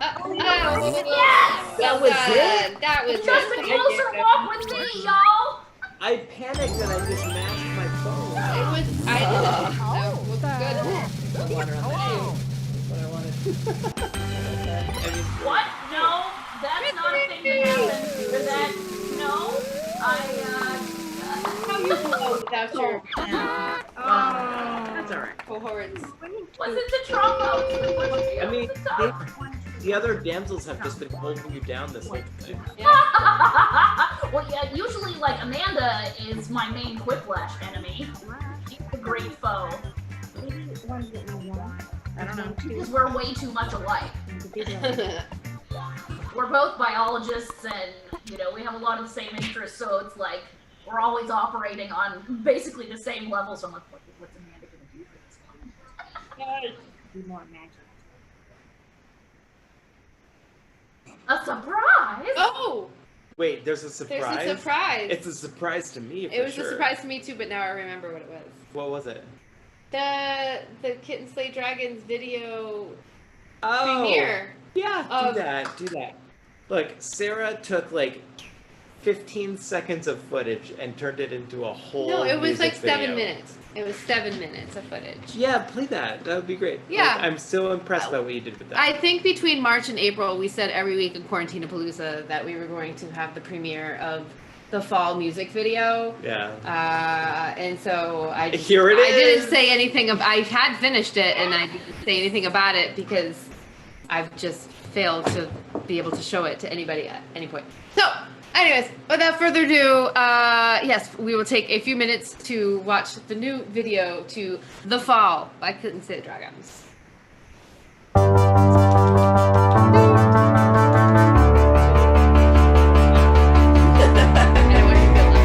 Yes! That was it? That was Just a closer walk with me, y'all. I panicked and I just mashed my phone. It was. I did it. That was good. The water on the shoe. What I wanted. I mean, What? No, that's not a thing that happened. For that, no, How you blow without your That's alright. cohorts? was it the trombone? I mean, the other damsels have just been holding you down this whole thing. Well, yeah, usually, like, Amanda is my main Quiplash enemy. She's the great foe. I don't know. Because we're way too much alike. We're both biologists and, you know, we have a lot of the same interests, so it's like, we're always operating on basically the same level, so I'm like, what's Amanda gonna do for this one? Be more magic. A surprise! Oh! Wait, there's a surprise? There's a surprise. It's a surprise to me, for It was sure. a surprise to me too, but now I remember what it was. What was it? The Kitten Slay Dragons video Oh! premiere. Yeah, of- do that. Look, Sarah took like 15 seconds of footage and turned it into a whole No, it was music like 7 video. minutes. It was 7 minutes of footage. Yeah, play that. That would be great. Yeah. Like, I'm so impressed by what you did with that. I think between March and April, we said every week in Quarantinapalooza that we were going to have the premiere of the fall music video. Yeah. And so I just, Here it I didn't is. say anything. I had finished it, and I didn't say anything about it because I've just failed to be able to show it to anybody at any point. So, anyways, without further ado, yes, we will take a few minutes to watch the new video to "The Fall" by Kittens Dragons. I know what you feel like.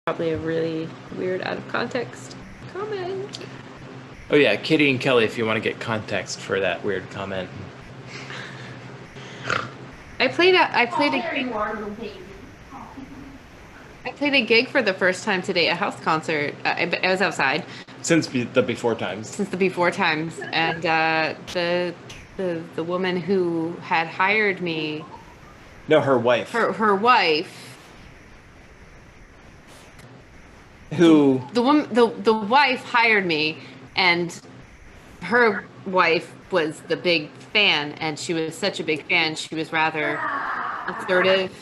probably a really weird, out of context comment. Oh yeah, Kitty and Kelly, if you want to get context for that weird comment. I played a There you are, little baby. I played a gig for the first time today, a house concert. I was outside Since the before times. since the before times, and the woman who had hired me, No, her wife. her wife, Who? the wife hired me, and her wife was the big fan, and she was such a big fan. She was rather assertive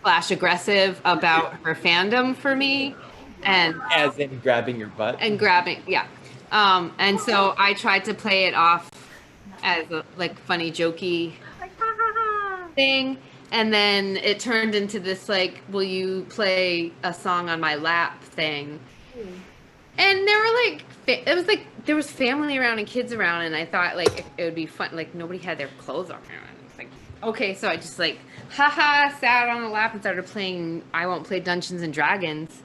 / aggressive about her fandom for me, and As in grabbing your butt. and grabbing, yeah. And so I tried to play it off as a like funny, jokey thing, and then it turned into this like, "Will you play a song on my lap?" thing. And there were like, it was like there was family around and kids around, and I thought like it would be fun. Like nobody had their clothes on. And it's like, okay, so I just like, sat on the lap and started playing I Won't Play Dungeons and Dragons.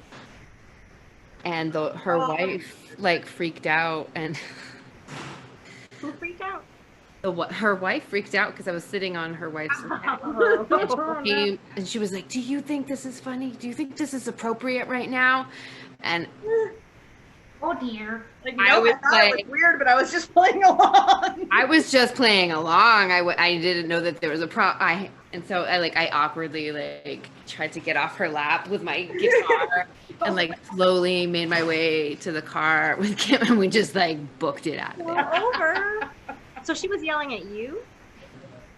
And her wife like freaked out, and Who freaked out? her wife freaked out because I was sitting on her wife's lap. And she was like, "Do you think this is funny? Do you think this is appropriate right now?" And oh dear. Like, I no, was I thought it like- was weird, but I was just playing along. I was just playing along. I didn't know that there was a and so I awkwardly like tried to get off her lap with my guitar and like slowly made my way to the car with Kim, and we just like booked it out of there. Over. So she was yelling at you?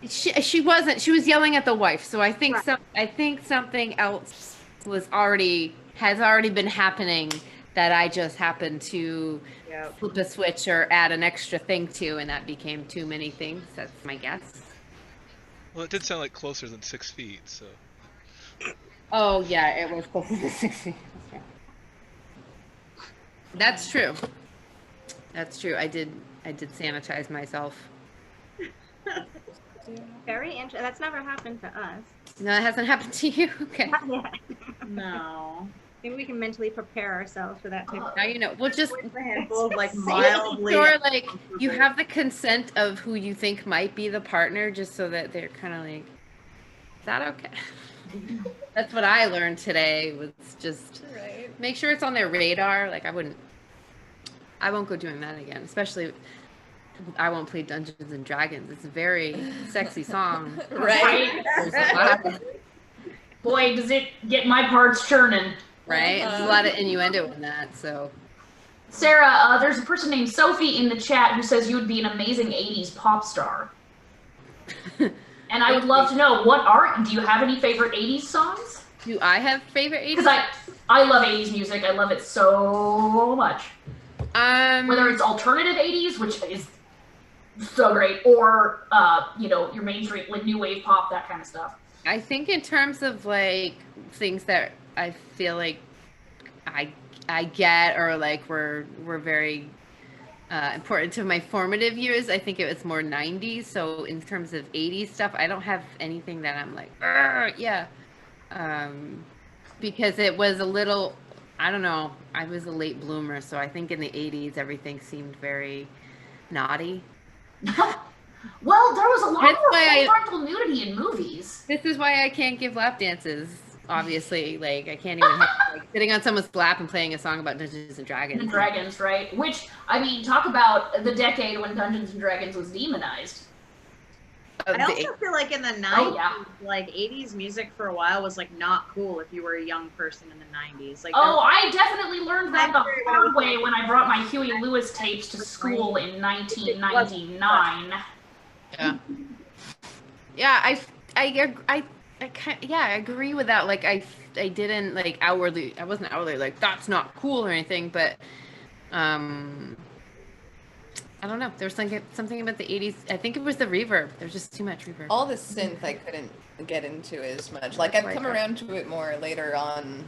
She wasn't. She was yelling at the wife. So I think something else has already been happening that I just happened to flip a switch or add an extra thing to, and that became too many things. That's my guess. Well, it did sound like closer than 6 feet, so. Oh yeah, it was closer to 6 feet. That's true. That's true. I did sanitize myself. Very interesting. That's never happened to us. No, it hasn't happened to you. Okay. Not yet. No. Maybe we can mentally prepare ourselves for that type of Now you know. We'll just A handful of like make mildly. sure like you have the consent of who you think might be the partner, just so that they're kind of like, is that okay? That's what I learned today. Was just make sure it's on their radar. Like I won't go doing that again. Especially, I won't play Dungeons and Dragons. It's a very sexy song. Right? There's a lot of- Boy, does it get my parts churning. right? There's a lot of innuendo in that. So. Sarah, there's a person named Sophie in the chat who says you would be an amazing 80s pop star. And I would love to know, do you have any favorite 80s songs? Do I have favorite 80s? Because I love 80s music. I love it so much. Whether it's alternative 80s, which is so great, or your mainstream, like new wave pop, that kind of stuff. I think in terms of like things that I feel like I get or like were very important to my formative years, I think it was more 90s. So in terms of 80s stuff, I don't have anything that I'm like, yeah. Because it was a little, I don't know, I was a late bloomer. So I think in the 80s, everything seemed very naughty. Well, there was a lot That's more why frontal nudity in movies. This is why I can't give lap dances. Obviously, like I can't even have, like, sitting on someone's lap and playing a song about Dungeons and Dragons. And Dragons, right? Which, I mean, talk about the decade when Dungeons and Dragons was demonized. I also feel like in the 90s, Oh, yeah. like 80s music for a while was like not cool if you were a young person in the 90s. Like, Oh, I definitely learned that the hard way when I brought my Huey Lewis tapes to school in 1999. Yeah, I agree with that. Like I didn't like outwardly, I wasn't outwardly like that's not cool or anything, but I don't know. There was something about the 80s. I think it was the reverb. There's just too much reverb. All the synth I couldn't get into as much. Like I've come around to it more later on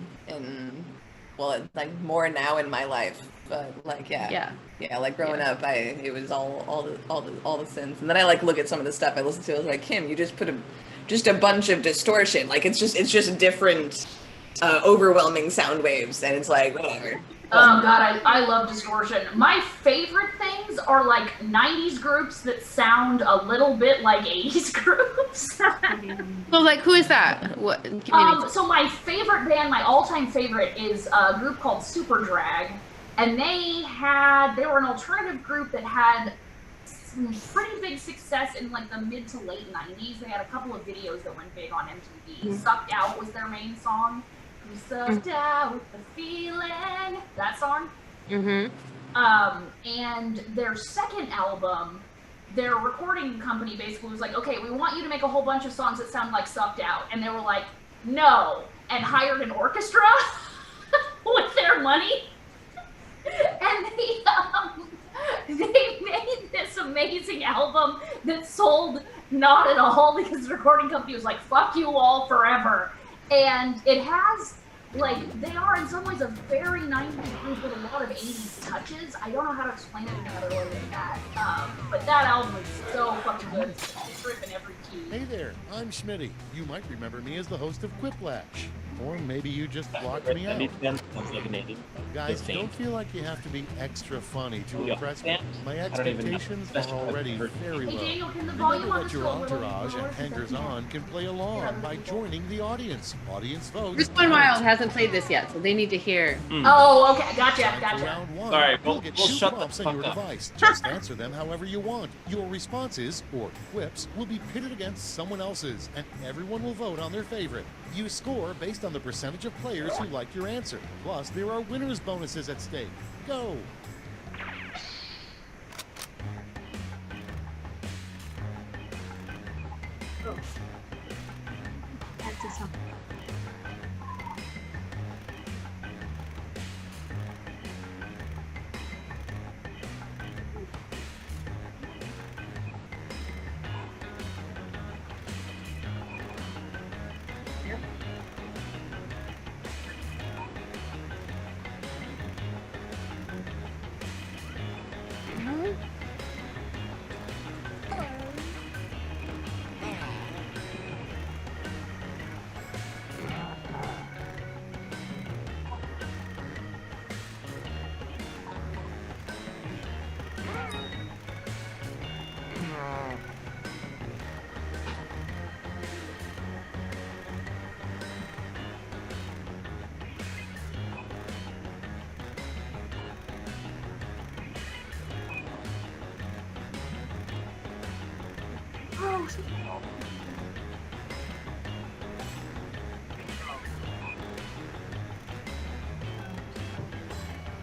like more now in my life. But like yeah, like growing up, it was all the synths, and then I like look at some of the stuff I listened to. I was like, Kim, you just put a bunch of distortion. Like it's just different overwhelming sound waves, and it's like whatever. Oh god, I love distortion. My favorite things are like 90s groups that sound a little bit like 80s groups. So like, who is that? What? Give me an example. So my favorite band, my all-time favorite, is a group called Super Drag, and they were an alternative group that had some pretty big success in like the mid to late 90s. They had a couple of videos that went big on MTV. Sucked Out was their main song. We sucked out the feeling. That song. Mm-hmm. And their second album, their recording company basically was like, okay, we want you to make a whole bunch of songs that sound like Sucked Out. And they were like, no. And hired an orchestra with their money. And they made this amazing album that sold not at all because the recording company was like, fuck you all forever. And it has, like, they are in some ways a very 90s group with a lot of 80s touches. I don't know how to explain it in another way than that. But that album is so fucking good. It's ripping every key. Hey there, I'm Schmitty. You might remember me as the host of Quiplash. Or maybe you just blocked me out. Guys, don't feel like you have to be extra funny to impress me. My expectations are already very low. Daniel, can the Remember volume on that the your show a little entourage lower? and hangers-on can play along by joining the audience. Audience votes. Chris One Wild hasn't played this yet, so they need to hear. Oh, okay, gotcha. Round one. Sorry, You'll we'll get shut two the prompts on fuck your up. device. Just answer them however you want. Your responses, or quips, will be pitted against someone else's, and everyone will vote on their favorite. You score based on the percentage of players who like your answer. Plus, there are winners bonuses at stake. Go!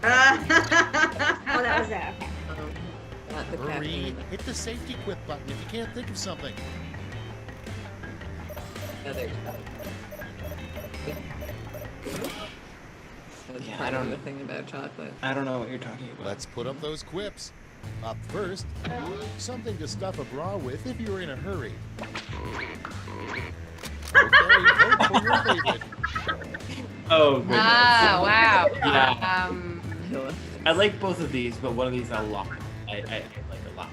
Oh, that was it. Okay. Not the Hurry! caffeine. Hit the safety quit button if you can't think of something. Oh, there's Yeah, I I don't don't- know the thing about chocolate. I don't know what you're talking about. Let's put up those quips. Up first, something to stuff a bra with if you're in a hurry. Okay, vote for your favorite. Oh, goodness. Ah, wow. Yeah. I like both of these, but one of these I like. I like a lot.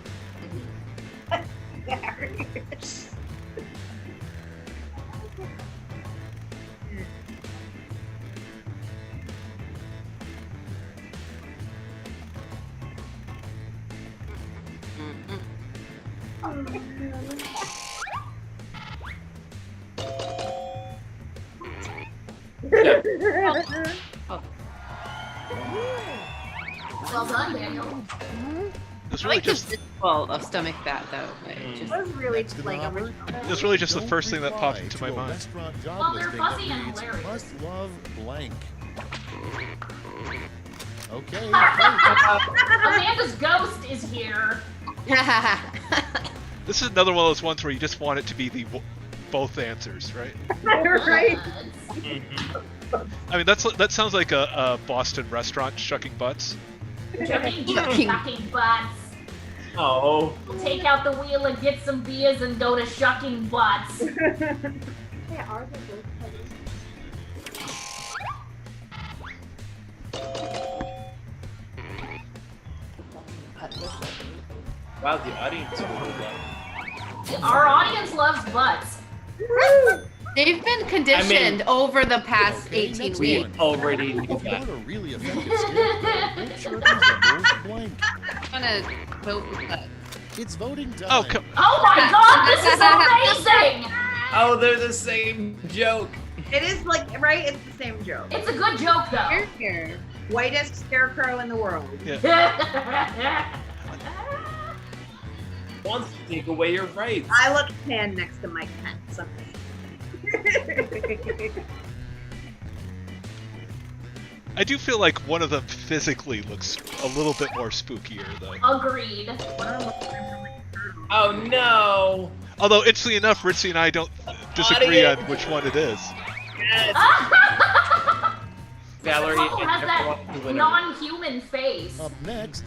Well done, Daniel. It's I really like just this visual of stomach that though. Like, just, That was really Next to like the hopper, It's really just the don't first thing that popped reply into to my a mind. Restaurant job Well, they're listing that fuzzy and reads, hilarious. Must love blank. Okay, Amanda's ghost is here. This is another one of those ones where you just want it to be the both answers, right? Right. I mean, that sounds like a Boston restaurant shucking butts. Shucking butts. Oh. We'll take out the wheel and get some beers and go to shucking butts. Yeah, ours are both Wow, the audience really love. Our audience loves butts. They've been conditioned over the past 18 We weeks. already knew If you that. want a really effective scarecrow, make sure it resembles blank. I'm gonna vote with that. It's voting time. Oh, come. Oh my god, this is amazing! Oh, they're the same joke. It is like, right? It's the same joke. It's a good joke though. Here. Whitest scarecrow in the world. Wants to take away your rights. I look tan next to Mike Pence. I do feel like one of them physically looks a little bit more spookier, though. Agreed. Oh no! Although, interestingly enough, Ritzy and I don't disagree on which one it is. Yes. Valerie Paul has and everyone who that went non-human face. Up next,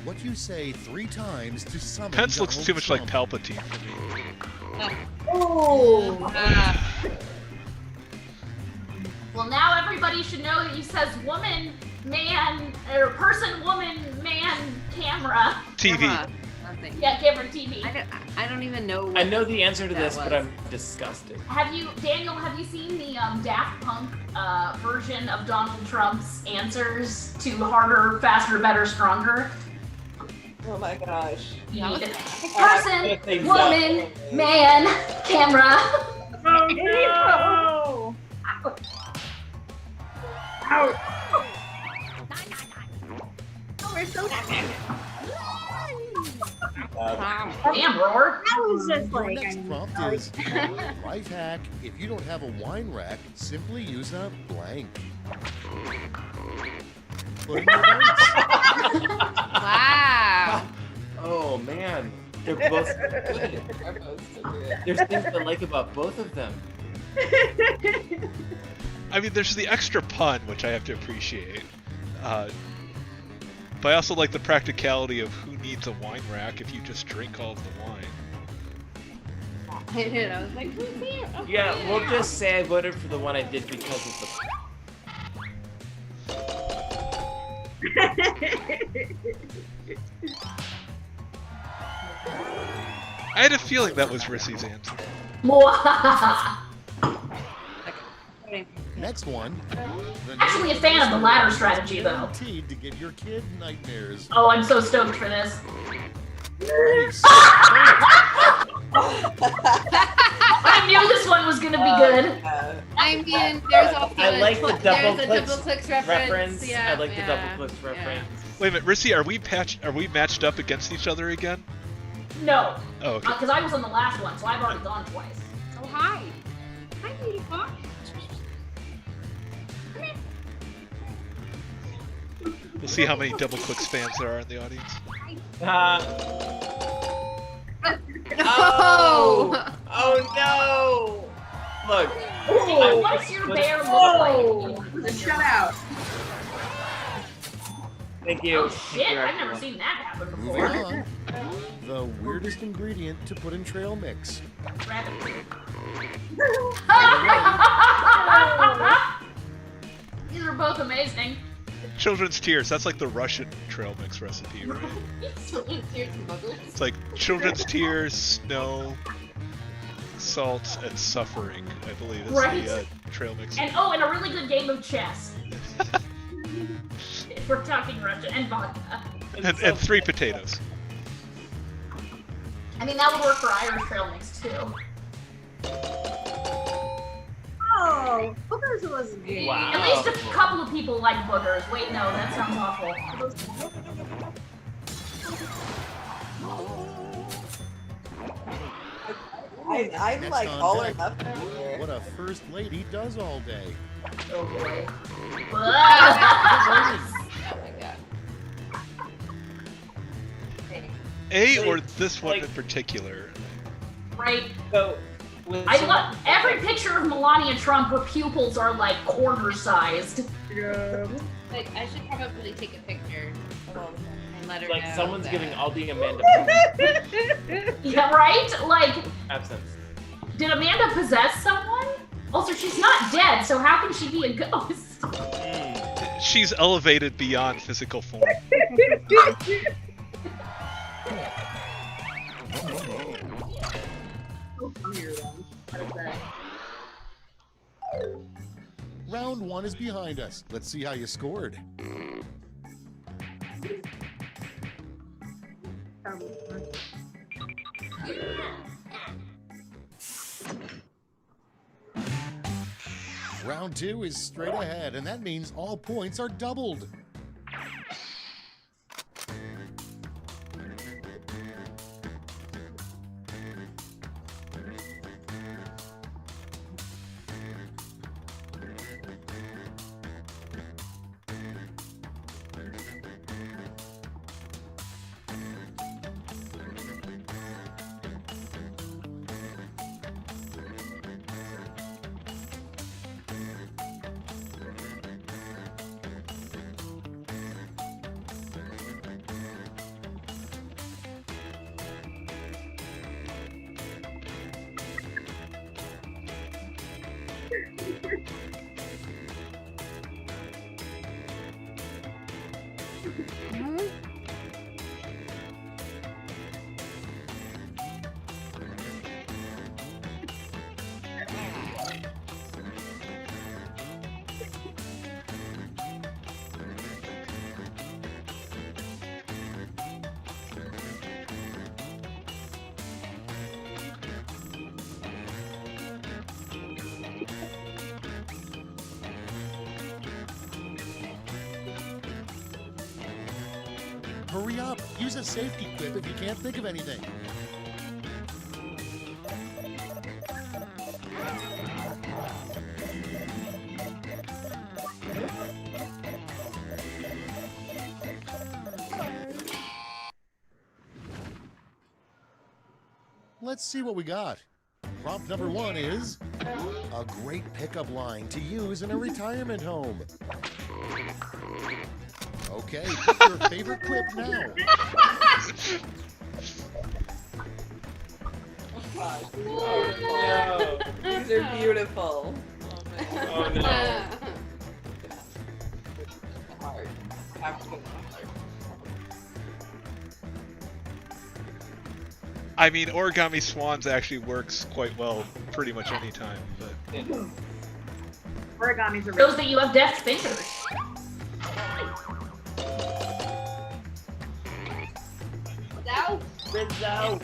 what you say 3 times to summon Pence looks Donald too much like Trump. Palpatine for me. Oh. Well, now everybody should know that he says woman, man, or person, woman, man, camera. TV. Nothing. Yeah, camera, TV. I don't even know. I know the answer to that this, was. but I'm disgusted. Daniel, have you seen the Daft Punk version of Donald Trump's answers to harder, faster, better, stronger? Oh my gosh. Person, woman, man, camera. Oh no! Ouch. Oh, we're so Damn, Roar. That was just Your like, next prompt is life hack. If you don't have a wine rack, simply use a blank. Put in your votes. Wow. Oh man, they're both so good. There's things I like about both of them. I mean, there's the extra pun, which I have to appreciate. But I also like the practicality of who needs a wine rack if you just drink all of the wine. I was like, who's here? Oh, Yeah, here. we'll just say I voted for the one I did because of I had a feeling that was Rissy's answer. Next one. Actually a fan of the latter strategy, though. Guaranteed to give your kid nightmares. Oh, I'm so stoked for this. Nice. I knew this one was gonna be good. I mean, there's also I like the double there's a clicks double clicks reference. Yeah, I like the yeah, double clicks reference. Wait a minute, Rissy, are we matched up against each other again? No. Oh, okay. Because I was on the last one, so I've already gone twice. Oh, hi. Hi, beautiful. We'll see how many double clicks fans there are in the audience. Oh! Oh no! Look. Hey, what's your bear look like? The shutout. Thank you. Oh shit, I've never seen that happen Moving before. on. The weirdest ingredient to put in trail mix. Rabbit. These are both amazing. Children's tears, that's like the Russian trail mix recipe, right? It's like children's tears, snow, salt, and suffering, I believe is Right. the trail mix. And and a really good game of chess. If we're talking Russian, and vodka. And 3 potatoes. I mean, that would work for Irish trail mix too. Oh, boogers was good. Wow. At least a couple of people like boogers. Wait, no, that sounds awful. I'm Next like on all or deck, nothing here. what a first lady does all day. Oh boy. Oh my god. A or this one in particular? Right. So, I love every picture of Melania Trump. Her pupils are like quarter-sized. Like, I should probably take a picture and let her like know someone's that. giving Aldi Amanda Yeah, right? Like, absence. did Amanda possess someone? Also, she's not dead, so how can she be a ghost? She's elevated beyond physical form. Round 1 is behind us. Let's see how you scored. Round 2 is straight ahead, and that means all points are doubled. Hurry up! Use a safety quip if you can't think of anything. Let's see what we got. Prompt number 1 is a great pickup line to use in a retirement home. Okay, pick your favorite quip now. Oh, no. These are beautiful. Oh no. Hard. Absolutely hard. I mean, origami swans actually works quite well pretty much any time, but Origamis are Shows that you have deft fingers. No. Rizzo.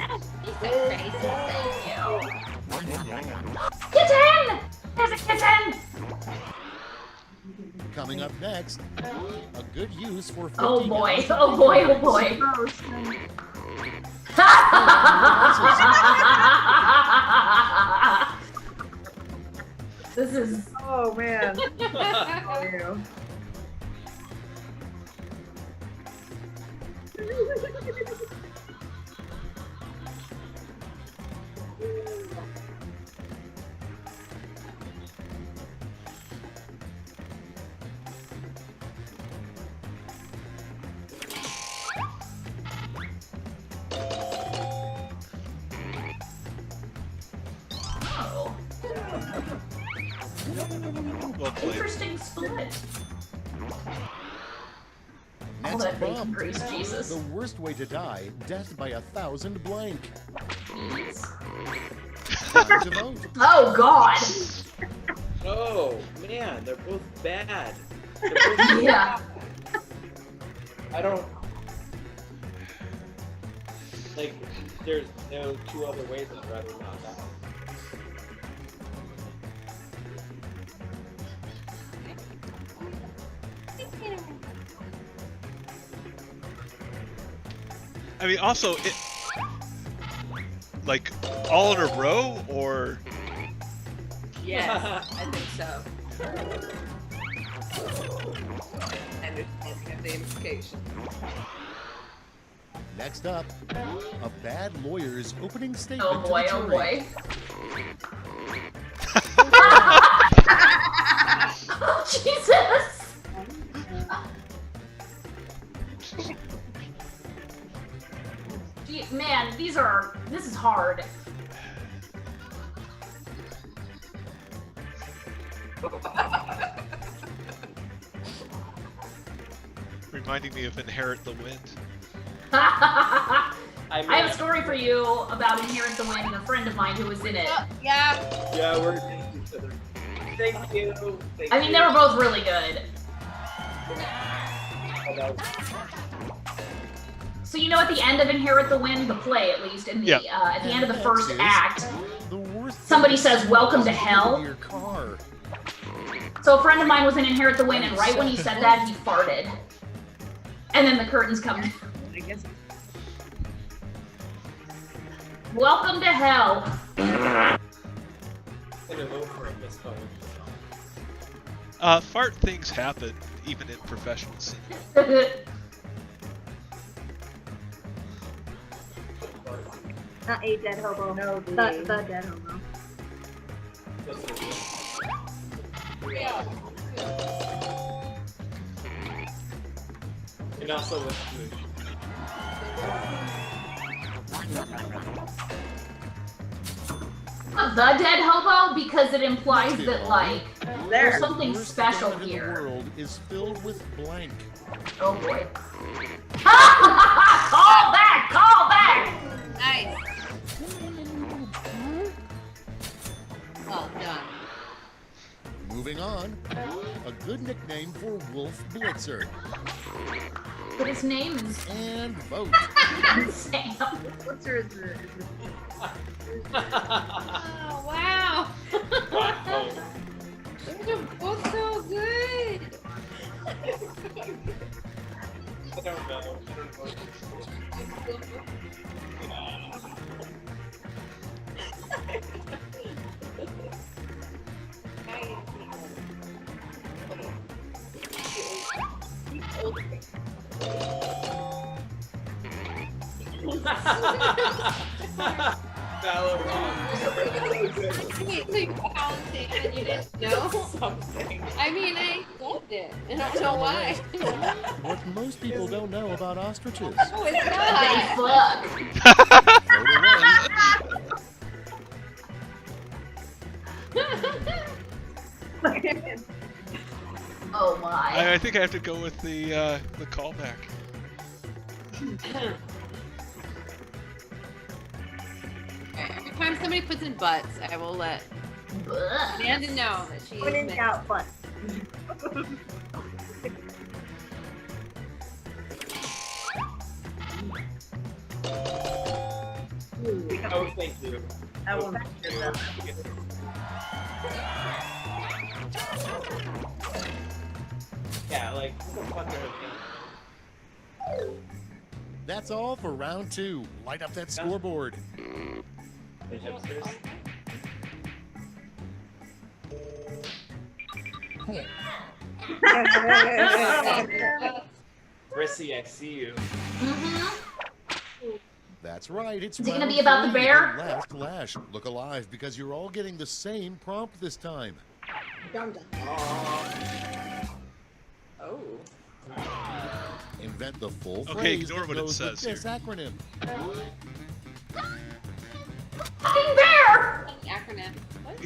Kitten! There's a kitten! Coming up next, a good use for 50 Oh boy, gallons of oh boy, oh paper. boy. This is. Oh man. Oh, you. Oh. well played. Interesting split. All Next that bacon prompt. grease, Jesus. The worst way to die, death by 1,000 blank. Jeez. Time to vote. Oh God. Oh man, they're both bad. They're both Yeah. I don't like. There's no two other ways I'd rather not die. I mean, also, it like all in a row, or Yes, I think so. Understanding of the implication. Next up, a bad lawyer's opening statement Oh boy, to the oh jury. boy. Oh, Jesus! Man, this is hard. reminding me of Inherit the Wind. I have a story for you about Inherit the Wind and a friend of mine who was in it. Yeah. Yeah, we're each other. Thank you. I mean, they were both really good. So you know, at the end of Inherit the Wind, the play at least, in the at the end of the first act, somebody says, "Welcome to hell." Your car. So a friend of mine was in Inherit the Wind, and right when he said that, he farted. And then the curtains come down. I guess. Welcome to hell. I'm gonna vote for it this time. Fart things happen, even in professional cinema. Not a dead hobo. No, the dead hobo. Yeah. And also with food. The dead hobo, because it implies that, like, there's something special The here. world is filled with blank. Oh boy. Call back! Call back! Nice. Well done. Moving on, a good nickname for Wolf Blitzer. But his name is... And vote. Sam. Blitzer is the... Oh, wow. Those are both so good. I don't know. Wait, how and you didn't know? Something. I mean, I loved it. I don't know why. What most people don't know about ostriches. Oh, it's not. They fuck. Oh my. I think I have to go with the callback. Every time somebody puts in butts, I will let Amanda know that she When in is doubt, but. Oh, thank you. I will not do that. Yeah, like, what the fuck are we That's all for round 2. Light up that scoreboard. Bitch upstairs? Rissy, I see you. That's right, it's Is it gonna round be about the 3, bear? Last clash. Look alive because you're all getting the same prompt this time. Oh. Invent the full Okay, phrase ignore that what it goes with says here. this acronym. Fucking bear! acronym. What?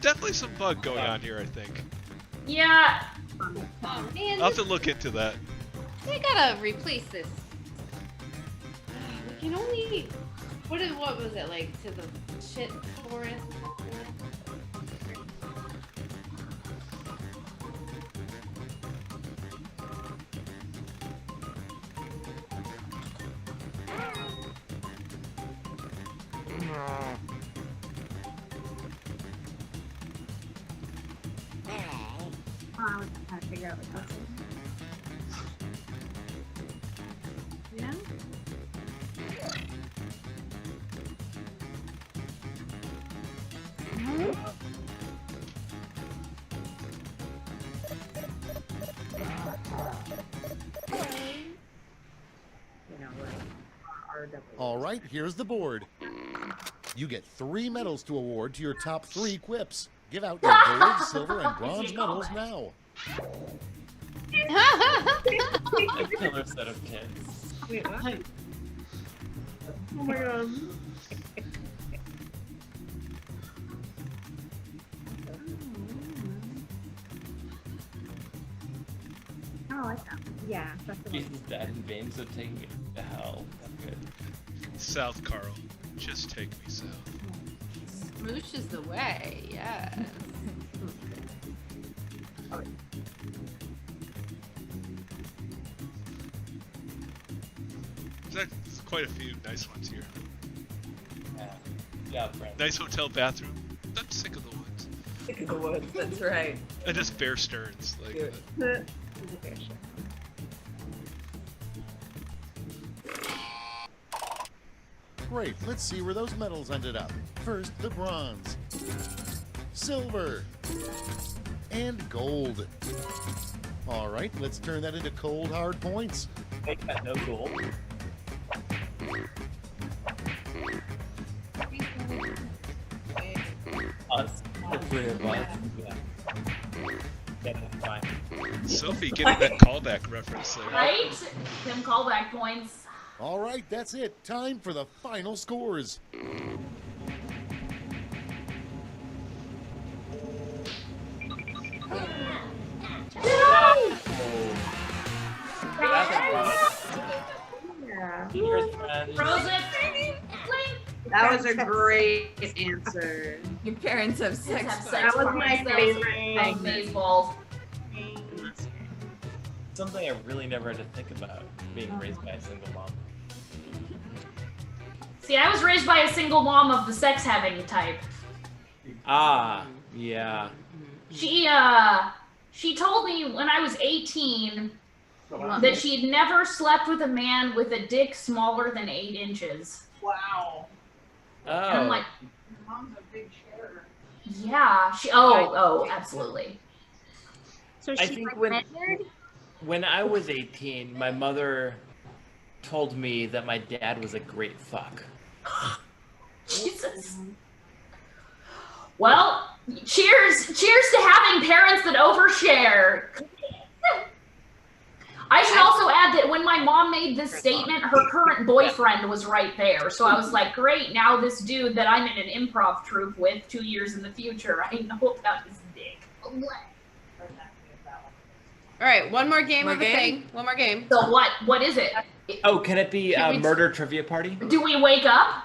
Definitely some bug going on here, I think. Yeah. Oh man, I'll have to look into that. they gotta replace this. We can only. What was it like to the shit forest? I was trying to figure out what that's. Yeah? All right, here's the board. You get 3 medals to award to your top 3 quips. Give out your gold, silver, and bronze medals now. A killer set of kids. Wait, what? Oh my god. I like that. Yeah, that's the one. Jesus, Dad and Baines are taking it to hell. That's good. South, Carl. Just take me south. Smooch is the way, yes. There's quite a few nice ones here. Yeah, Brent. Nice hotel bathroom. I'm sick of the woods. Sick of the woods. That's right. And just Bear Stearns. Like, Great, let's see where those medals ended up. First, the bronze, silver, and gold. All right, let's turn that into cold, hard points. They got no gold. Us, the three of us. Yeah, that's fine. Sophie getting that callback reference there. Right? Tim callback points. All right, that's it. Time for the final scores. Frozen. That was a great answer. Your parents have sex. That was my favorite thing. Baseballs. Something I really never had to think about, being raised by a single mom. See, I was raised by a single mom of the sex-having type. Ah, yeah. She told me when I was 18 that she had never slept with a man with a dick smaller than 8 inches. Wow. Oh. And I'm like, Mom's a big sharer. yeah. Oh, absolutely. So I she think like when I was 18, my mother told me that my dad was a great fuck. Jesus. Well, cheers to having parents that overshare. I should also add that when my mom made this statement, her current boyfriend was right there. So I was like, great, now this dude that I'm in an improv troupe with 2 years in the future, I know about his dick. All right, one more game More of the game? thing. One more game. So what is it? Oh, can it be a murder trivia party? Do we wake up?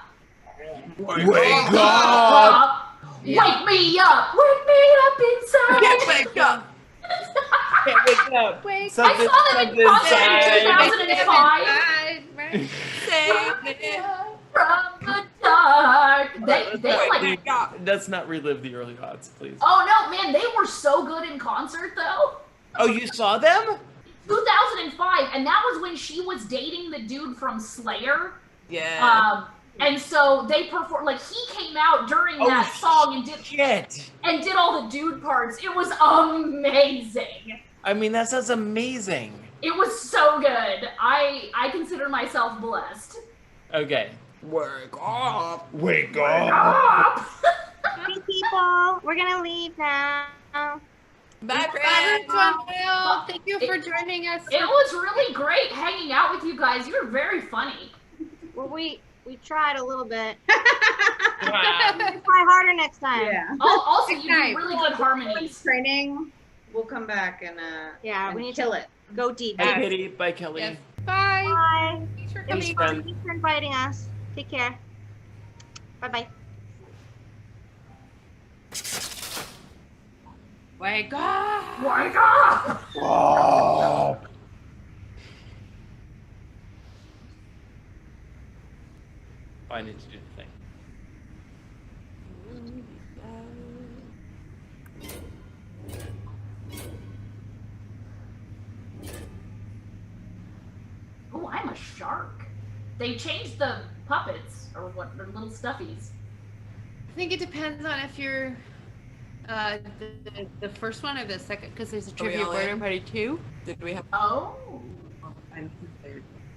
Wake up! Wake me up! Wake me up inside! Can't wake up! Can't wake up! Wake I saw them in concert in 2005. Save me From the dark. They like. Let's not relive the early odds, please. Oh no, man, they were so good in concert though. Oh, you saw them? 2005, and that was when she was dating the dude from Slayer. Yeah. And so they performed, like he came out during that song and did all the dude parts. It was amazing. I mean, that sounds amazing. It was so good. I consider myself blessed. Okay. Wake up! Wake up! Hey people, we're gonna leave now. Bye, friends. Thank you for joining us. It was really great hanging out with you guys. You were very funny. Well, we tried a little bit. Try harder next time. Yeah. Also, you do really good harmonies. Training. We'll come back and we need kill to it. go deep. Bye, Kitty. Bye, Kelly. Yes. Bye. Bye. Thanks for Thanks, coming. friend. Thanks for inviting us. Take care. Bye bye. Wake up. Wake up! Oh. I need to do the thing. Oh, I'm a shark. They changed the puppets, or what, the little stuffies. I think it depends on if you're the first one or the second, because there's a trivia all border in? party too. Did we have? Oh. I'm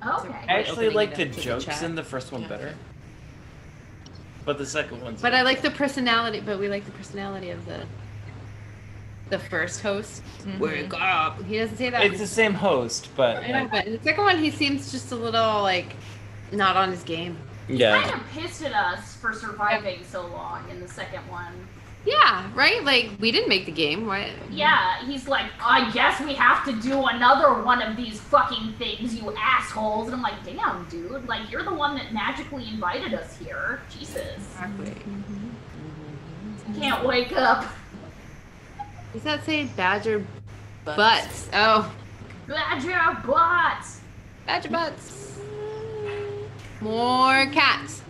Okay. I actually Opening like it the up to the jokes chat. in the first one better. But the second one's But I like the personality. But we like the personality of the first host. Wake up. He doesn't say that. It's the same host, but I know, but in the second one, he seems just a little like not on his game. yeah. Kind of pissed at us for surviving so long in the second one. Yeah, right? Like, we didn't make the game. Why? Yeah, he's like, I guess we have to do another one of these fucking things, you assholes. And I'm like, damn, dude. Like, you're the one that magically invited us here. Jesus. Exactly. Can't wake up. Does that say badger butts? Oh. Badger butts. Badger butts. More cats.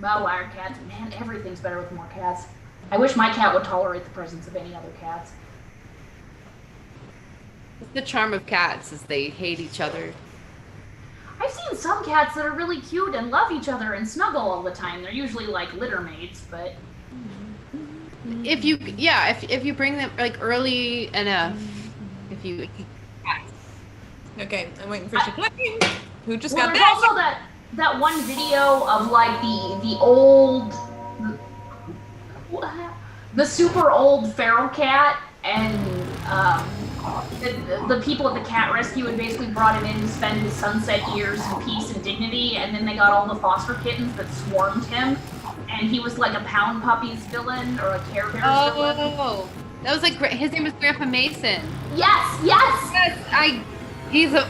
Well, wire cats. Man, everything's better with more cats. I wish my cat would tolerate the presence of any other cats. The charm of cats is they hate each other. I've seen some cats that are really cute and love each other and snuggle all the time. They're usually like litter mates, but If you bring them like early enough, if you Okay, I'm waiting for Chicken. Who just well, got there's back? also that one video of like the old the super old feral cat and the people at the cat rescue had basically brought him in to spend his sunset years in peace and dignity, and then they got all the foster kittens that swarmed him, and he was like a Pound Puppies villain or a Care Bears villain. Oh, that was like his name was Grandpa Mason. Yes. He's a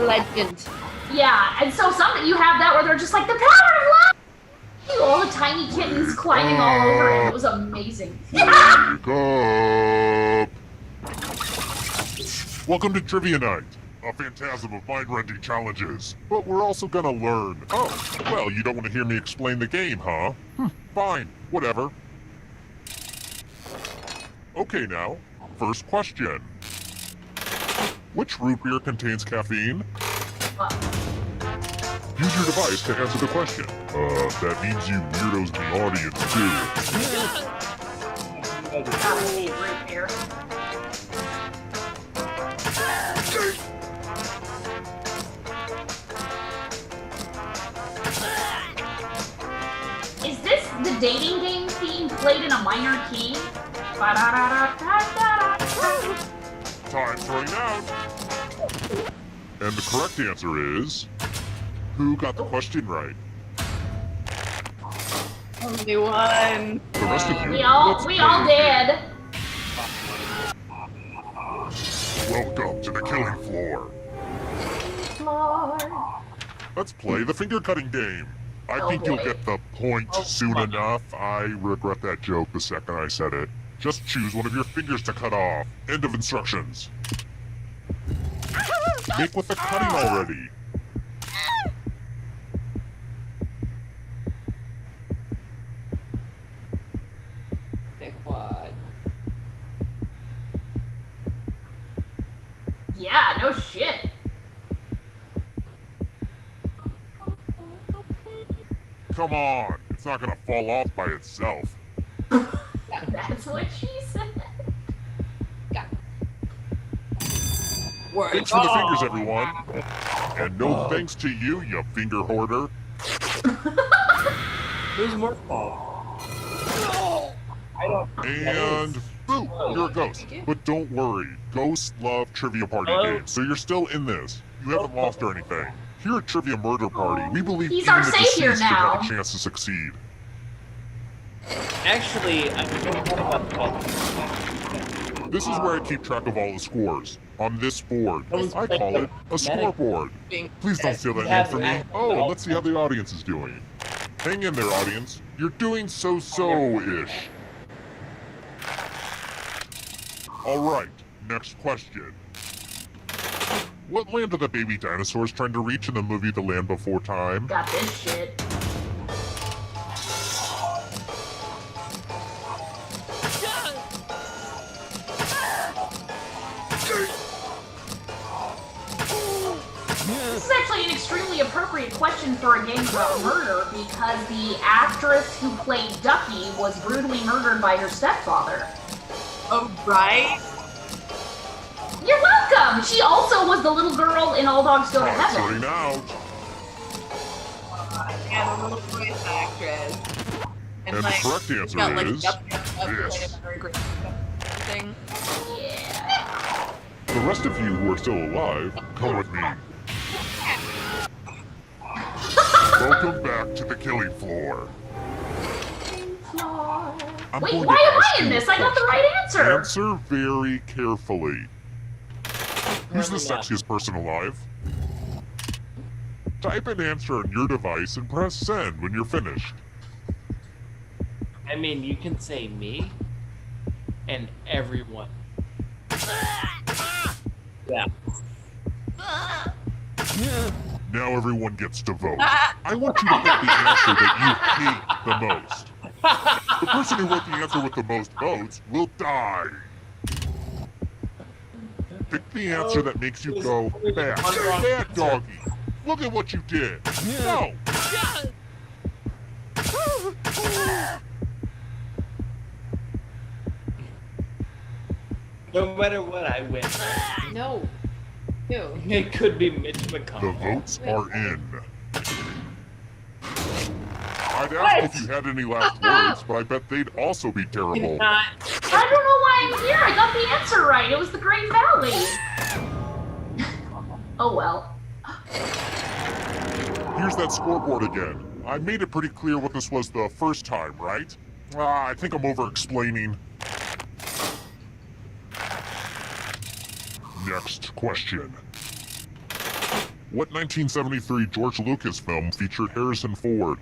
legend. Yeah, and so you have that where they're just like the power of love. All the tiny kittens climbing all over him. It was amazing. Wake up! Welcome to Trivia Night, a phantasm of mind-rending challenges. But we're also gonna learn. Oh, well, you don't want to hear me explain the game, huh? Fine, whatever. Okay now, first question. Which root beer contains caffeine? Use your device to answer the question. That means you weirdos in the audience, Root beer. Is this the dating game theme played in a minor key? Time's running out. And the correct answer is... Who got the question right? Only one. The rest of you, We all let's play a game. did. Welcome to the killing floor. Let's play the finger cutting game. I think you'll get the point soon enough. I regret that joke the second I said it. Just choose one of your fingers to cut off. End of instructions. Make with the cutting already. Yeah, no shit. Come on, it's not gonna fall off by itself. That's what she said. Thanks for the fingers, everyone. And no thanks to you, you finger hoarder. Who's more fault? And boo, you're a ghost. But don't worry, ghosts love trivia party games, so you're still in this. You haven't lost or anything. Here at Trivia Murder Party, we believe He's even our the savior deceased should now. have a chance to succeed. Actually, This is where I keep track of all the scores. On this board. I call it a scoreboard. Please don't steal that name from me. Oh, let's see how the audience is doing. Hang in there, audience. You're doing so-so-ish. Alright, next question. What land are the baby dinosaurs trying to reach in the movie The Land Before Time? Got this shit. This is actually an extremely appropriate question for a game about murder because the actress who played Ducky was brutally murdered by her stepfather. Oh, right? You're welcome! She also was the little girl in All Dogs Go to Heaven. Starting out. Yeah, the little voice actress. And the correct answer got, like, is this. Thing. Yeah. The rest of you who are still alive, come with me. Welcome back to the killing floor. I'm Wait, going why to am ask I in you a this? I got the right answer. Answer very carefully. Who's the sexiest person alive? Type an answer on your device and press send when you're finished. I mean, you can say me and everyone. Yeah. Now everyone gets to vote. I want you to pick the answer that you hate the most. The person who wrote the answer with the most votes will die. Pick the answer that makes you go, bad doggy. Look at what you did. No. No matter what, I win. No. Ew. It could be Mitch The McConnell. votes are in. I'd ask if you had any last words, but I bet they'd also be terrible. I don't know why I'm here. I got the answer right. It was the Great Valley. Oh well. Here's that scoreboard again. I made it pretty clear what this was the first time, right? I think I'm over-explaining. Next question. What 1973 George Lucas film featured Harrison Ford?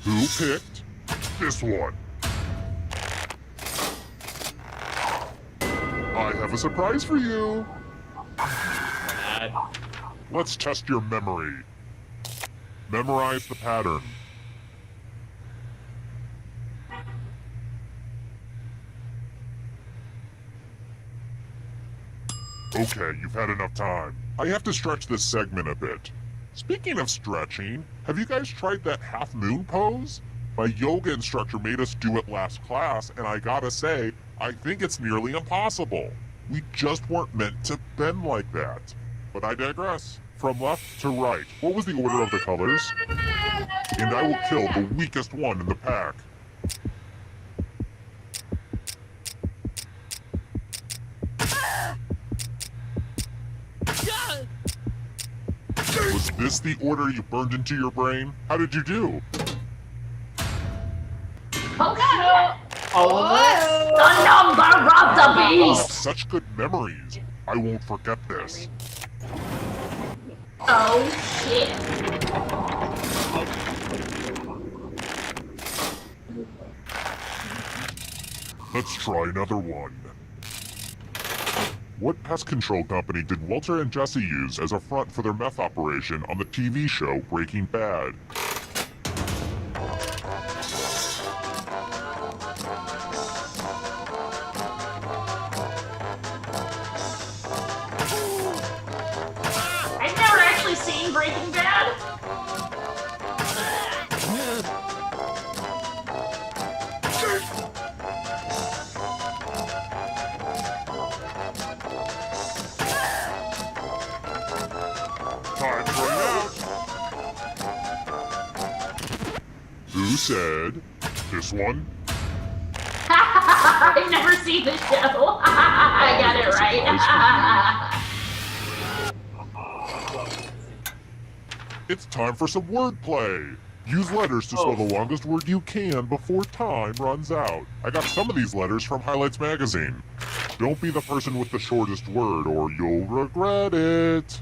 Who picked this one? I have a surprise for you. Let's test your memory. Memorize the pattern. Okay, you've had enough time. I have to stretch this segment a bit. Speaking of stretching, have you guys tried that half moon pose? My yoga instructor made us do it last class, and I gotta say, I think it's nearly impossible. We just weren't meant to bend like that. But I digress. From left to right, what was the order of the colors? And I will kill the weakest one in the pack. Was this the order you burned into your brain? How did you do? Okay. Almost. The number of the beast. Such good memories. I won't forget this. Oh shit. Let's try another one. What pest control company did Walter and Jesse use as a front for their meth operation on the TV show Breaking Bad? I've never actually seen Breaking Bad. Time's running out. Who said this one? I've never seen the show. I got it right. It's time for some wordplay. Use letters to spell the longest word you can before time runs out. I got some of these letters from Highlights Magazine. Don't be the person with the shortest word or you'll regret it.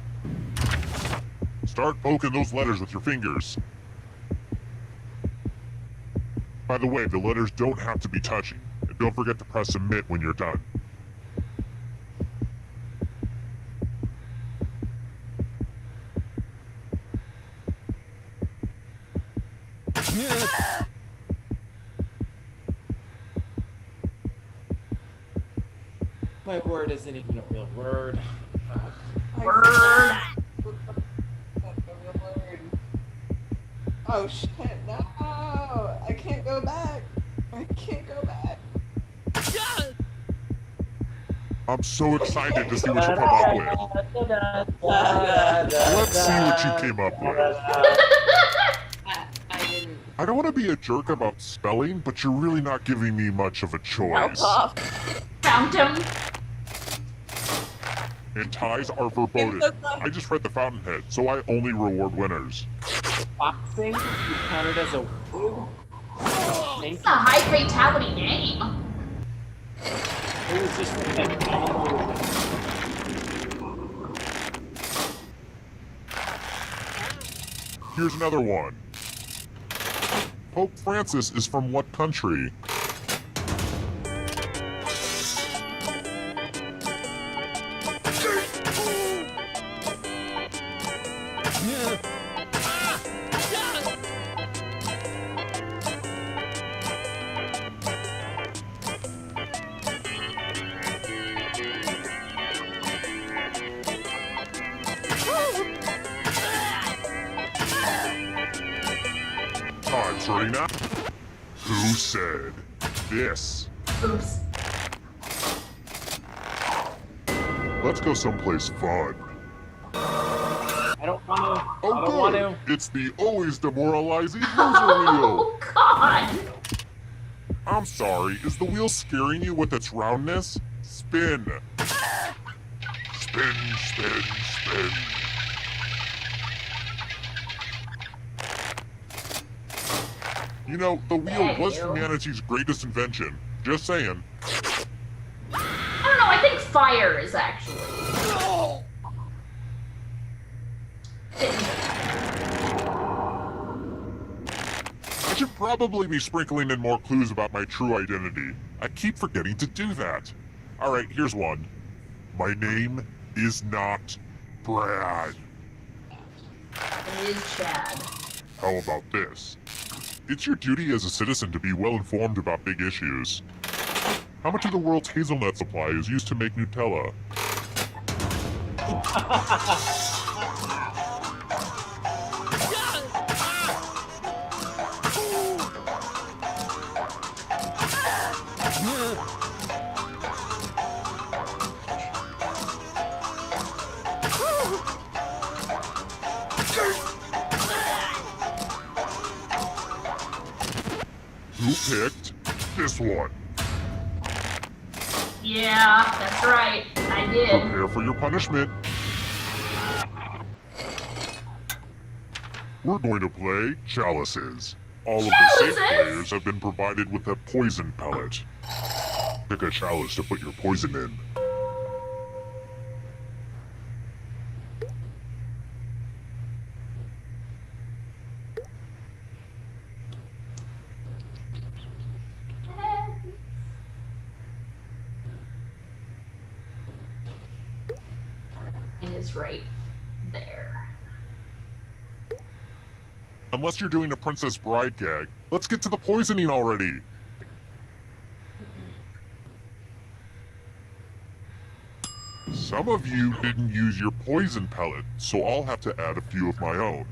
Start poking those letters with your fingers. By the way, the letters don't have to be touchy. And don't forget to press submit when you're done. My word isn't even a real word. Word. Oh shit, no! I can't go back. I can't go back. I'm so excited to see what you come up with. Let's see what you came up with. I don't want to be a jerk about spelling, but you're really not giving me much of a choice. Fountain. And ties are verboten. I just read the Fountainhead, so I only reward winners. Boxing? You counted as a word? It's a high fatality game. It was just like all Here's another one. Pope Francis is from what country? Time's running out. Who said this? Oops. Let's go someplace fun. I don't want to. Oh, I don't want good. to. It's the always demoralizing loser wheel. Oh, God. I'm sorry, is the wheel scaring you with its roundness? Spin. Spin, spin, spin. You know, the wheel was humanity's greatest invention. Just saying. I don't know, I think fire is actually. I should probably be sprinkling in more clues about my true identity. I keep forgetting to do that. Alright, here's one. My name is not Brad. It is Chad. How about this? It's your duty as a citizen to be well informed about big issues. How much of the world's hazelnut supply is used to make Nutella? Who picked this one? Yeah, that's right. I did. Prepare for your punishment. We're going to play Chalices. All of the safe players have been provided with a poison pellet. Pick a chalice to put your poison in. It is right there. Unless you're doing a Princess Bride gag, let's get to the poisoning already. Some of you didn't use your poison pellet, so I'll have to add a few of my own.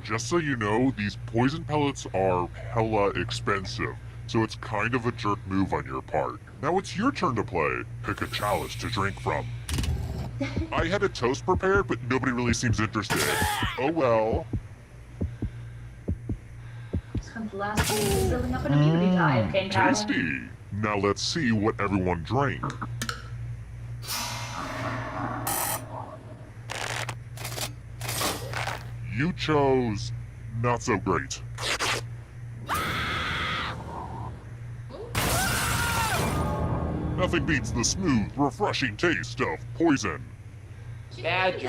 Just so you know, these poison pellets are hella expensive, so it's kind of a jerk move on your part. Now it's your turn to play. Pick a chalice to drink from. I had a toast prepared, but nobody really seems interested. Oh well. Since the last week is building up an immunity die. Okay, now. Tasty. Now let's see what everyone drank. You chose not so great. Nothing beats the smooth, refreshing taste of poison. Badger.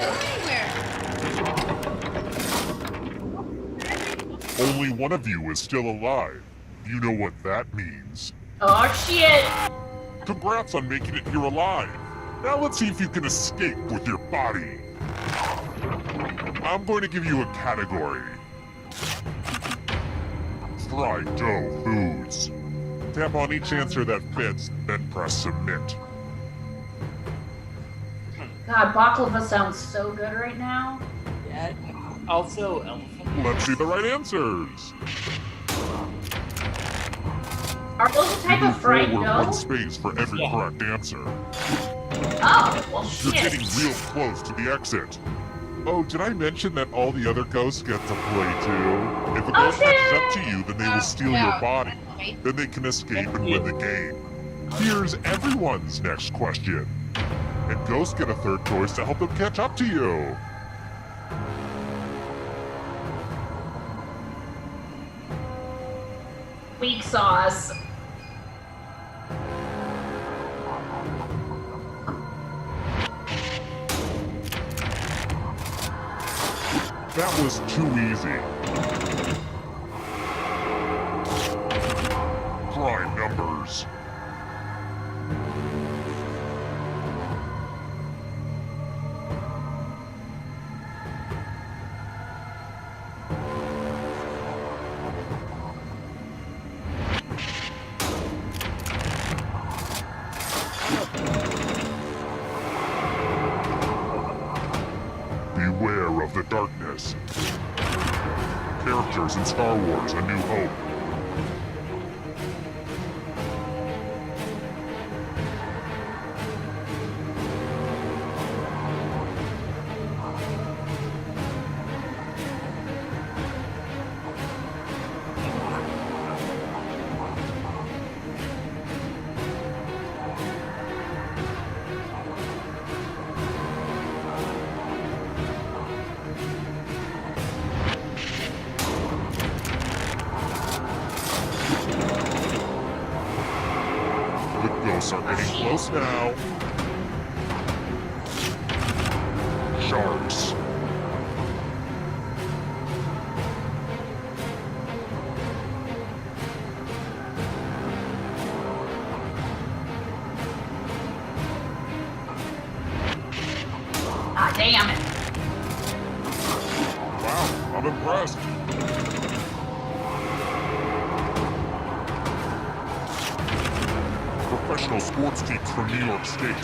Only one of you is still alive. You know what that means. Oh shit! Congrats on making it here alive. Now let's see if you can escape with your body. I'm going to give you a category. Fried dough foods. Tap on each answer that fits, then press submit. God, baklava sounds so good right now. Yeah. Also, elephant. Let's see the right answers. Are those a type of fried Forward dough? one space for every correct answer. Oh, well You're shit. getting real close to the exit. Oh, did I mention that all the other ghosts get to play too? If a ghost catches up to you, then they will steal your body. Then they can escape and win the game. Here's everyone's next question. And ghosts get a third choice to help them catch up to you. Weak sauce. That was too easy. Prime numbers. Beware of the darkness. Characters in Star Wars: A New Hope. The ghosts are getting close now. Sharks. Ah, damn it. Wow, I'm impressed. Professional sports teams from New York State.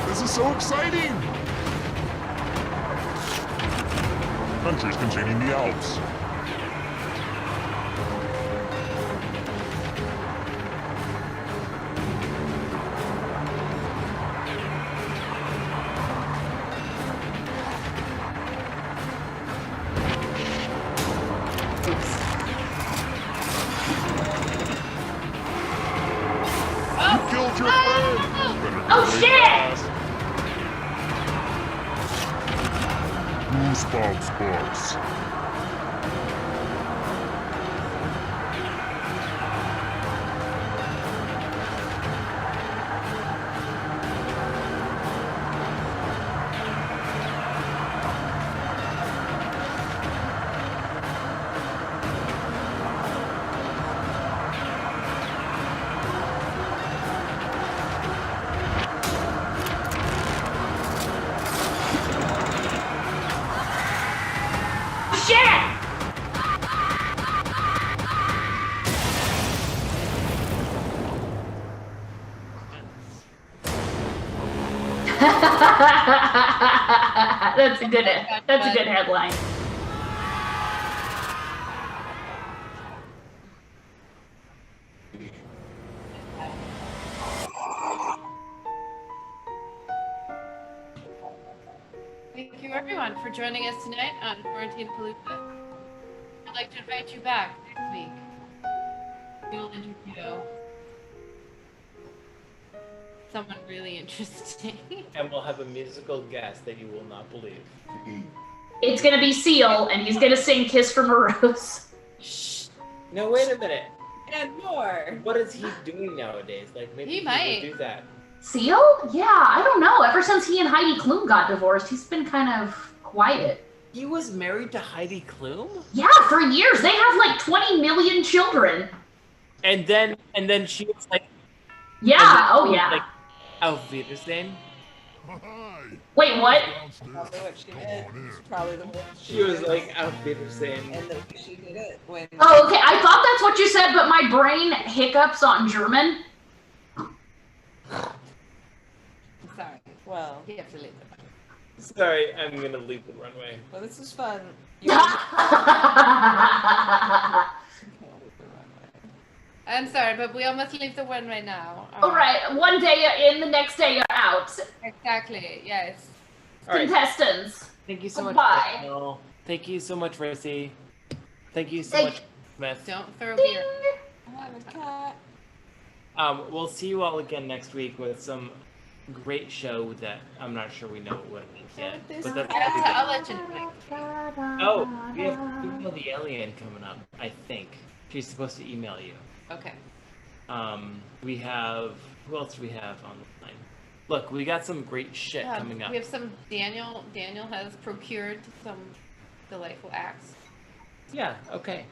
This is so exciting! Countries containing the Alps. You killed your friend! Better Oh, play shit! fast. Goosebumps books. Shit! That's a good headline. Thank you, everyone, for joining us tonight on Quarantinapalooza. I'd like to invite you back next week. We'll interview someone really interesting. And we'll have a musical guest that you will not believe. It's gonna be Seal, and he's gonna sing "Kiss from a Rose." No, wait a minute. And more. What is he doing nowadays? Like, maybe He he might. would do that. Seal? Yeah, I don't know. Ever since he and Heidi Klum got divorced, he's been kind of quiet. He was married to Heidi Klum? Yeah, for years. They have like 20 million children. And then she was like, Yeah, oh yeah. like, Auf Wiedersehen. Wait, what? Probably what she did. It's probably the way She was like, Auf Wiedersehen. and the way she did it when. Oh, okay. I thought that's what you said, but my brain hiccups on German. Sorry. Well, You have to leave the Sorry, I'm gonna leave the runway. well, this is fun. I'm sorry, but we all must leave the runway now. All right, one day in, the next day you're out. Exactly, yes. All right. Contestants. Thank you so much. Goodbye. No. Thank you so much, Rissy. Thank you so Thank- much, Smith. Don't throw beer. I have a cat. We'll see you all again next week with some great show that I'm not sure we know what yet. But that's I'll let you know. Oh, we have Email the Alien coming up, I think. She's supposed to email you. Okay. We have, who else do we have on the line? Look, we got some great shit coming up. We have some Daniel has procured some delightful acts. Yeah, okay.